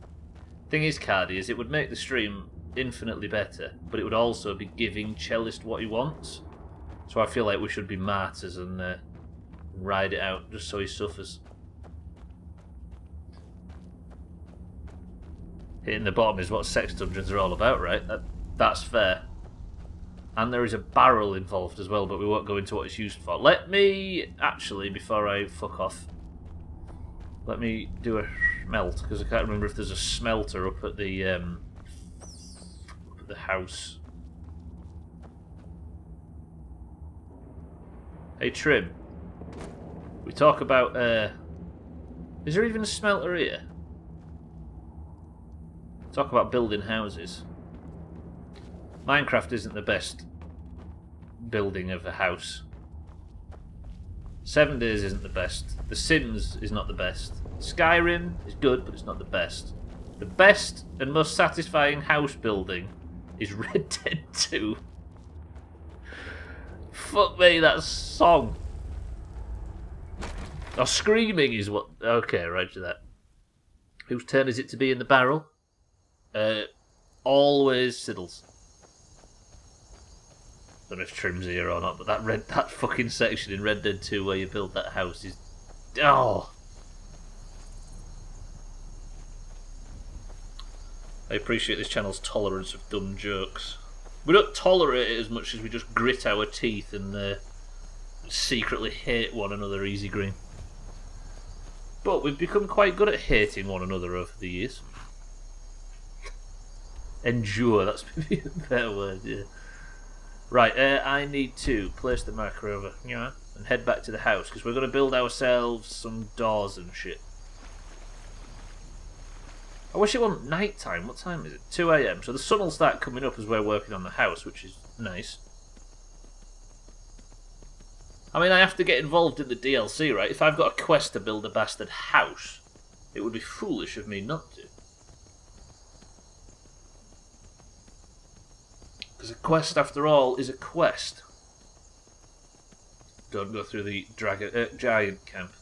Thing is, Cardi, is it would make the stream infinitely better, but it would also be giving cellist what he wants. So I feel like we should be martyrs and ride it out just so he suffers. Hitting the bottom is what sex dungeons are all about, right? That's fair. And there is a barrel involved as well, but we won't go into what it's used for. Let me, actually, before I fuck off, let me do a smelt, because I can't remember if there's a smelter up at the house. Hey, Trim. We talk about, is there even a smelter here? Talk about building houses. Minecraft isn't the best building of a house. 7 Days isn't the best. The Sims is not the best. Skyrim is good, but it's not the best. The best and most satisfying house building is Red Dead 2. Fuck me, that song. Oh, screaming is what... Okay, right to that. Whose turn is it to be in the barrel? Always Siddles. Don't know if Trim's here or not, but that fucking section in Red Dead 2 where you build that house is... Oh! I appreciate this channel's tolerance of dumb jokes. We don't tolerate it as much as we just grit our teeth and secretly hate one another easy green. But we've become quite good at hating one another over the years. Endure, that's maybe a better word, yeah. Right, I need to place the marker over here and head back to the house, because we're going to build ourselves some doors and shit. I wish it wasn't night time. What time is it? 2 AM. So the sun will start coming up as we're working on the house, which is nice. I mean, I have to get involved in the DLC, right? If I've got a quest to build a bastard house, it would be foolish of me not to. Because a quest, after all, is a quest. Don't go through the giant camp.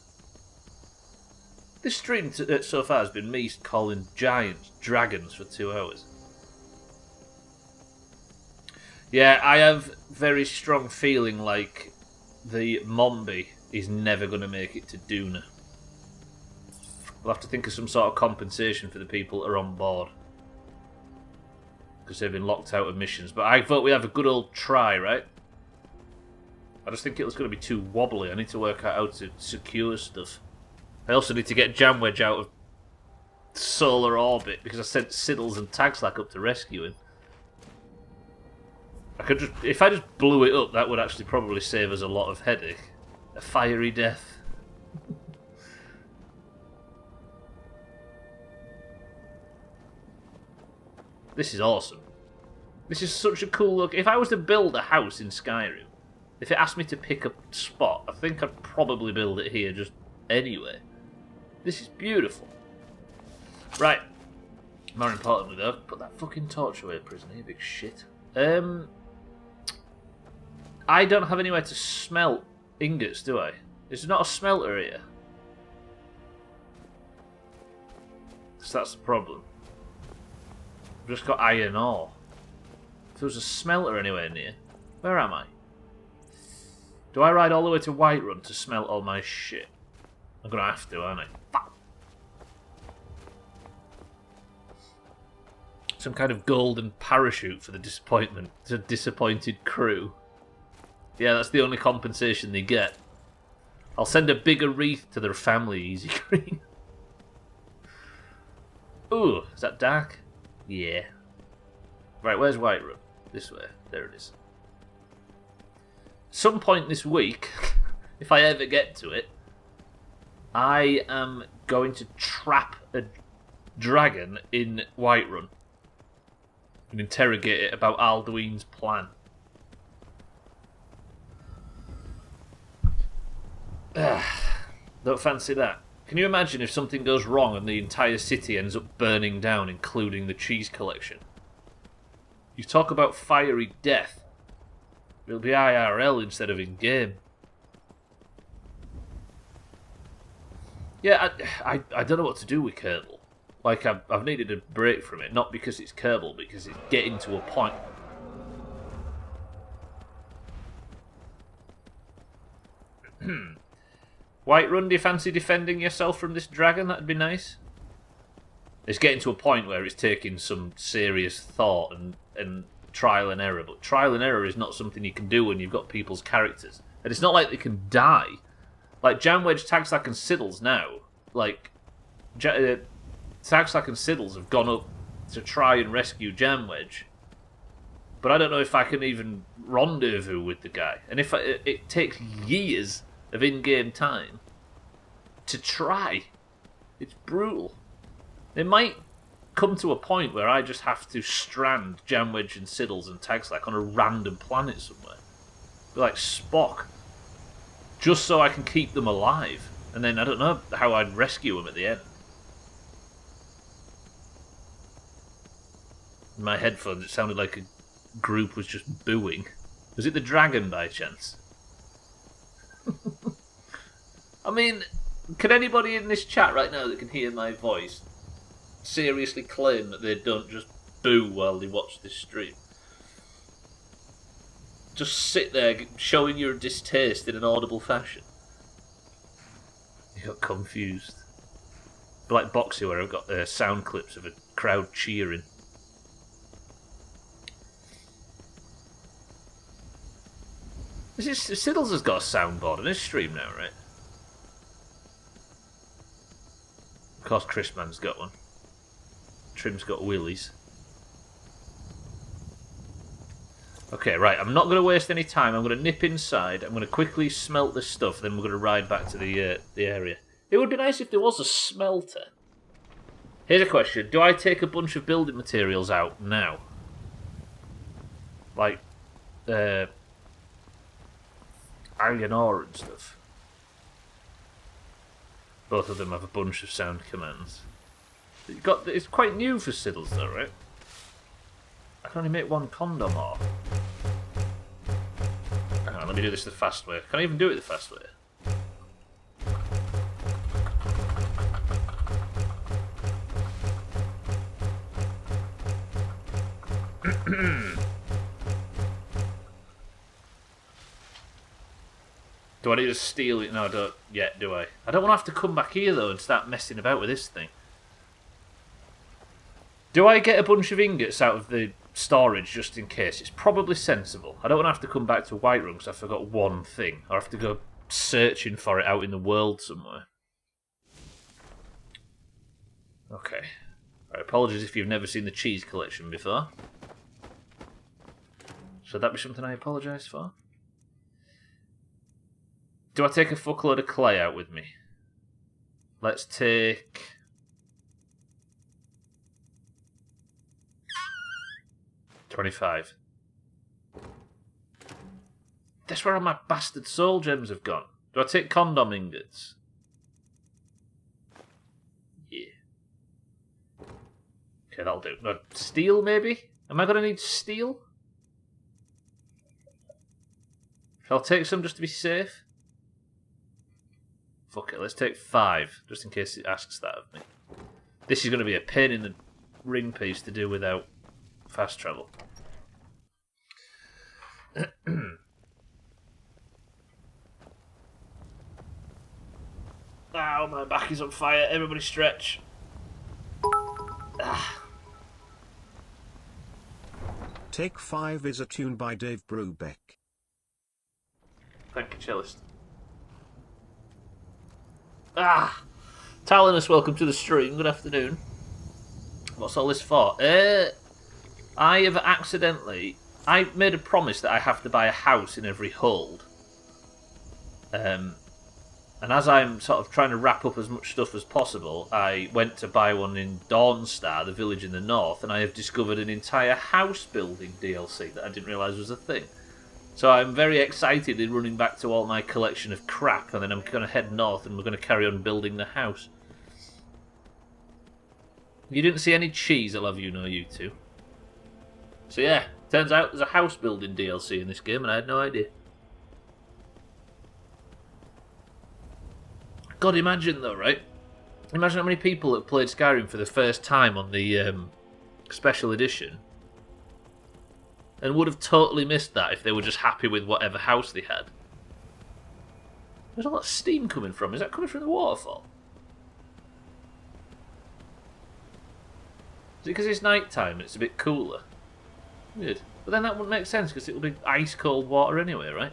This stream so far has been me calling giants dragons for 2 hours. Yeah, I have very strong feeling like the Mombi is never going to make it to Duna. We'll have to think of some sort of compensation for the people that are on board. Because they've been locked out of missions. But I vote we have a good old try, right? I just think it was going to be too wobbly. I need to work out how to secure stuff. I also need to get Jamwedge out of solar orbit because I sent Siddles and Tagslack up to rescue him. If I just blew it up, that would actually probably save us a lot of headache. A fiery death. This is awesome. This is such a cool look. If I was to build a house in Skyrim, if it asked me to pick a spot, I think I'd probably build it here just anyway. This is beautiful. Right. More importantly though, put that fucking torch away, prisoner, you big shit. I don't have anywhere to smelt ingots, do I? There's not a smelter here. So that's the problem. I've just got iron ore. If there was a smelter anywhere near, where am I? Do I ride all the way to Whiterun to smelt all my shit? I'm gonna have to, aren't I? Fuck. Some kind of golden parachute for the disappointed crew. Yeah, that's the only compensation they get. I'll send a bigger wreath to their family, Easy Green. Ooh, is that dark? Yeah. Right, where's Whiterun? This way. There it is. Some point this week, if I ever get to it, I am going to trap a dragon in Whiterun and interrogate it about Alduin's plan. Don't fancy that. Can you imagine if something goes wrong and the entire city ends up burning down, including the cheese collection? You talk about fiery death. It'll be IRL instead of in-game. Yeah, I don't know what to do with Kerbal. Like, I've needed a break from it, not because it's Kerbal, because it's getting to a point. Whiterun, do you fancy defending yourself from this dragon? That'd be nice. It's getting to a point where it's taking some serious thought and trial and error, but trial and error is not something you can do when you've got people's characters. And it's not like they can die. Like, Jamwedge, Tagslack and Siddles now, like, Tagslack and Siddles have gone up to try and rescue Jamwedge, but I don't know if I can even rendezvous with the guy. And if it takes years of in-game time to try. It's brutal. It might come to a point where I just have to strand Jamwedge and Siddles and Tagslack on a random planet somewhere. Be like Spock. Just so I can keep them alive. And then I don't know how I'd rescue them at the end. In my headphones it sounded like a group was just booing. Was it the dragon by chance? I mean, can anybody in this chat right now that can hear my voice seriously claim that they don't just boo while they watch this stream? Just sit there showing your distaste in an audible fashion. You got confused. Like Boxy, where I've got sound clips of a crowd cheering. Siddles has got a soundboard on his stream now, right? Of course, Chrisman's got one. Trim's got Willies. Okay, right, I'm not going to waste any time. I'm going to nip inside. I'm going to quickly smelt this stuff, then we're going to ride back to the area. It would be nice if there was a smelter. Here's a question. Do I take a bunch of building materials out now? Like, iron ore and stuff. Both of them have a bunch of sound commands. It's quite new for Siddles though, right? I can only make one condom ore. Hang on, let me do this the fast way. Can I even do it the fast way? Do I need to steal it? No, I don't yet, do I? I don't want to have to come back here, though, and start messing about with this thing. Do I get a bunch of ingots out of the storage just in case? It's probably sensible. I don't want to have to come back to Whiterun because I forgot one thing. Or have to go searching for it out in the world somewhere. Okay. Right, apologies if you've never seen the cheese collection before. Should that be something I apologise for? Do I take a fuckload of clay out with me? Let's take... $25. That's where all my bastard soul gems have gone. Do I take condom ingots? Yeah. Okay, that'll do. No, steel, maybe? Am I going to need steel? Shall I take some just to be safe? Fuck it, let's take 5, just in case it asks that of me. This is going to be a pain in the ring piece to do without fast travel. Ow, my back is on fire. Everybody stretch. Ah. Take 5 is a tune by Dave Brubeck. Thank you, cellist. Ah! Talinus, welcome to the stream. Good afternoon. What's all this for? I have accidentally... I made a promise that I have to buy a house in every hold. And as I'm sort of trying to wrap up as much stuff as possible, I went to buy one in Dawnstar, the village in the north, and I have discovered an entire house building DLC that I didn't realise was a thing. So I'm very excited in running back to all my collection of crap, and then I'm going to head north and we're going to carry on building the house. You didn't see any cheese, I love you, no you two. So yeah, turns out there's a house building DLC in this game and I had no idea. God, imagine though, right? Imagine how many people have played Skyrim for the first time on the special edition and would have totally missed that if they were just happy with whatever house they had. There's a lot of steam coming from. Is that coming from the waterfall? Is it because it's night time and it's a bit cooler? Weird. But then that wouldn't make sense because it would be ice cold water anyway, right?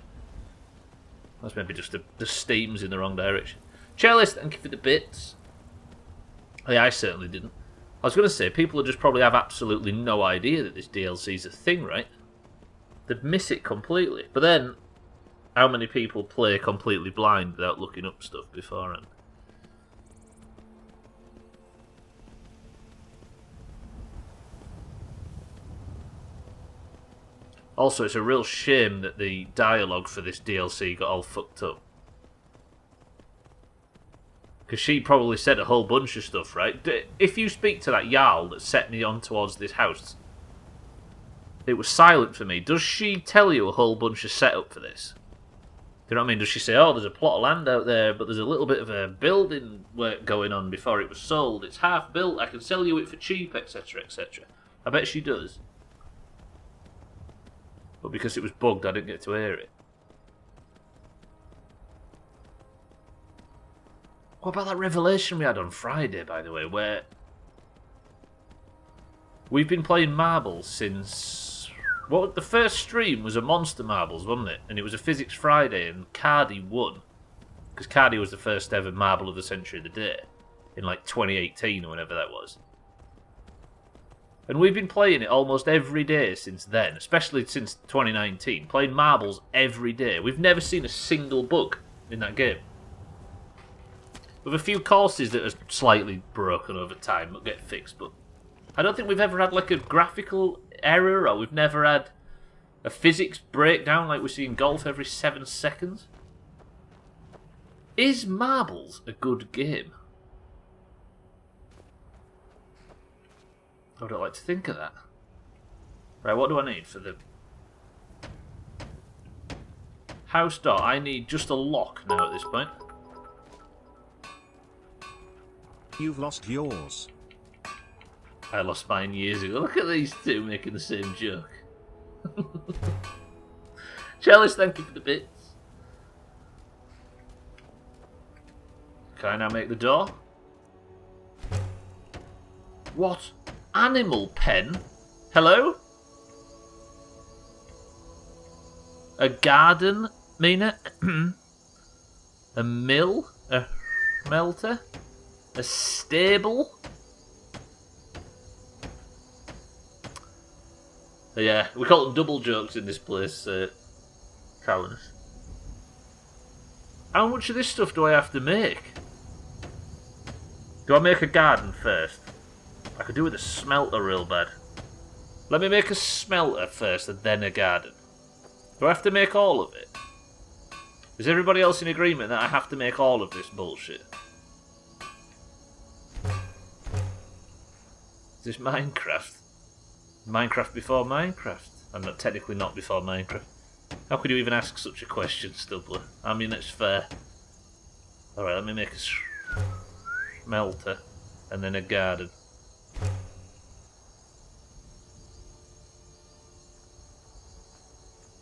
That's maybe just the steam's in the wrong direction. Cellist, thank you for the bits. Oh, yeah, I certainly didn't. I was going to say, people would just probably have absolutely no idea that this DLC's a thing, right? They'd miss it completely. But then, how many people play completely blind without looking up stuff beforehand? Also, it's a real shame that the dialogue for this DLC got all fucked up. Because she probably said a whole bunch of stuff, right? If you speak to that Jarl that set me on towards this house, it was silent for me. Does she tell you a whole bunch of setup for this? Do you know what I mean? Does she say, oh, there's a plot of land out there, but there's a little bit of a building work going on before it was sold. It's half built. I can sell you it for cheap, etc., etc. I bet she does. But because it was bugged, I didn't get to hear it. What about that revelation we had on Friday, by the way, where we've been playing marbles since... Well, the first stream was a Monster Marbles, wasn't it? And it was a Physics Friday, and Cardi won. Because Cardi was the first ever Marble of the Century of the Day. In like 2018 or whenever that was. And we've been playing it almost every day since then, especially since 2019. Playing marbles every day. We've never seen a single bug in that game. With a few courses that are slightly broken over time but get fixed, but I don't think we've ever had like a graphical error, or we've never had a physics breakdown like we see in golf every 7 seconds. Is marbles a good game? I would like to think of that. Right, what do I need for the house door? I need just a lock now at this point. You've lost yours. I lost mine years ago. Look at these two making the same joke. Chalice, thank you for the bits. Can I now make the door? What? Animal pen? Hello? A garden, Mina? A mill? A smelter? A stable? Yeah, we call them double jokes in this place, Talons. How much of this stuff do I have to make? Do I make a garden first? I could do with a smelter real bad. Let me make a smelter first and then a garden. Do I have to make all of it? Is everybody else in agreement that I have to make all of this bullshit? Is this Minecraft? Minecraft before Minecraft? I'm not technically not before Minecraft. How could you even ask such a question, Stubbler? I mean, it's fair. Alright, let me make a smelter and then a garden.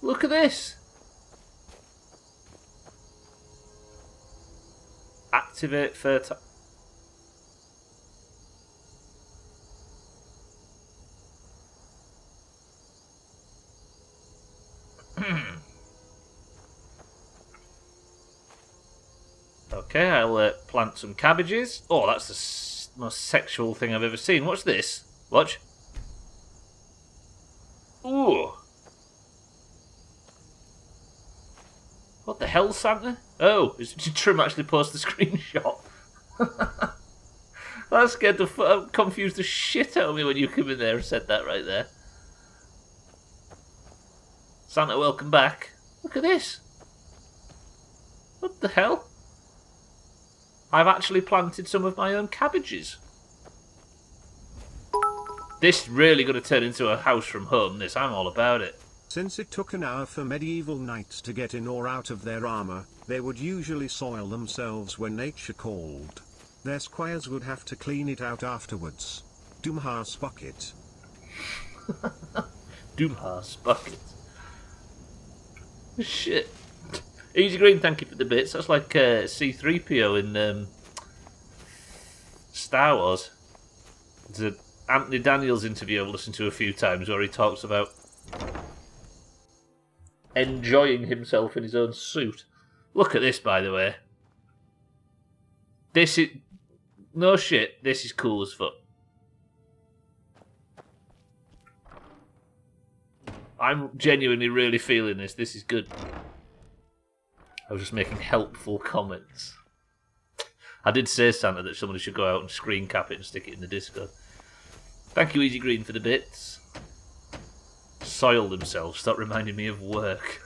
Look at this! Activate fertile. Okay, I'll plant some cabbages. Oh, that's the most sexual thing I've ever seen. What's this? Watch. Ooh. What the hell, Santa? Oh, did Trim actually post the screenshot? That scared the confused the shit out of me when you came in there and said that right there. Santa, welcome back. Look at this. What the hell? I've actually planted some of my own cabbages. This really going to turn into a house from home, this. I'm all about it. Since it took an hour for medieval knights to get in or out of their armor, they would usually soil themselves when nature called. Their squires would have to clean it out afterwards. Doomhaus bucket. Doomhaus bucket. Shit. Easy Green, thank you for the bits. That's like C-3PO in Star Wars. There's an Anthony Daniels interview I've listened to a few times where he talks about enjoying himself in his own suit. Look at this, by the way. This is... No shit, this is cool as fuck. I'm genuinely really feeling this. This is good. I was just making helpful comments. I did say, Santa, that somebody should go out and screen cap it and stick it in the Discord. Thank you, Easy Green, for the bits. Soil themselves. Stop reminding me of work.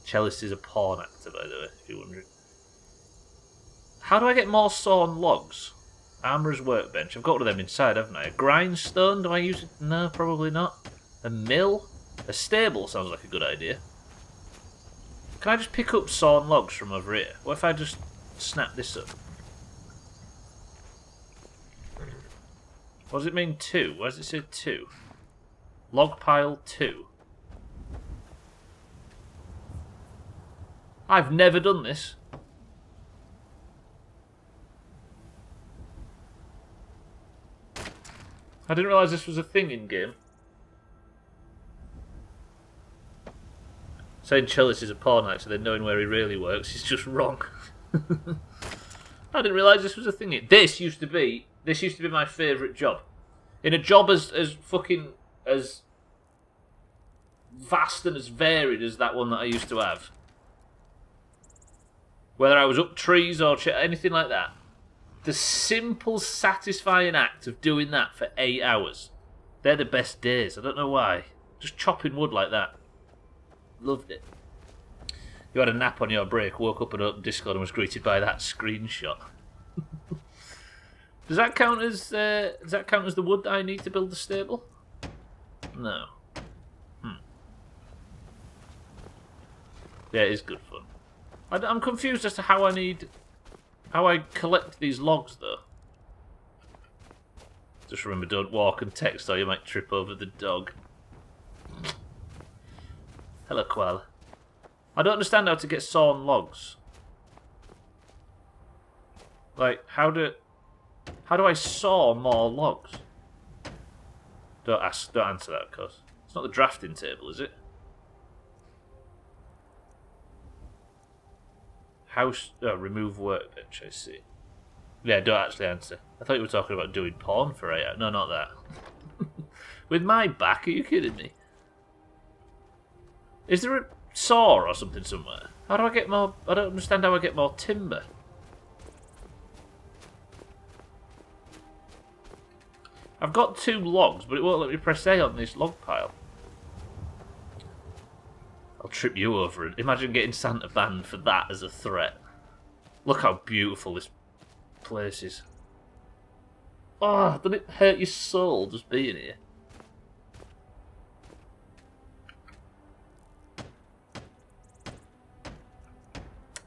Chalice is a porn actor, by the way, if you're wondering. How do I get more sawn logs? Armourer's workbench. I've got one of them inside, haven't I? A grindstone? Do I use it? No, probably not. A mill? A stable sounds like a good idea. Can I just pick up sawn logs from over here? What if I just snap this up? What does it mean 2? Why does it say 2? Log pile 2. I've never done this. I didn't realise this was a thing in game. Saying Chalice is a porn actor, then knowing where he really works is just wrong. I didn't realise this was a thing. This used to be my favourite job. In a job as fucking as vast and as varied as that one that I used to have. Whether I was up trees or anything like that. The simple, satisfying act of doing that for 8 hours. They're the best days. I don't know why. Just chopping wood like that. Loved it. You had a nap on your break, woke up and opened Discord and was greeted by that screenshot. Does that count as the wood that I need to build the stable? No. Yeah, it is good fun. I'm confused as to how I collect these logs though. Just remember, don't walk and text or you might trip over the dog. Hello, koala. I don't understand how to get sawn logs. Like, how do I saw more logs? Don't answer that, of course. It's not the drafting table, is it? House, remove workbench, I see. Yeah, don't actually answer. I thought you were talking about doing porn for 8 hours. No, not that. With my back? Are you kidding me? Is there a saw or something somewhere? How do I get more... I don't understand how I get more timber. I've got 2 logs, but it won't let me press A on this log pile. I'll trip you over it. Imagine getting Santa banned for that as a threat. Look how beautiful this place is. Oh, doesn't it hurt your soul just being here?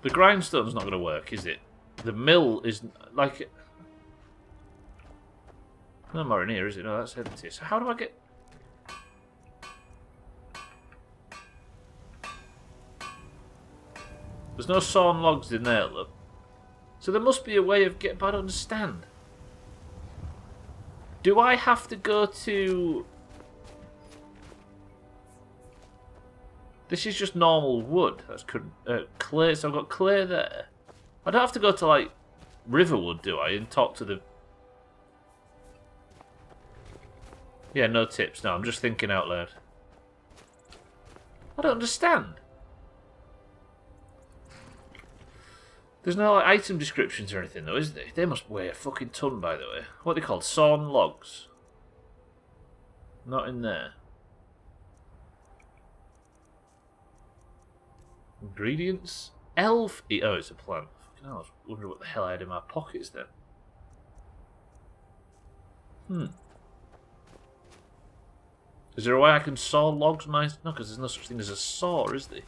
The grindstone's not going to work, is it? The mill is like... No more in here, is it? No, that's empty. So how do I get... There's no sawn logs in there, look. So there must be a way of getting... But I don't understand. Do I have to go to... This is just normal wood. That's clay. So I've got clay there. I don't have to go to, like, Riverwood, do I? And talk to the... Yeah, no tips. No, I'm just thinking out loud. I don't understand. There's no like, item descriptions or anything, though, is there? They must weigh a fucking ton, by the way. What are they called? Sawn logs. Not in there. Ingredients? Elf... Oh, it's a plant. Fucking hell, I was wondering what the hell I had in my pockets then. Is there a way I can saw logs? No, because there's no such thing as a saw, is there?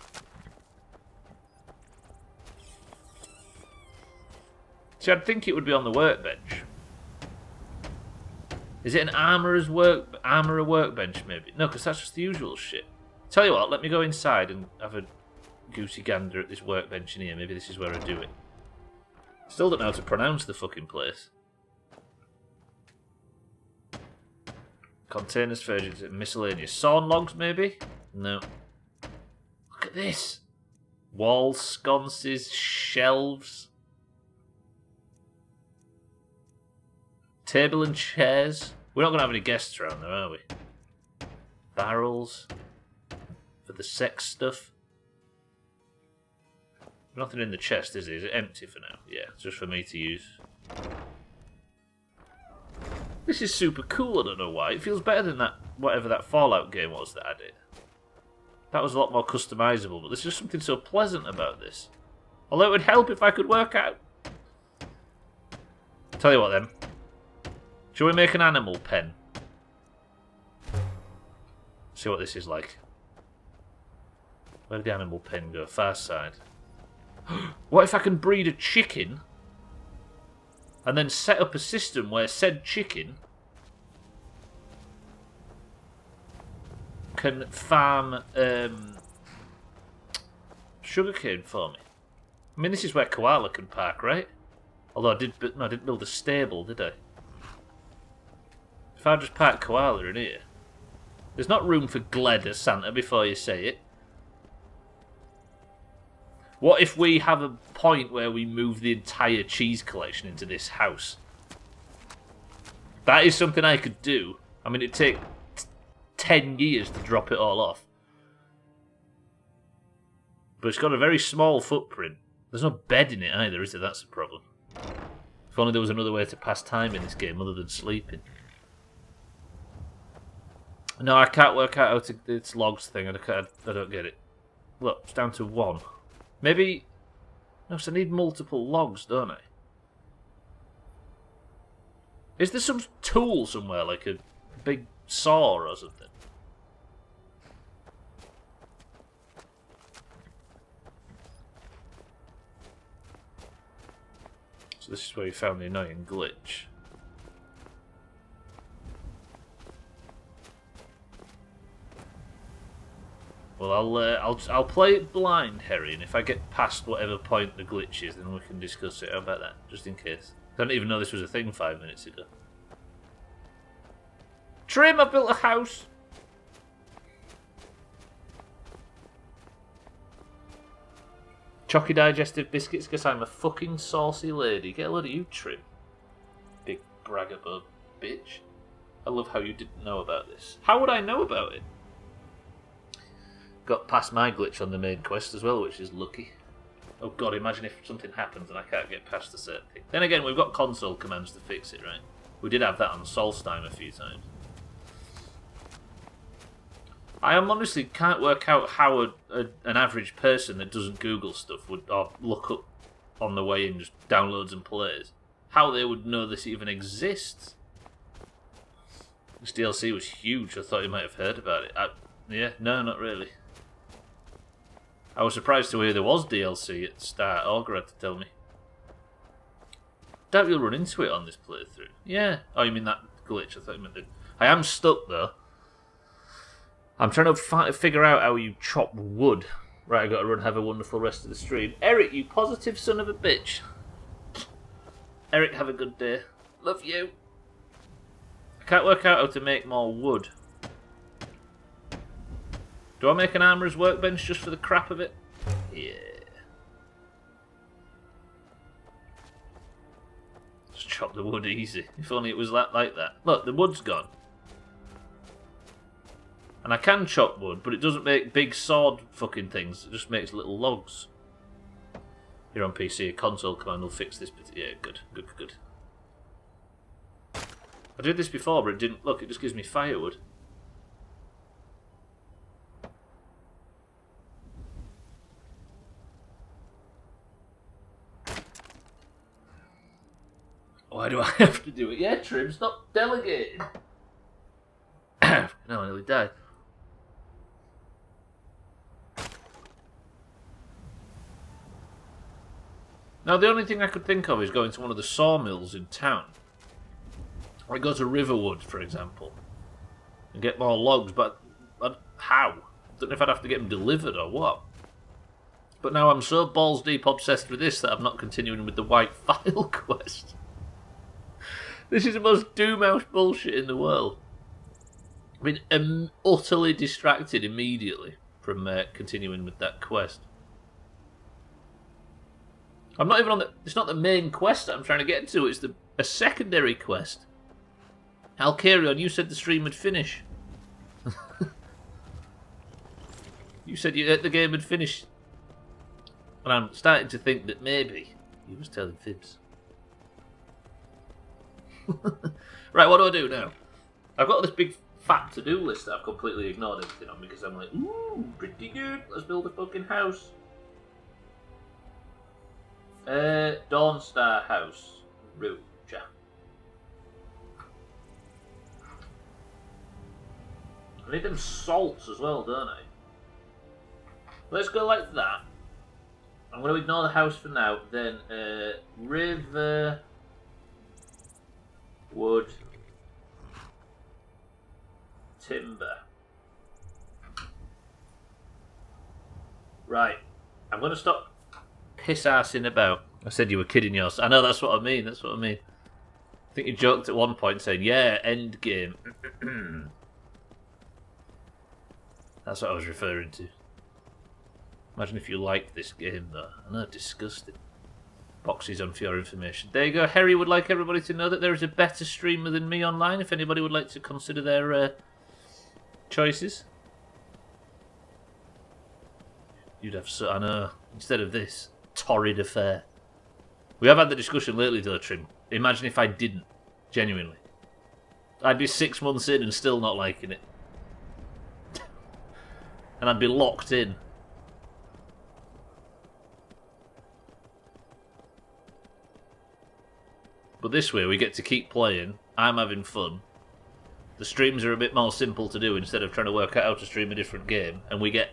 See, I'd think it would be on the workbench. Is it an armourer's workbench, maybe? No, because that's just the usual shit. Tell you what, let me go inside and have a goosey gander at this workbench in here. Maybe this is where I do it. Still don't know how to pronounce the fucking place. Containers, furniture, miscellaneous. Sawn logs, maybe? No. Look at this. Walls, sconces, shelves. Table and chairs. We're not going to have any guests around there, are we? Barrels. For the sex stuff. Nothing in the chest, is it? Is it empty for now? Yeah, it's just for me to use. This is super cool, I don't know why. It feels better than that, whatever that Fallout game was that I did. That was a lot more customisable, but there's just something so pleasant about this. Although it would help if I could work out. Tell you what then. Shall we make an animal pen? See what this is like. Where did the animal pen go? Far side. What if I can breed a chicken and then set up a system where said chicken can farm sugarcane for me? I mean, this is where Koala can park, right? Although I didn't build a stable, did I? If I just park Koala in here, there's not room for Gled as Santa before you say it. What if we have a point where we move the entire cheese collection into this house? That is something I could do. I mean, it'd take 10 years to drop it all off. But it's got a very small footprint. There's no bed in it either, is there? That's the problem. If only there was another way to pass time in this game other than sleeping. No, I can't work out how to... It's logs thing. I don't get it. Look, it's down to 1. Maybe... No, so I need multiple logs, don't I? Is there some tool somewhere, like a big saw or something? So this is where you found the annoying glitch. Well, I'll play it blind, Harry, and if I get past whatever point the glitch is, then we can discuss it. How about that? Just in case. I didn't even know this was a thing 5 minutes ago. Trim, I built a house! Chocky digestive biscuits, because I'm a fucking saucy lady. Get a load of you, Trim. Big braggabout bitch. I love how you didn't know about this. How would I know about it? Got past my glitch on the main quest as well, which is lucky. Oh god, imagine if something happens and I can't get past a certain thing. Then again, we've got console commands to fix it, right? We did have that on Solstheim a few times. I honestly can't work out how an average person that doesn't Google stuff would, or look up on the way and just downloads and plays, how they would know this even exists. This DLC was huge. I thought you might have heard about it. Yeah, no, not really. I was surprised to hear there was DLC at the start. Olga had to tell me. Doubt you'll run into it on this playthrough. Yeah. Oh, you mean that glitch? I thought you meant the... I am stuck, though. I'm trying to figure out how you chop wood. Right, I got to run. Have a wonderful rest of the stream. Eric, you positive son of a bitch. Eric, have a good day. Love you. I can't work out how to make more wood. Do I make an armourer's workbench just for the crap of it? Yeah. Just chop the wood easy. If only it was like that. Look, the wood's gone. And I can chop wood, but it doesn't make big sword fucking things. It just makes little logs. Here on PC, a console command will fix this. Yeah, good. I did this before, but it didn't. Look, it just gives me firewood. Why do I have to do it? Yeah, Trim, stop delegating. No, I nearly died. Now, the only thing I could think of is going to one of the sawmills in town. Or go to Riverwood, for example, and get more logs, but how? I don't know if I'd have to get them delivered or what. But now I'm so balls deep obsessed with this that I'm not continuing with the white file quest. This is the most Doomhaus bullshit in the world. I mean, I'm utterly distracted immediately from continuing with that quest. I'm not even on the... It's not the main quest that I'm trying to get to, it's a secondary quest. Alcarion, you said the stream would finish. You said the game had finished. And I'm starting to think that maybe he was telling fibs. Right, what do I do now? I've got this big fat to-do list that I've completely ignored everything on because I'm like, ooh, pretty good. Let's build a fucking house. Dawnstar House. Roja. I need them salts as well, don't I? Let's go like that. I'm going to ignore the house for now. Then, river... wood... timber. Right. I'm going to stop piss-assing about. I said you were kidding yourself. I know, that's what I mean. That's what I mean. I think you joked at one point saying, yeah, end game. That's what I was referring to. Imagine if you liked this game, though. I know, disgusting. Boxes on for your information. There you go. Harry would like everybody to know that there is a better streamer than me online, if anybody would like to consider their choices. You'd have so... I know. Instead of this torrid affair. We have had the discussion lately, though, Trim. Imagine if I didn't. Genuinely. I'd be 6 months in and still not liking it. And I'd be locked in. But this way we get to keep playing, I'm having fun, the streams are a bit more simple to do instead of trying to work out how to stream a different game, and we get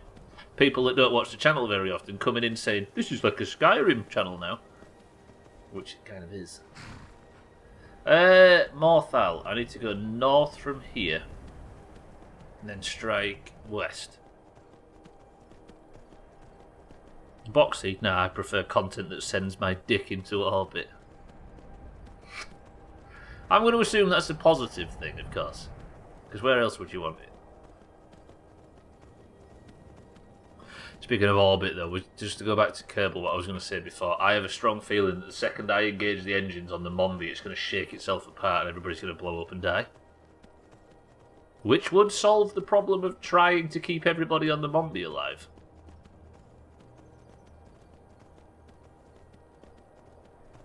people that don't watch the channel very often coming in saying, this is like a Skyrim channel now. Which it kind of is. Morthal, I need to go north from here, and then strike west. Boxy? Nah, I prefer content that sends my dick into orbit. I'm going to assume that's a positive thing, of course. Because where else would you want it? Speaking of orbit, though, just to go back to Kerbal, what I was going to say before, I have a strong feeling that the second I engage the engines on the Mombi, it's going to shake itself apart and everybody's going to blow up and die. which would solve the problem of trying to keep everybody on the Mombi alive.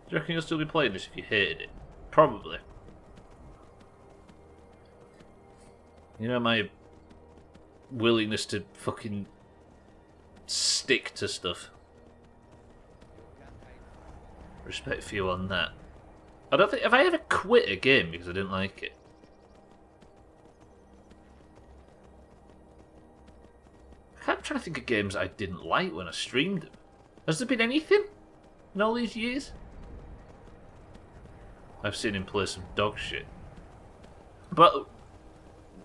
Do you reckon you'll still be playing this if you hated it? Probably. You know my willingness to fucking stick to stuff. Respect for you on that. I don't think... Have I ever quit a game because I didn't like it? I'm trying to think of games I didn't like when I streamed them. Has there been anything in all these years? I've seen him play some dog shit. But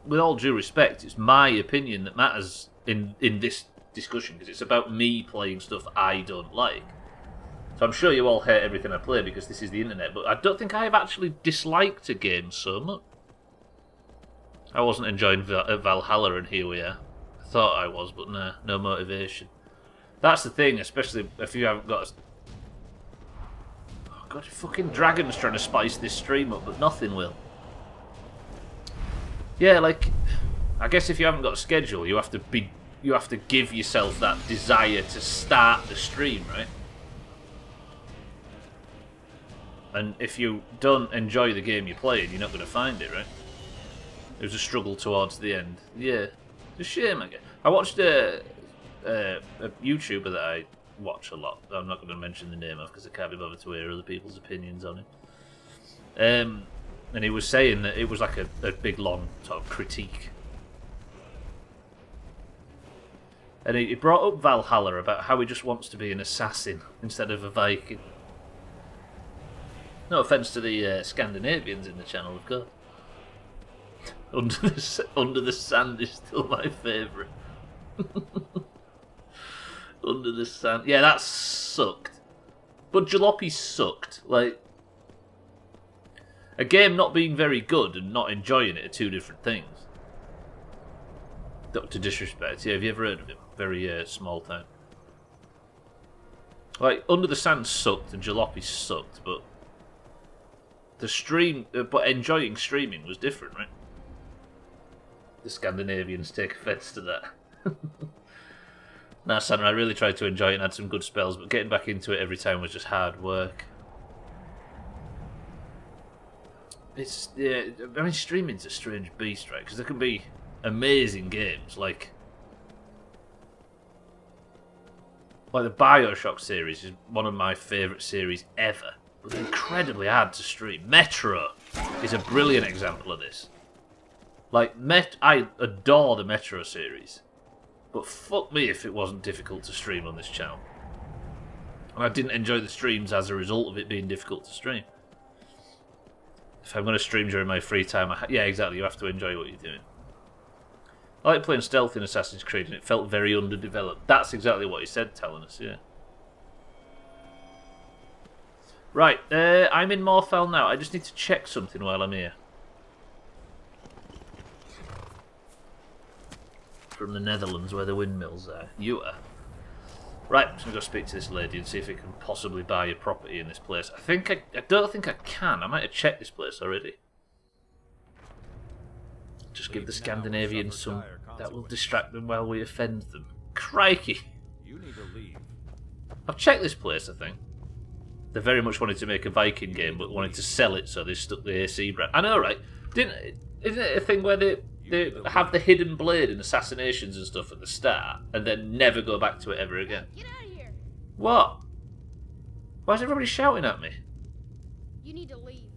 with all due respect, it's my opinion that matters in this discussion, because it's about me playing stuff I don't like. So I'm sure you all hate everything I play because this is the internet, but I don't think I've actually disliked a game so much. I wasn't enjoying Valhalla, and here we are. I thought I was, but nah, no motivation. That's the thing, especially if you haven't got a... Oh god, fucking Dragon's trying to spice this stream up, but nothing will. Yeah, like, I guess if you haven't got a schedule, you have to give yourself that desire to start the stream, right? And if you don't enjoy the game you're playing, you're not going to find it, right? There's a struggle towards the end. Yeah, it's a shame, I guess. I watched a YouTuber that I watch a lot. I'm not going to mention the name of because I can't be bothered to hear other people's opinions on it. And he was saying that it was like a big, long sort of critique. And he brought up Valhalla about how he just wants to be an assassin instead of a Viking. No offence to the Scandinavians in the channel, of course. Under the Sand is still my favourite. Under the Sand. Yeah, that sucked. But Jalopy sucked. Like, a game not being very good and not enjoying it are two different things. Dr. Disrespect. Yeah, have you ever heard of him? Very small town. Like, Under the Sand sucked and Jalopy sucked, but but enjoying streaming was different, right? The Scandinavians take offence to that. Nah, Santa, I really tried to enjoy it and had some good spells, but getting back into it every time was just hard work. It's, yeah, I mean, streaming's a strange beast, right? Because there can be amazing games, like the Bioshock series is one of my favourite series ever. But incredibly hard to stream. Metro is a brilliant example of this. Like, I adore the Metro series, but fuck me if it wasn't difficult to stream on this channel. And I didn't enjoy the streams as a result of it being difficult to stream. If I'm going to stream during my free time, yeah, exactly, you have to enjoy what you're doing. I like playing stealth in Assassin's Creed, and it felt very underdeveloped. That's exactly what he said, telling us, yeah. Right, I'm in Morfell now. I just need to check something while I'm here. From the Netherlands, where the windmills are. You are. Right, I'm just going to go speak to this lady and see if we can possibly buy a property in this place. I don't think I can. I might have checked this place already. Just give the Scandinavians some... That will distract them while we offend them. Crikey! You need to leave. I've checked this place, I think. They very much wanted to make a Viking game, but wanted to sell it, so they stuck the AC brand. I know, right? Isn't it a thing where they have the hidden blade in assassinations and stuff at the start, and then never go back to it ever again? Get out of here! What? Why is everybody shouting at me? You need to leave.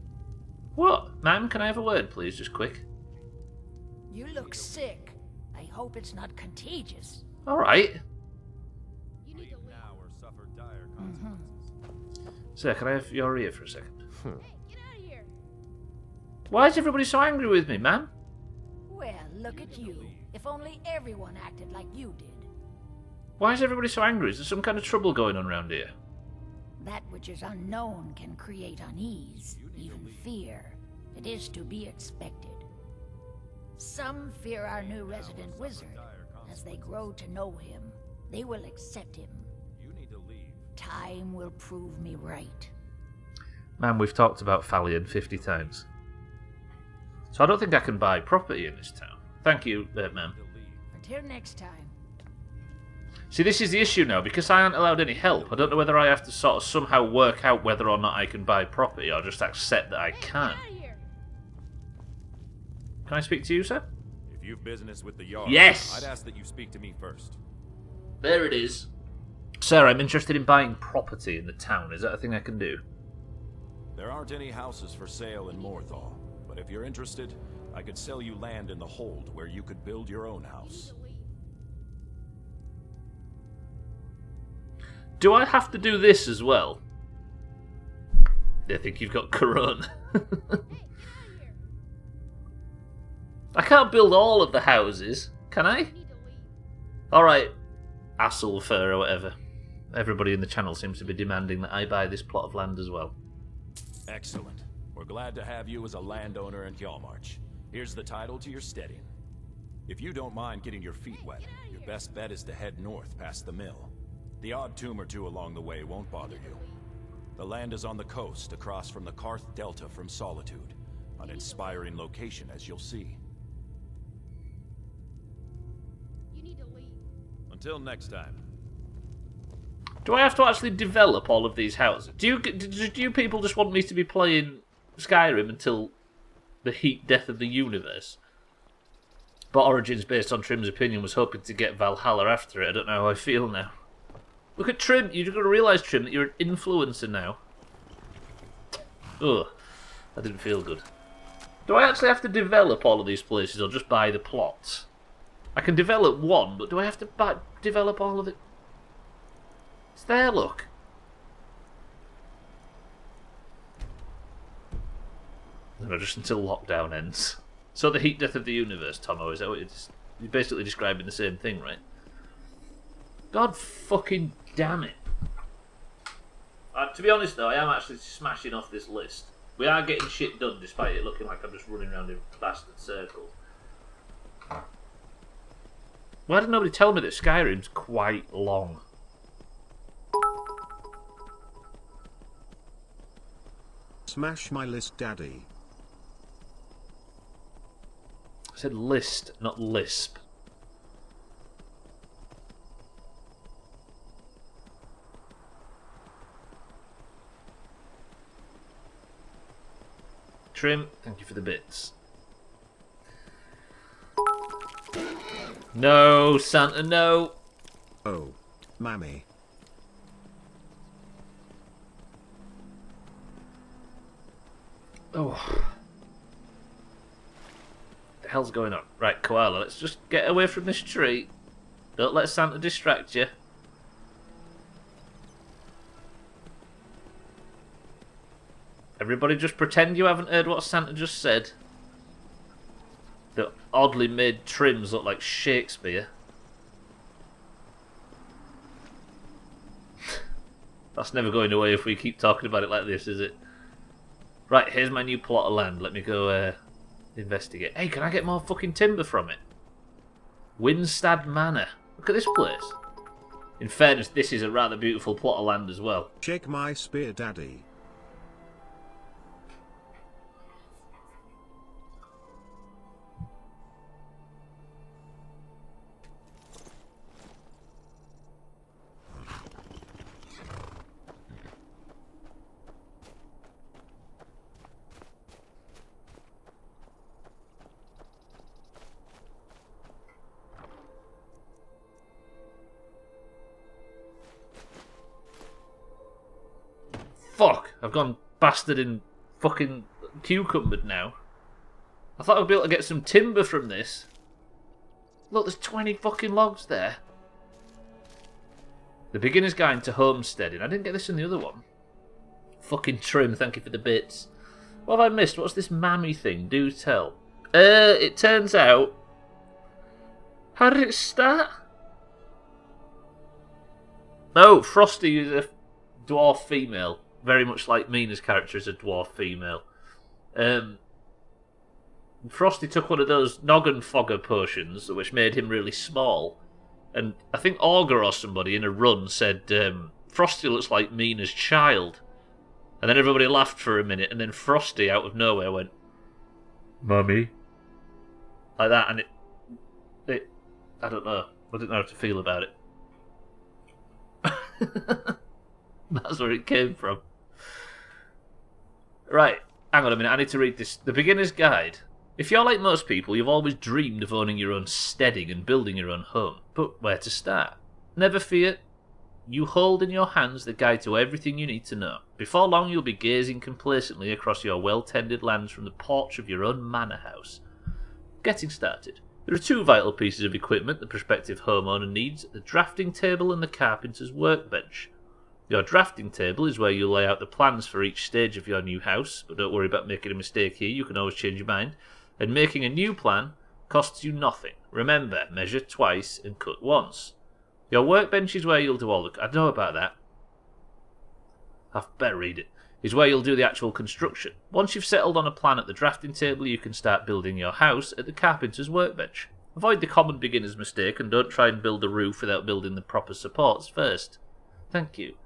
What? Ma'am, can I have a word, please, just quick? You look sick. I hope it's not contagious. Alright. You need to leave. Now or suffer dire consequences. Sir, can I have your ear for a second? Hey, get out of here! Why is everybody so angry with me, ma'am? Well, look at you. If only everyone acted like you did. Why is everybody so angry? Is there some kind of trouble going on around here? That which is unknown can create unease, even fear. It is to be expected. Some fear our new resident wizard. As they grow to know him, they will accept him. You need to leave. Time will prove me right. Ma'am, we've talked about Fallion 50 times. So I don't think I can buy property in this town. Thank you, ma'am. Until next time. See, this is the issue now. Because I aren't allowed any help, I don't know whether I have to sort of somehow work out whether or not I can buy property, or just accept that I can. Can I speak to you, sir? If you've business with the yard, yes! I'd ask that you speak to me first. There it is. Sir, I'm interested in buying property in the town. Is that a thing I can do? There aren't any houses for sale in Morthal, but if you're interested, I could sell you land in the hold where you could build your own house. Do I have to do this as well? I think you've got Corona. I can't build all of the houses, can I? Alright, Asselfer or whatever. Everybody in the channel seems to be demanding that I buy this plot of land as well. Excellent. We're glad to have you as a landowner in Hjalmarch. Here's the title to your steading. If you don't mind getting your feet wet, your best bet is to head north past the mill. The odd tomb or two along the way won't bother you. The land is on the coast, across from the Karth Delta from Solitude. An inspiring location, as you'll see. Until next time. Do I have to actually develop all of these houses? Do you people just want me to be playing Skyrim until the heat death of the universe? But Origins, based on Trim's opinion, was hoping to get Valhalla after it. I don't know how I feel now. Look at Trim. You've got to realise, Trim, that you're an influencer now. Ugh. That didn't feel good. Do I actually have to develop all of these places or just buy the plots? I can develop one, but do I have to develop all of it? It's there, look. No, just until lockdown ends. So the heat death of the universe, Tomo, is that what you're basically describing the same thing, right? God fucking damn it. To be honest though, I am actually smashing off this list. We are getting shit done despite it looking like I'm just running around in bastard circles. Why did nobody tell me that Skyrim's quite long? Smash my list, Daddy. I said list, not lisp. Trim, thank you for the bits. No, Santa, no. Oh, mammy. Oh. What the hell's going on? Right, Koala, let's just get away from this tree. Don't let Santa distract you. Everybody just pretend you haven't heard what Santa just said. The oddly made trims look like Shakespeare. That's never going away if we keep talking about it like this, is it? Right, here's my new plot of land. Let me go investigate. Hey, can I get more fucking timber from it? Winstad Manor. Look at this place. In fairness, this is a rather beautiful plot of land as well. Shake my spear, Daddy. Fuck! I've gone bastard and fucking cucumbered now. I thought I'd be able to get some timber from this. Look, there's 20 fucking logs there. The beginner's guide to homesteading. I didn't get this in the other one. Fucking Trim, thank you for the bits. What have I missed? What's this mammy thing? Do tell. It turns out... How did it start? Oh, Frosty is a dwarf female. Very much like Mina's character is a dwarf female. Frosty took one of those noggin fogger potions, which made him really small. And I think Augur or somebody in a run said, Frosty looks like Mina's child. And then everybody laughed for a minute, and then Frosty, out of nowhere, went, Mummy? Like that, and I don't know. I didn't know how to feel about it. That's where it came from. Right, hang on a minute. I need to read this. The Beginner's Guide. If you're like most people, you've always dreamed of owning your own steading and building your own home. But where to start? Never fear. You hold in your hands the guide to everything you need to know. Before long, you'll be gazing complacently across your well-tended lands from the porch of your own manor house. Getting started. There are two vital pieces of equipment the prospective homeowner needs: the drafting table and the carpenter's workbench. Your drafting table is where you lay out the plans for each stage of your new house, but don't worry about making a mistake here, you can always change your mind. And making a new plan costs you nothing. Remember, measure twice and cut once. Your workbench is where you'll do all the... I know about that. I've better read it. Is where you'll do the actual construction. Once you've settled on a plan at the drafting table, you can start building your house at the carpenter's workbench. Avoid the common beginner's mistake and don't try and build a roof without building the proper supports first. Thank you.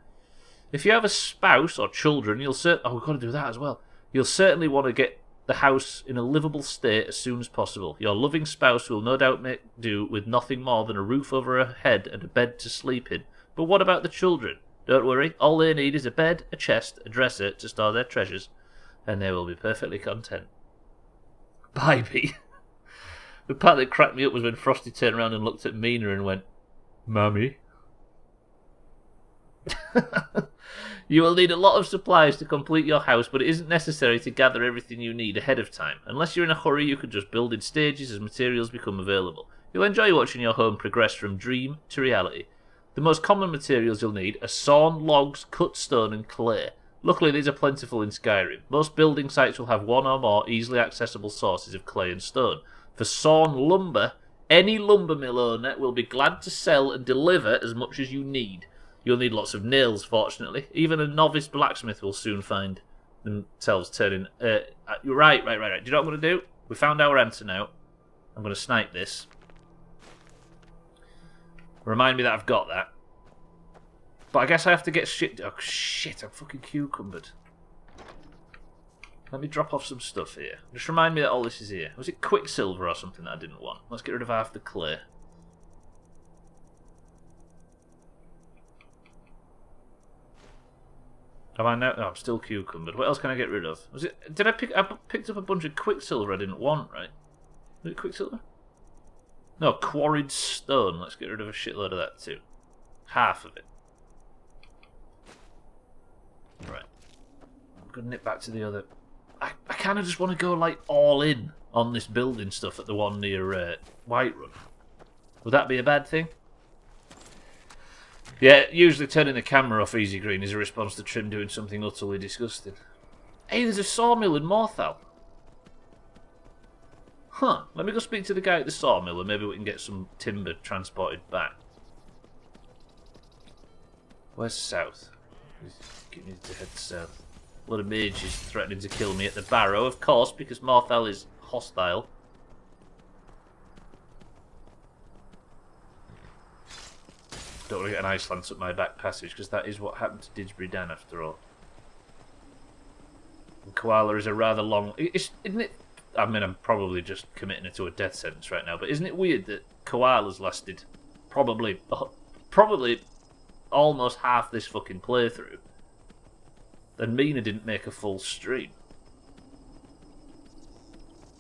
If you have a spouse or children, you'll oh, we've got to do that as well. You'll certainly want to get the house in a livable state as soon as possible. Your loving spouse will no doubt make do with nothing more than a roof over her head and a bed to sleep in. But what about the children? Don't worry, all they need is a bed, a chest, a dresser to store their treasures, and they will be perfectly content. Bybee. The part that cracked me up was when Frosty turned around and looked at Mina and went, "Mummy?" You will need a lot of supplies to complete your house, but it isn't necessary to gather everything you need ahead of time. Unless you're in a hurry, you can just build in stages as materials become available. You'll enjoy watching your home progress from dream to reality. The most common materials you'll need are sawn, logs, cut stone and clay. Luckily, these are plentiful in Skyrim. Most building sites will have one or more easily accessible sources of clay and stone. For sawn lumber, any lumber mill owner will be glad to sell and deliver as much as you need. You'll need lots of nails, fortunately. Even a novice blacksmith will soon find themselves turning... You're right. Do you know what I'm going to do? We found our answer now. I'm going to snipe this. Remind me that I've got that. But I guess I have to get shit... Oh, shit, I'm fucking cucumbered. Let me drop off some stuff here. Just remind me that all this is here. Was it quicksilver or something that I didn't want? Let's get rid of half the clay. Am I now? Oh, I'm still cucumbered. What else can I get rid of? Was it? Did I pick? I picked up a bunch of quicksilver I didn't want, right? Was it quicksilver? No, quarried stone. Let's get rid of a shitload of that too. Half of it. Right. I'm gonna nip back to the other. I kind of just want to go like all in on this building stuff at the one near Whiterun. Would that be a bad thing? Yeah, usually turning the camera off Easy Green is a response to Trim doing something utterly disgusting. Hey, there's a sawmill in Morthal. Huh, let me go speak to the guy at the sawmill and maybe we can get some timber transported back. Where's south? Need to head south. A lot of mages threatening to kill me at the barrow, of course, because Morthal is hostile. Don't want to get an ice lance up my back passage, because that is what happened to Didsbury Dan after all. And Koala is a rather long... Isn't it... I mean, I'm probably just committing it to a death sentence right now, but isn't it weird that Koala's lasted probably almost half this fucking playthrough, and Mina didn't make a full stream?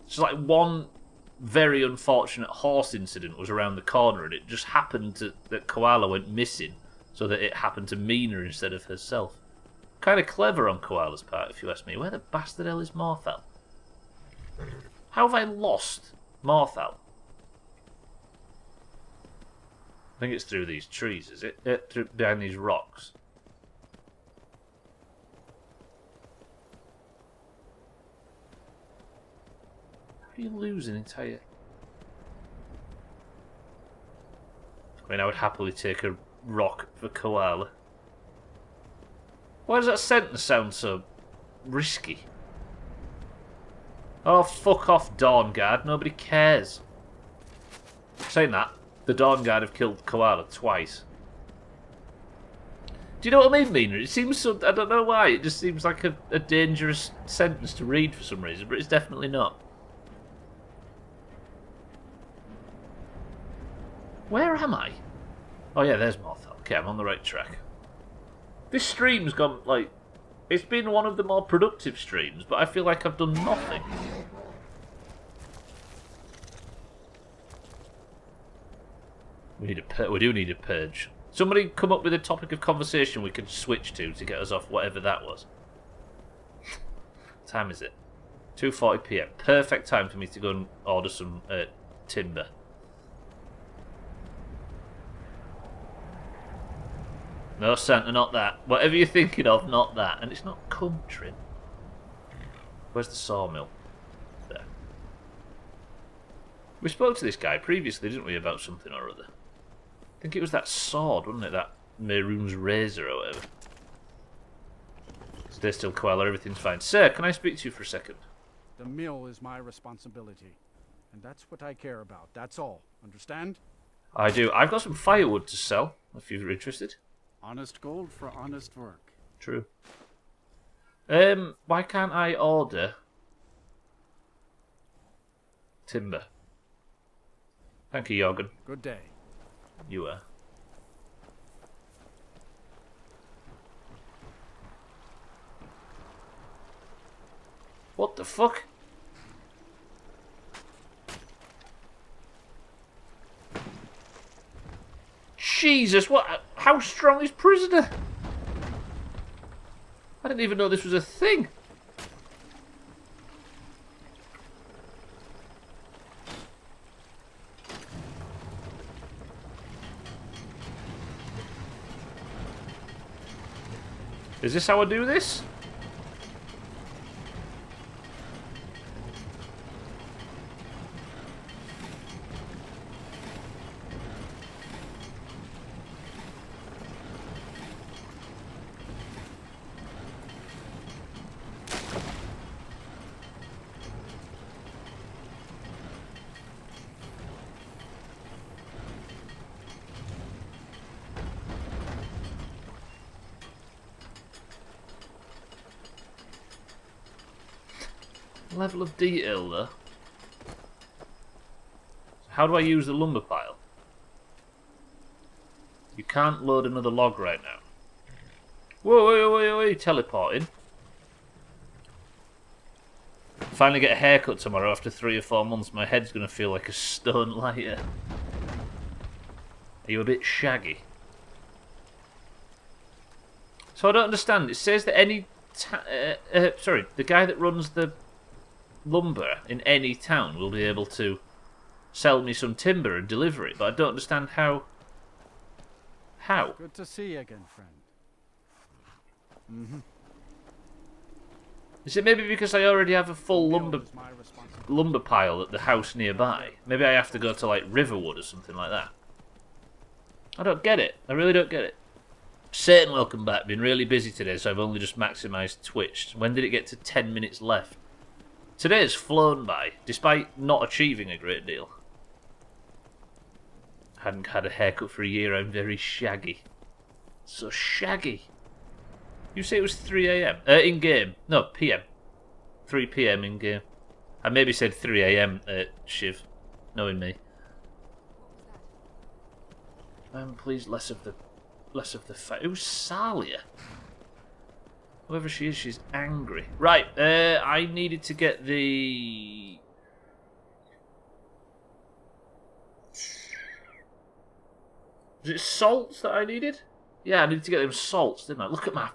It's like one very unfortunate horse incident was around the corner, and it just happened that Koala went missing, so that it happened to Mina instead of herself. Kind of clever on Koala's part, if you ask me. Where the bastard hell is Morthal? How have I lost Morthal? I think it's through these trees, is it? Behind these rocks. How do you lose an entire... I mean, I would happily take a rock for Koala. Why does that sentence sound so risky? Oh, fuck off, Dawnguard. Nobody cares. Saying that, the Dawnguard have killed Koala twice. Do you know what I mean, Mina? It seems so... I don't know why. It just seems like a dangerous sentence to read for some reason, but it's definitely not. Where am I? Oh yeah, there's Morthal. Okay, I'm on the right track. This stream's gone, like... It's been one of the more productive streams, but I feel like I've done nothing. We do need a purge. Somebody come up with a topic of conversation we can switch to get us off whatever that was. What time is it? 2:40 PM. Perfect time for me to go and order some timber. No, Santa, not that. Whatever you're thinking of, not that. And it's not country. Where's the sawmill? There. We spoke to this guy previously, didn't we, about something or other? I think it was that sword, wasn't it? That Mehrunes razor or whatever. Stay still, Koala. Everything's fine. Sir, can I speak to you for a second? The mill is my responsibility. And that's what I care about. That's all. Understand? I do. I've got some firewood to sell, if you're interested. Honest gold for honest work. True. Why can't I order timber? Thank you, Jorgen. Good day. You are. What the fuck? Jesus, what? How strong is Prisoner? I didn't even know this was a thing. Is this how I do this? Level of detail though. How do I use the lumber pile? You can't load another log right now. Whoa, teleporting. Finally get a haircut tomorrow after 3 or 4 months. My head's gonna feel like a stone lighter. Are you a bit shaggy? So I don't understand. It says that any the guy that runs the lumber in any town will be able to sell me some timber and deliver it, but I don't understand how. How? Good to see you again, friend. Is it maybe because I already have a full lumber pile at the house nearby? Maybe I have to go to like Riverwood or something like that. I don't get it. I really don't get it. Satan, welcome back. Been really busy today, so I've only just maximised Twitch. When did it get to 10 minutes left? Today has flown by, despite not achieving a great deal. Hadn't had a haircut for a year, I'm very shaggy. So shaggy. You say it was 3 AM? In-game. No, PM. 3 PM in-game. I maybe said 3 AM, Shiv. Knowing me. Please, less of the fight. Who's Salia? Whoever she is, she's angry. Right, I needed to get the... Was it salts that I needed? Yeah, I needed to get them salts, didn't I? Look at my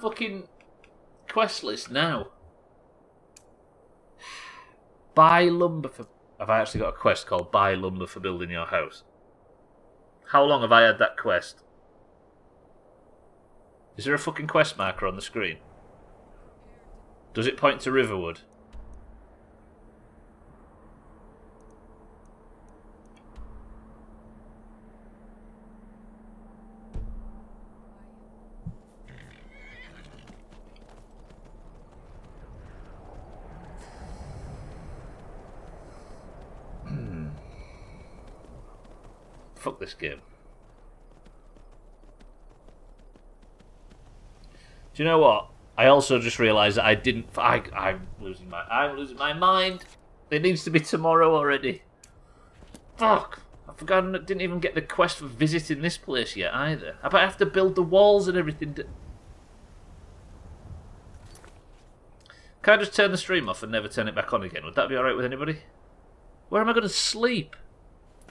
fucking quest list now. Buy lumber for... Have I actually got a quest called Buy Lumber for Building Your House? How long have I had that quest? Is there a fucking quest marker on the screen? Does it point to Riverwood? Fuck this game. Do you know what? I also just realised that I didn't. I'm losing my mind. It needs to be tomorrow already. Fuck! I forgot I didn't even get the quest for visiting this place yet either. I bet I have to build the walls and everything. Can I just turn the stream off and never turn it back on again? Would that be alright with anybody? Where am I going to sleep?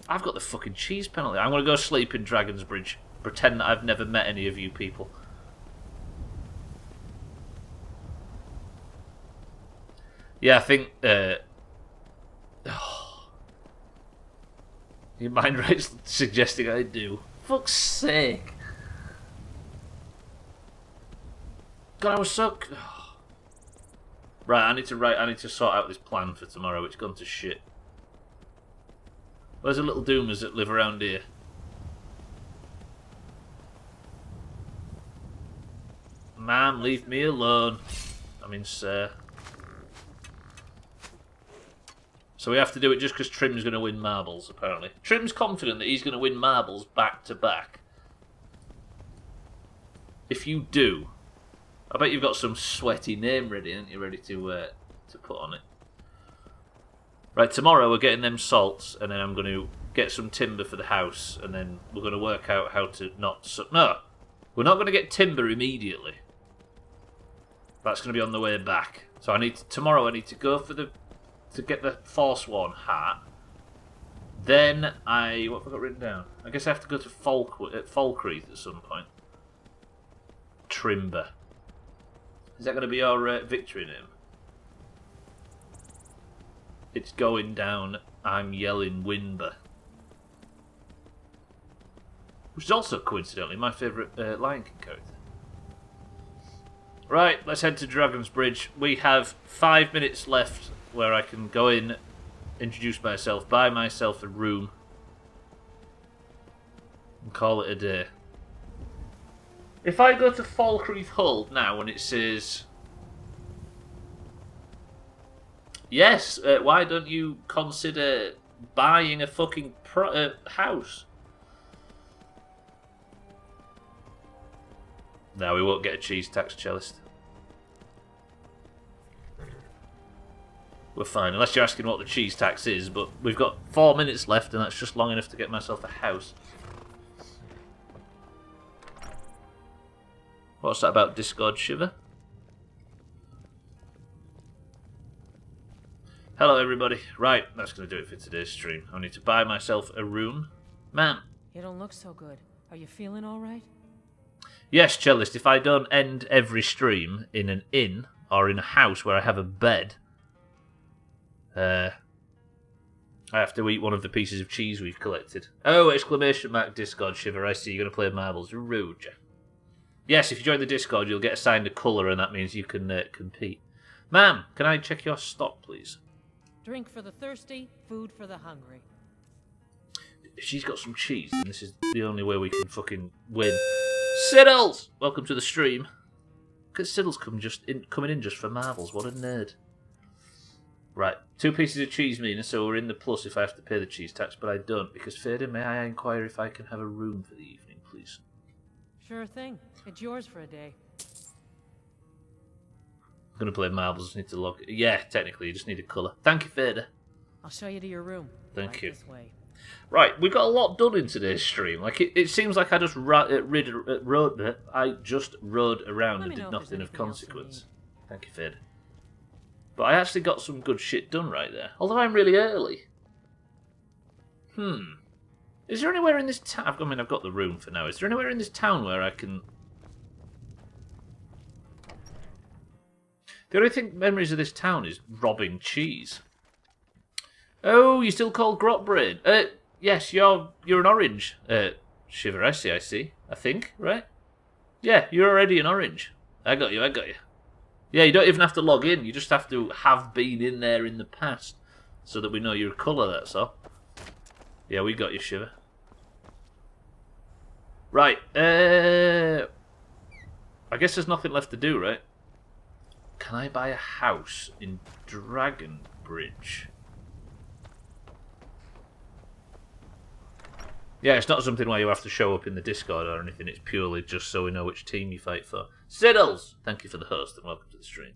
I've got the fucking cheese penalty. I'm going to go sleep in Dragon's Bridge. Pretend that I've never met any of you people. Yeah, I think... Your mind right suggesting I do. Fuck's sake. God, I was so... Right, I need to sort out this plan for tomorrow. It's gone to shit. Where's the little doomers that live around here? Ma'am, leave me alone. I mean, sir. So we have to do it just because Trim's going to win marbles, apparently. Trim's confident that he's going to win marbles back to back. If you do, I bet you've got some sweaty name ready, aren't you? Ready to put on it. Right, tomorrow we're getting them salts, and then I'm going to get some timber for the house, and then we're going to work out how to not... No! We're not going to get timber immediately. That's going to be on the way back. So tomorrow I need to go for to get the Forsworn hat. Then what have I got written down? I guess I have to go to Falkreath at some point. Trimber. Is that going to be our victory name? It's going down, I'm yelling Winber. Which is also, coincidentally, my favourite Lion King character. Right, let's head to Dragon's Bridge. We have 5 minutes left where I can go in, introduce myself, buy myself a room, and call it a day. If I go to Falkreath Hold now and it says... Yes, why don't you consider buying a fucking house? No, we won't get a cheese tax, cellist. We're fine, unless you're asking what the cheese tax is, but we've got 4 minutes left and that's just long enough to get myself a house. What's that about Discord, Shiver? Hello everybody. Right, that's going to do it for today's stream. I need to buy myself a room. Man. You don't look so good. Are you feeling alright? Yes, Cellist, if I don't end every stream in an inn or in a house where I have a bed, I have to eat one of the pieces of cheese we've collected. Oh, exclamation mark Discord, Shiver. I see you're going to play marbles. Rude. Yes, if you join the Discord, you'll get assigned a colour and that means you can compete. Ma'am, can I check your stock, please? Drink for the thirsty, food for the hungry. If she's got some cheese, then this is the only way we can fucking win. Siddles! Welcome to the stream. Look at Siddles coming in just for marbles. What a nerd. Right, 2 pieces of cheese, Mina, so we're in the plus if I have to pay the cheese tax, but I don't, because Fader, may I inquire if I can have a room for the evening, please? Sure thing. It's yours for a day. I'm going to play marbles, just need to log... Yeah, technically, you just need a colour. Thank you, Fader. I'll show you to your room. Thank you. This way. Right, we got a lot done in today's stream. Like, it seems like I just rode around and did nothing of consequence. Thank you, Fader. But I actually got some good shit done right there. Although I'm really early. Is there anywhere in this town... I mean, I've got the room for now. Is there anywhere in this town where I can... The only thing memories of this town is robbing cheese. Oh, you still called Grotbrain? Yes, you're an orange. Shiver, I see. I think, right? Yeah, you're already an orange. I got you. Yeah, you don't even have to log in. You just have to have been in there in the past so that we know your colour, that's all. Yeah, we got you, Shiver. Right, I guess there's nothing left to do, right? Can I buy a house in Dragon Bridge? Yeah, it's not something where you have to show up in the Discord or anything. It's purely just so we know which team you fight for. Siddles! Thank you for the host and welcome to the stream.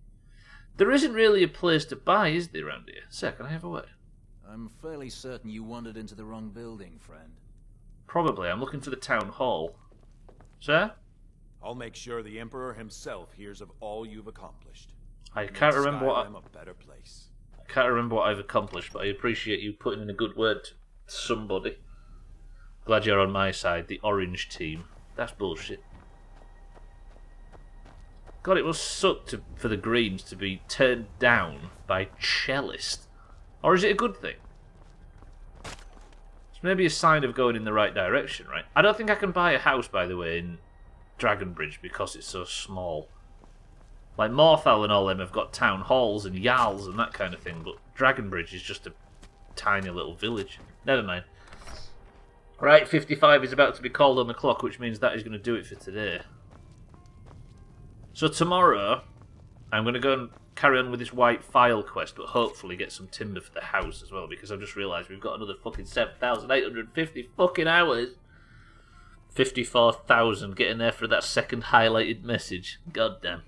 There isn't really a place to buy, is there, around here? Sir, can I have a word? I'm fairly certain you wandered into the wrong building, friend. Probably. I'm looking for the town hall. Sir? I'll make sure the Emperor himself hears of all you've accomplished. I can't remember what Skyrim a better place. I can't remember what I've accomplished, but I appreciate you putting in a good word to somebody. Glad you're on my side, the orange team. That's bullshit. God, it must suck for the Greens to be turned down by Cellist. Or is it a good thing? It's maybe a sign of going in the right direction, right? I don't think I can buy a house, by the way, in Dragonbridge because it's so small. Like, Morthal and all them have got town halls and Jarls and that kind of thing, but Dragonbridge is just a tiny little village. Never mind. Right, 55 is about to be called on the clock, which means that is going to do it for today. So tomorrow, I'm going to go and carry on with this white file quest, but hopefully get some timber for the house as well, because I've just realised we've got another fucking 7,850 fucking hours. 54,000 getting there for that second highlighted message. God damn.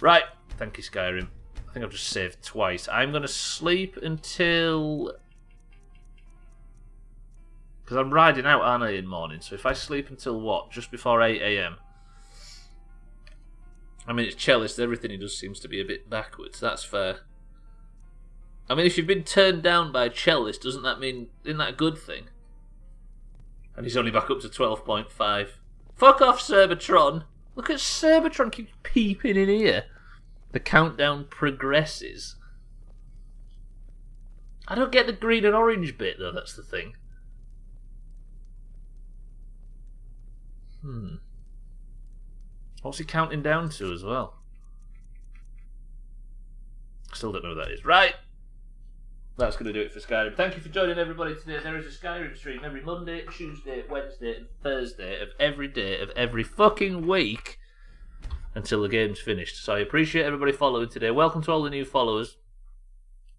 Right, thank you, Skyrim. I think I've just saved twice. I'm going to sleep until... because I'm riding out, aren't I, in morning? So if I sleep until what? Just before 8 AM. I mean, it's Cellist. Everything he does seems to be a bit backwards. That's fair. I mean, if you've been turned down by a Cellist, doesn't that mean... isn't that a good thing? And he's only back up to 12.5. Fuck off, Cerbertron! Look at Cerbertron keeps peeping in here. The countdown progresses. I don't get the green and orange bit, though. That's the thing. What's he counting down to as well? Still don't know what that is. Right! That's going to do it for Skyrim. Thank you for joining everybody today. There is a Skyrim stream every Monday, Tuesday, Wednesday and Thursday of every day of every fucking week until the game's finished. So I appreciate everybody following today. Welcome to all the new followers.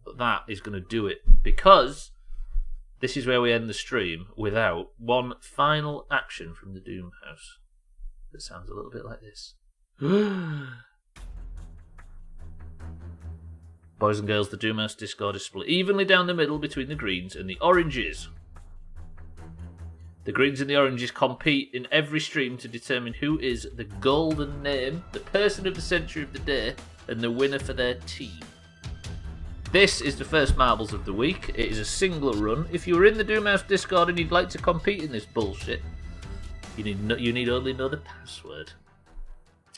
But that is going to do it, because this is where we end the stream without one final action from the Doomhaus. That sounds a little bit like this. Boys and girls, the Doomhaus Discord is split evenly down the middle between the greens and the oranges. The greens and the oranges compete in every stream to determine who is the golden name, the person of the century of the day, and the winner for their team. This is the first Marbles of the week. It is a single run. If you were in the Doomhaus Discord and you'd like to compete in this bullshit, you need only know the password.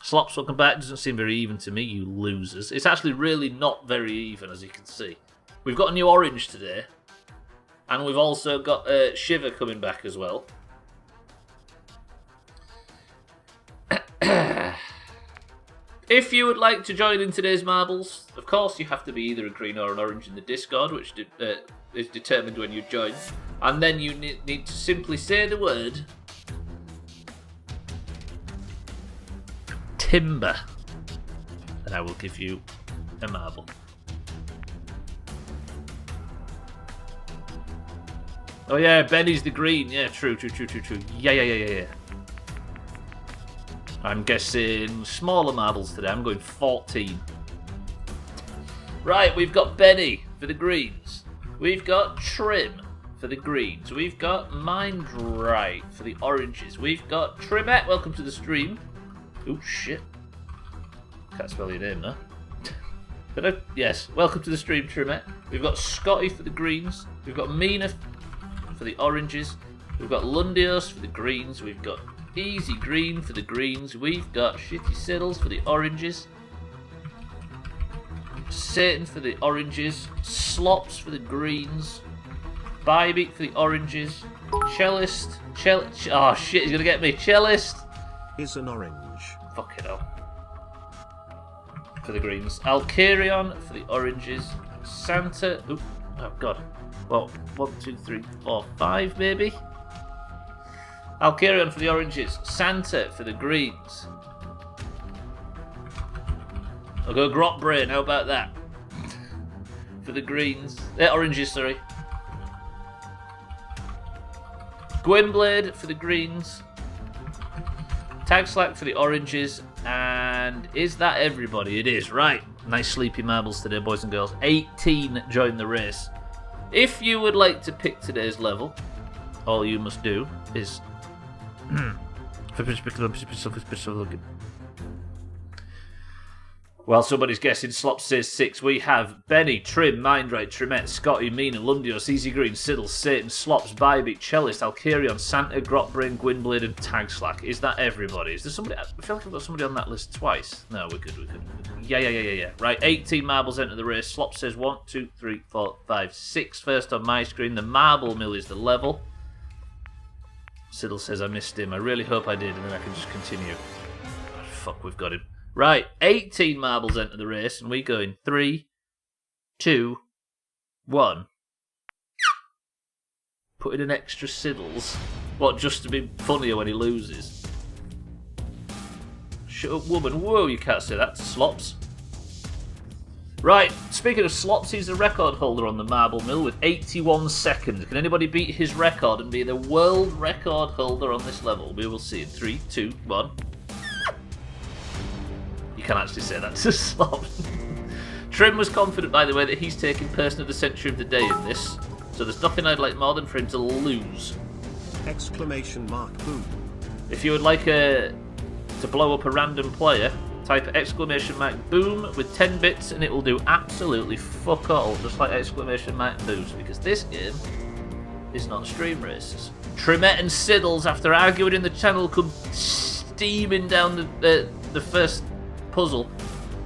Slops, welcome back. Doesn't seem very even to me, you losers. It's actually really not very even, as you can see. We've got a new orange today. And we've also got Shiver coming back as well. If you would like to join in today's Marbles, of course you have to be either a green or an orange in the Discord, which is determined when you join. And then you need to simply say the word timber, and I will give you a marble. Oh yeah, Benny's the green. Yeah, true. Yeah. I'm guessing smaller marbles today. I'm going 14. Right, we've got Benny for the greens. We've got Trim for the greens. We've got Mind Right for the oranges. We've got Trimette. Welcome to the stream. Oh shit. Can't spell your name, though. Yes, welcome to the stream, Trimette. We've got Scotty for the greens. We've got Mina for the oranges. We've got Lundios for the greens. We've got Easy Green for the greens. We've got Shitty Siddles for the oranges. Satan for the oranges. Slops for the greens. Bybeat for the oranges. Cellist. Oh shit, he's gonna get me. Cellist is an orange. Fuck it up. For the greens. Alcarion for the oranges. Santa. Oop. Oh god. Well, 1, 2, 3, 4, 5 maybe. Alcarion for the oranges. Santa for the greens. I'll go Grot Brain. How about that? For the greens. Oranges, sorry. Gwynblade for the greens. Tag Slack for the oranges, and is that everybody? It is, right. Nice sleepy marbles today, boys and girls. 18 join the race. If you would like to pick today's level, all you must do is... While somebody's guessing, Slop says 6. We have Benny, Trim, Mindright, Trimette, Scotty, Mina, Lundios, Easy Green, Siddle, Satan, Slops, Bybeat, Cellist, Alkerion, Santa, Grotbrain, Gwynblade, and Tagslack. Is that everybody? Is there somebody? I feel like I've got somebody on that list twice. No, we're good. Yeah. Right, 18 marbles enter the race. Slop says 1, 2, 3, 4, 5, 6. First on my screen, the marble mill is the level. Siddle says I missed him. I really hope I did, and then I can just continue. Oh, fuck, we've got him. Right, 18 marbles enter the race, and we go in 3, 2, 1. Put in an extra Siddles. What, just to be funnier when he loses? Shut up, woman. Whoa, you can't say that to Slops. Right, speaking of Slops, he's the record holder on the marble mill with 81 seconds. Can anybody beat his record and be the world record holder on this level? We will see in 3, 2, 1. You can actually say that to Slops. Trim was confident, by the way, that he's taking Person of the Century of the Day in this, so there's nothing I'd like more than for him to lose. Exclamation mark boom. If you would like to blow up a random player, type exclamation mark boom with 10 bits and it will do absolutely fuck all, just like exclamation mark boost, because this game is not stream races. Trimette and Siddles, after arguing in the channel, come steaming down the first puzzle,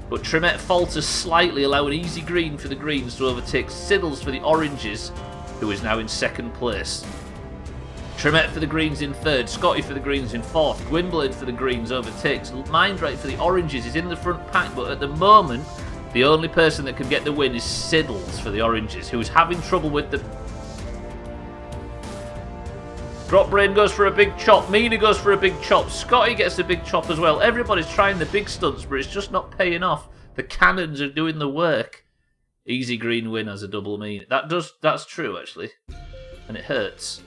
but Trimette falters slightly, allowing Easy Green for the greens to overtake Siddles for the oranges, who is now in second place. Trimette for the greens in third, Scotty for the greens in fourth, Gwynblade for the greens overtakes, Mindright for the oranges is in the front pack, but at the moment, the only person that can get the win is Siddles for the oranges, who is having trouble with the... Grotbrain goes for a big chop, Mina goes for a big chop, Scotty gets a big chop as well. Everybody's trying the big stunts, but it's just not paying off. The cannons are doing the work. Easy Green win as a double mean. That's true, actually. And it hurts.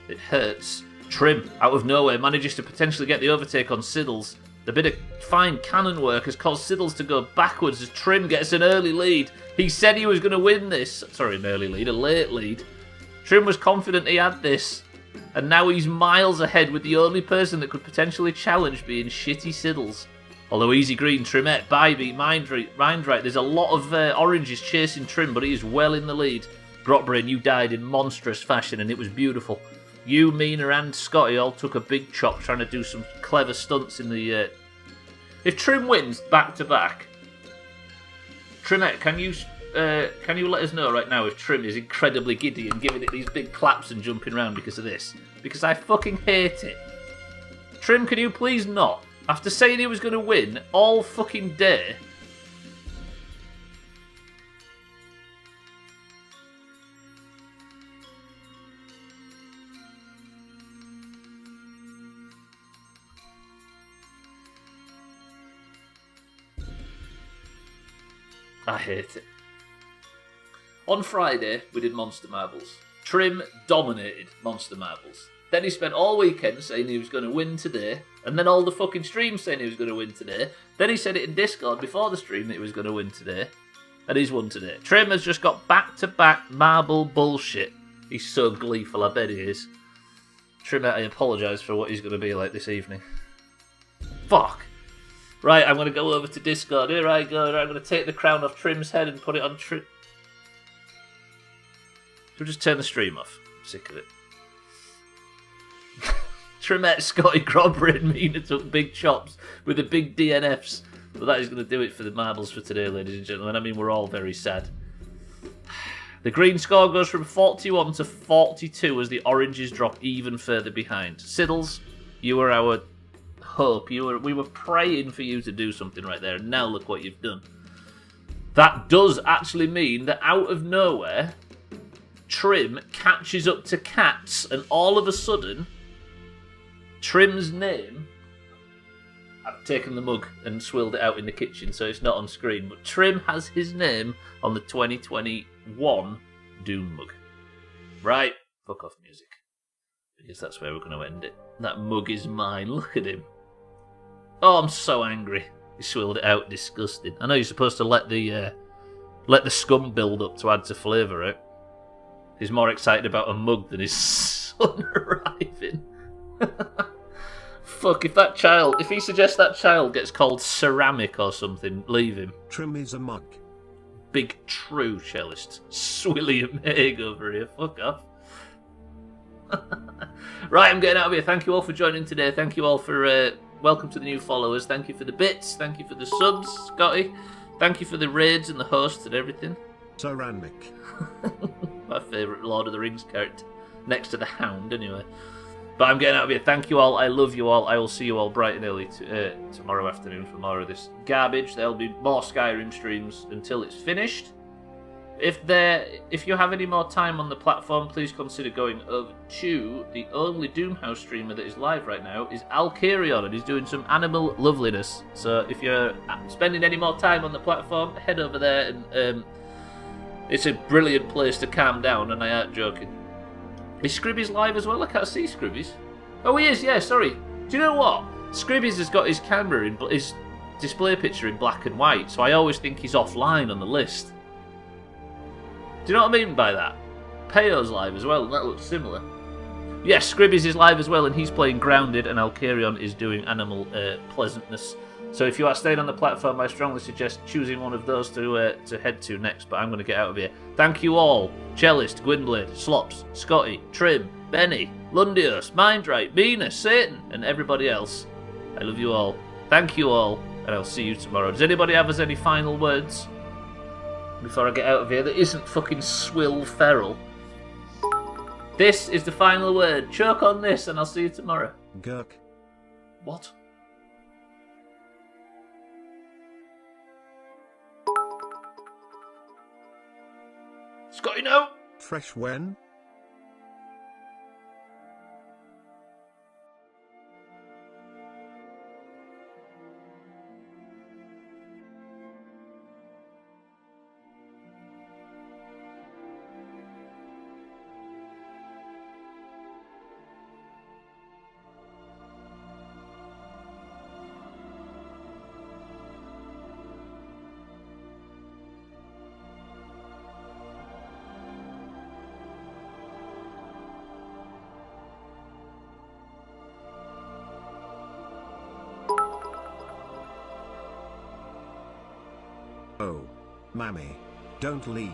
It hurts. Trim, out of nowhere, manages to potentially get the overtake on Siddles. The bit of fine cannon work has caused Siddles to go backwards as Trim gets an early lead. He said he was going to win this. Sorry, an early lead, a late lead. Trim was confident he had this. And now he's miles ahead with the only person that could potentially challenge being shitty Siddles. Although Easy Green, Trimette, Bybeat, Mindright, there's a lot of oranges chasing Trim, but he is well in the lead. Grotbrain, you died in monstrous fashion and it was beautiful. You, Mina and Scotty all took a big chop trying to do some clever stunts in the... If Trim wins back-to-back... Trimette, can you let us know right now if Trim is incredibly giddy and giving it these big claps and jumping around because of this? Because I fucking hate it. Trim, can you please not? After saying he was going to win all fucking day... I hate it. On Friday, we did Monster Marbles. Trim dominated Monster Marbles. Then he spent all weekend saying he was going to win today, and then all the fucking streams saying he was going to win today. Then he said it in Discord before the stream that he was going to win today, and he's won today. Trim has just got back-to-back marble bullshit. He's so gleeful, I bet he is. Trim, I apologise for what he's going to be like this evening. Fuck. Right, I'm going to go over to Discord. Here I go. I'm going to take the crown off Trim's head and put it on Trim. We'll just turn the stream off. I'm sick of it. Trimette, Scotty, Grotbrain, Mina took big chops with the big DNFs. But that is going to do it for the marbles for today, ladies and gentlemen. I mean, we're all very sad. The green score goes from 41 to 42 as the oranges drop even further behind. Siddles, you were our... hope. We were praying for you to do something right there, and now look what you've done. That does actually mean that out of nowhere, Trim catches up to Cats, and all of a sudden, Trim's name... I've taken the mug and swilled it out in the kitchen, so it's not on screen, but Trim has his name on the 2021 Doom mug. Right, fuck off music. Because that's where we're going to end it. That mug is mine, look at him. Oh, I'm so angry. He swilled it out. Disgusting. I know you're supposed to let the scum build up to add to flavour it. He's more excited about a mug than his son arriving. Fuck, if he suggests that child gets called ceramic or something, leave him. Trim is a mug. Big true cellist. Swilliam Haig over here. Fuck off. Right, I'm getting out of here. Thank you all for joining today. Thank you all for... welcome to the new followers. Thank you for the bits. Thank you for the subs, Scotty. Thank you for the raids and the hosts and everything. Ceramic. My favourite Lord of the Rings character. Next to the Hound, anyway. But I'm getting out of here. Thank you all. I love you all. I will see you all bright and early tomorrow afternoon for more of this garbage. There'll be more Skyrim streams until it's finished. If you have any more time on the platform, please consider going over to the only Doomhaus streamer that is live right now is Alkirion, and he's doing some animal loveliness. So if you're spending any more time on the platform, head over there, and it's a brilliant place to calm down, and I aren't joking. Is Scribby's live as well? I can't see Scribby's. Oh, he is, yeah, sorry. Do you know what? Scribby's has got his camera in his display picture in black and white, so I always think he's offline on the list. Do you know what I mean by that? Peyo's live as well, and that looks similar. Yes, Scribby's is live as well, and he's playing Grounded, and Alkirion is doing Animal Pleasantness. So if you are staying on the platform, I strongly suggest choosing one of those to head to next, but I'm going to get out of here. Thank you all. Cellist, Gwynblade, Slops, Scotty, Trim, Benny, Lundios, Mindright, Mina, Satan, and everybody else. I love you all. Thank you all, and I'll see you tomorrow. Does anybody have any final words before I get out of here that isn't fucking Swill Feral? This is the final word. Choke on this, and I'll see you tomorrow. Gurk. What? Scotty, no! Fresh when? Oh, Mammy, don't leave.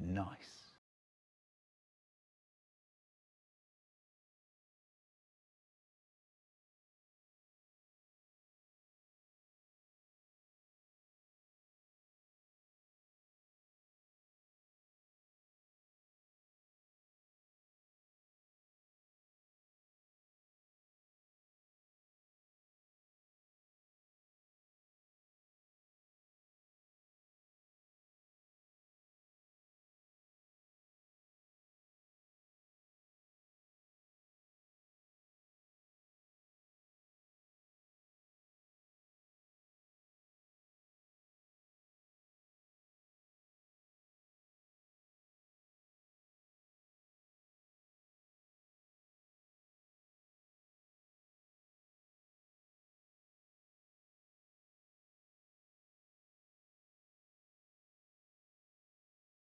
Nice.